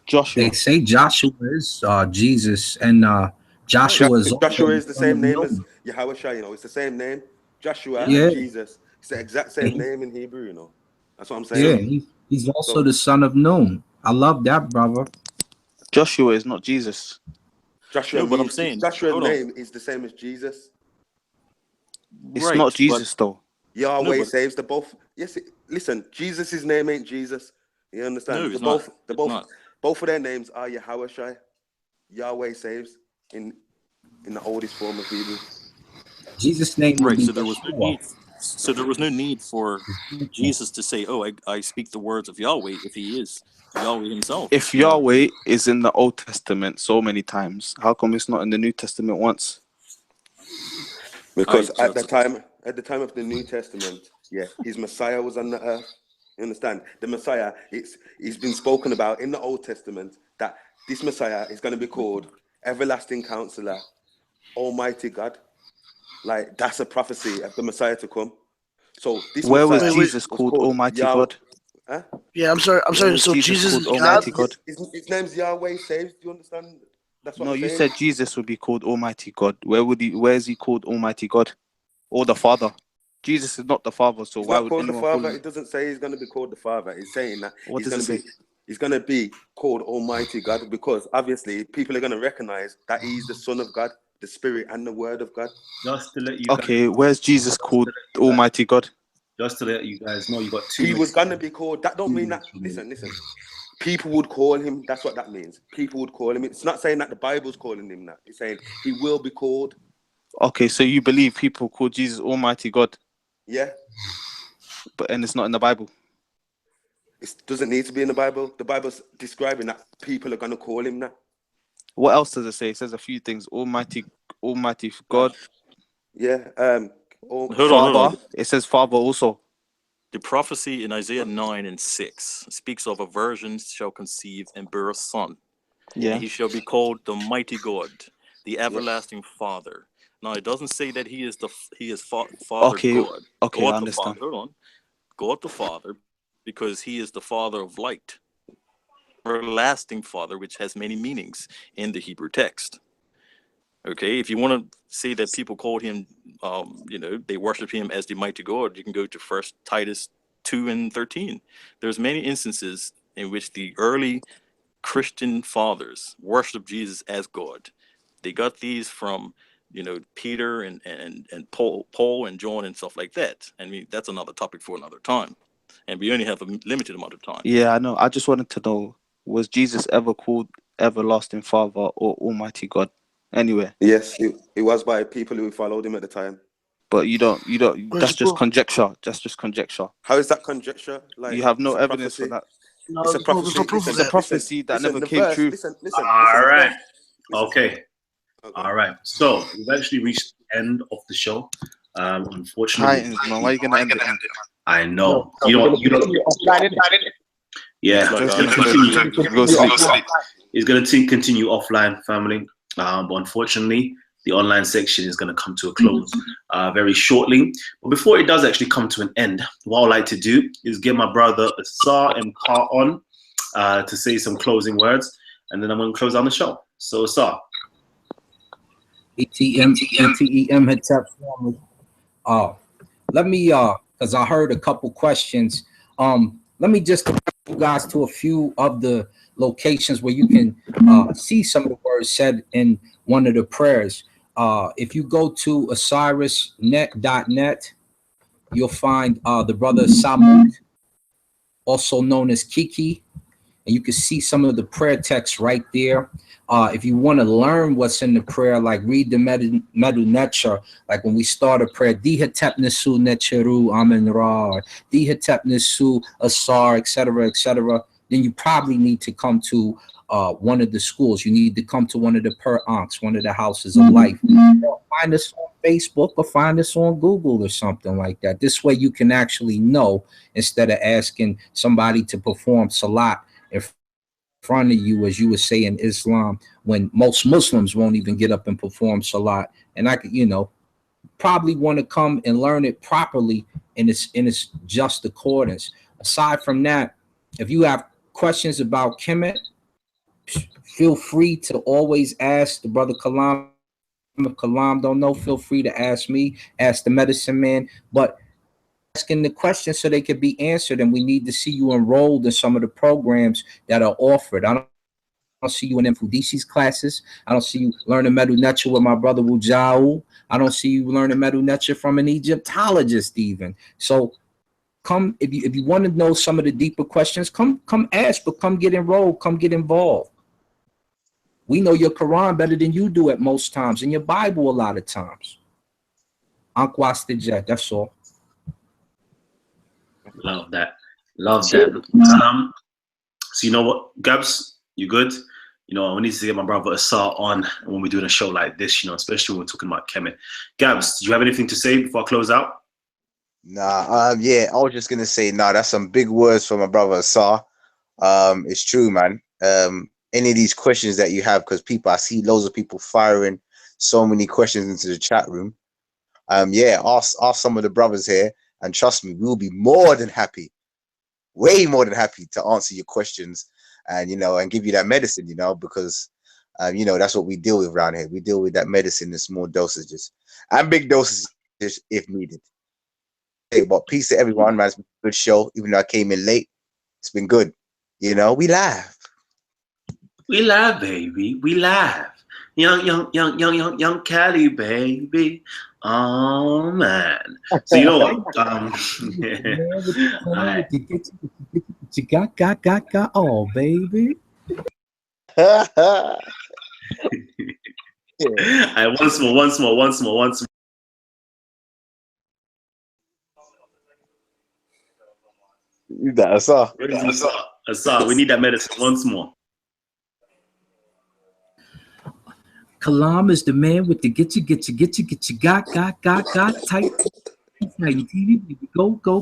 Speaker 7: Joshua.
Speaker 14: They say Joshua is Jesus, and Joshua is also
Speaker 12: Joshua is the
Speaker 14: son of
Speaker 12: same name as
Speaker 14: Nun.
Speaker 12: Yahweh Shai, it's the same name. Joshua
Speaker 14: Yeah.
Speaker 12: and Jesus. It's the exact same name in Hebrew, That's what I'm saying.
Speaker 14: Yeah, he's also the son of Nun. I love that, brother.
Speaker 7: Joshua is not Jesus.
Speaker 12: Joshua
Speaker 8: but I'm
Speaker 12: means
Speaker 8: saying,
Speaker 12: Joshua's name is the same as Jesus.
Speaker 7: It's not Jesus though.
Speaker 12: Yahweh saves the both. Yes, listen, Jesus' name ain't Jesus. You understand?
Speaker 8: No, it's not.
Speaker 12: Both of their names are Yahweh Shai. Yahweh saves in the oldest form of Hebrew.
Speaker 14: Jesus' name would
Speaker 8: Right.
Speaker 14: be
Speaker 8: So there was no
Speaker 14: Yeshua.
Speaker 8: need. So there was no need for Jesus to say, "Oh, I speak the words of Yahweh," if he is Yahweh himself.
Speaker 7: If Yahweh is in the Old Testament so many times, how come it's not in the New Testament once?
Speaker 12: Because at the time of the New Testament, his Messiah was on the earth. You understand? The Messiah, he's been spoken about in the Old Testament that this Messiah is going to be called Everlasting Counselor, Almighty God. Like, that's a prophecy of the Messiah to come. So this
Speaker 7: Where
Speaker 12: Messiah
Speaker 7: was Jesus called Almighty God?
Speaker 12: Huh?
Speaker 2: Yeah, I'm sorry. So Jesus is God?
Speaker 12: His name's Yahweh saves. Do you understand? That's what I'm
Speaker 7: you
Speaker 12: saying.
Speaker 7: said Jesus would be called Almighty God. Where is he called Almighty God? Or the Father? Jesus is not the Father, so
Speaker 12: He's
Speaker 7: why
Speaker 12: not
Speaker 7: would
Speaker 12: called the
Speaker 7: anyone call
Speaker 12: Father.
Speaker 7: him?
Speaker 12: It doesn't say he's going to be called the Father. It's saying that
Speaker 7: What does it say?
Speaker 12: He's going to be called Almighty God, because obviously people are going to recognize that he's the Son of God, the Spirit and the Word of God.
Speaker 1: Just to let you
Speaker 7: Okay, where's Jesus called Almighty God?
Speaker 1: Just to let you guys know, you got 2 minutes.
Speaker 12: He was going to be called. That don't mean that. Listen. People would call him. That's what that means. People would call him. It's not saying that the Bible's calling him that. It's saying he will be called.
Speaker 7: Okay, so you believe people call Jesus Almighty God?
Speaker 12: Yeah.
Speaker 7: And it's not in the Bible?
Speaker 12: It doesn't need to be in the Bible. The Bible's describing that people are going to call him that.
Speaker 7: What else does it say? It says a few things. Almighty God.
Speaker 12: Yeah.
Speaker 8: Hold
Speaker 7: Father.
Speaker 8: on.
Speaker 7: It says Father also.
Speaker 8: The prophecy in Isaiah 9:6 speaks of a virgin shall conceive and bear a son.
Speaker 7: Yeah.
Speaker 8: And he shall be called the mighty God, the everlasting Father. Now it doesn't say that he is Father God.
Speaker 7: Okay,
Speaker 8: God
Speaker 7: I
Speaker 8: the
Speaker 7: understand.
Speaker 8: Father. Hold on. God the Father, because he is the Father of light. Everlasting Father, which has many meanings in the Hebrew text. Okay, if you want to say that people called him they worship him as the mighty God. You can go to First Titus 2:13. There's many instances in which the early Christian fathers worship Jesus as God. They got these from Peter and Paul and John and stuff like that. I mean, that's another topic for another time, and we only have a limited amount of time.
Speaker 7: Yeah, I know. I just wanted to know, was Jesus ever called everlasting Father or Almighty God? Anyway.
Speaker 12: Yes, it was by people who followed him at the time.
Speaker 7: But you don't.
Speaker 2: Where's
Speaker 7: That's
Speaker 2: the
Speaker 7: just
Speaker 2: proof?
Speaker 7: conjecture. That's just conjecture.
Speaker 12: How is that conjecture? Like,
Speaker 7: You have no
Speaker 12: it's a
Speaker 7: evidence for
Speaker 12: prophecy.
Speaker 7: that.
Speaker 2: No,
Speaker 12: It's a
Speaker 2: there's no
Speaker 12: prophecy.
Speaker 2: proof of
Speaker 7: It's a
Speaker 2: that.
Speaker 7: prophecy that never
Speaker 12: The
Speaker 7: came
Speaker 12: verse.
Speaker 7: true.
Speaker 12: Listen.
Speaker 1: All
Speaker 12: The
Speaker 1: right.
Speaker 12: verse. Listen.
Speaker 1: Okay. All right. So we've actually reached the end of the show. Unfortunately,
Speaker 7: Titans, man. Why are you gonna end it?
Speaker 1: I know.
Speaker 11: No,
Speaker 1: You
Speaker 11: we're
Speaker 1: know.
Speaker 11: gonna continue offline, innit?
Speaker 1: Yeah.
Speaker 8: Like,
Speaker 1: It's
Speaker 8: I'm
Speaker 1: going to
Speaker 8: gonna
Speaker 1: continue.
Speaker 7: Go sleep.
Speaker 1: It's going to continue offline, family. But unfortunately, the online section is going to come to a close very shortly. But before it does actually come to an end, what I'd like to do is get my brother Asar M. Carr on to say some closing words, and then I'm going to close down the show. So, Asar.
Speaker 14: ETM had tapped family. Let me because I heard a couple questions. Let me just direct you guys to a few of the locations where you can see some of the words said in one of the prayers. If you go to osirisnet.net, you'll find the brother Samud, also known as Kiki, and you can see some of the prayer text right there. If you want to learn what's in the prayer, like read the Medu Necha, like when we start a prayer, Dihatep Nesu Necheru Amen Ra, Dihatep Nesu Asar, etc., then you probably need to come to one of the schools. You need to come to one of the Per-Ankhs, one of the houses of life. Or find us on Facebook or find us on Google or something like that. This way you can actually know instead of asking somebody to perform salat in front of you, as you would say in Islam, when most Muslims won't even get up and perform salat. And I could, probably want to come and learn it properly in its just accordance. Aside from that, if you have questions about Kemet, feel free to always ask the brother Kalam. If Kalam don't know, feel free to ask me, ask the medicine man. But asking the questions so they could be answered, and we need to see you enrolled in some of the programs that are offered. I don't see you in Mfudisi's classes. I don't see you learning Medu Necha with my brother Wujau. I don't see you learning Medu Necha from an Egyptologist even. So come, if you want to know some of the deeper questions, come ask, but come get enrolled, come get involved. We know your Quran better than you do at most times, and your Bible a lot of times. That's all.
Speaker 1: Love that. So you know what, Gabs, you good? I need to get my brother Asar on when we're doing a show like this, especially when we're talking about Kemet. Gabs, do you have anything to say before I close out?
Speaker 11: Nah, yeah, I was just gonna say, that's some big words from my brother Asar. It's true, man. Any of these questions that you have, because I see loads of people firing so many questions into the chat room. Ask some of the brothers here, and trust me, we'll be more than happy, way more than happy to answer your questions and and give you that medicine, because that's what we deal with around here. We deal with that medicine in small dosages and big dosages if needed. Hey, but peace to everyone, man. It's been a good show, even though I came in late. It's been good. We laugh.
Speaker 1: We laugh, baby. We laugh. Young Cali, baby. Oh man. So you know what?
Speaker 14: Oh, baby.
Speaker 1: Once more. Asar, we need that medicine once more.
Speaker 14: Kalam is the man with the get you got type.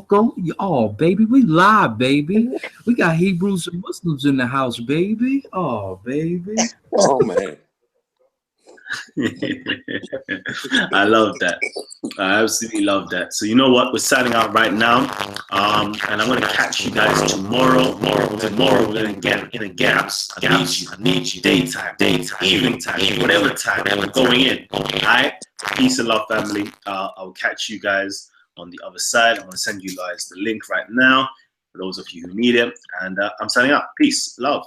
Speaker 14: Go. Oh, baby, we live, baby. We got Hebrews and Muslims in the house, baby. Oh, baby.
Speaker 12: Oh, man.
Speaker 1: I love that. I absolutely love that. So you know what? We're signing out right now. And I'm gonna catch you guys tomorrow. Tomorrow we're gonna get in a gaps. I need you. Daytime, evening time, whatever time. We're going in. Alright? Peace and love, family. I'll catch you guys on the other side. I'm going to send you guys the link right now for those of you who need it. And I'm signing out. Peace, love.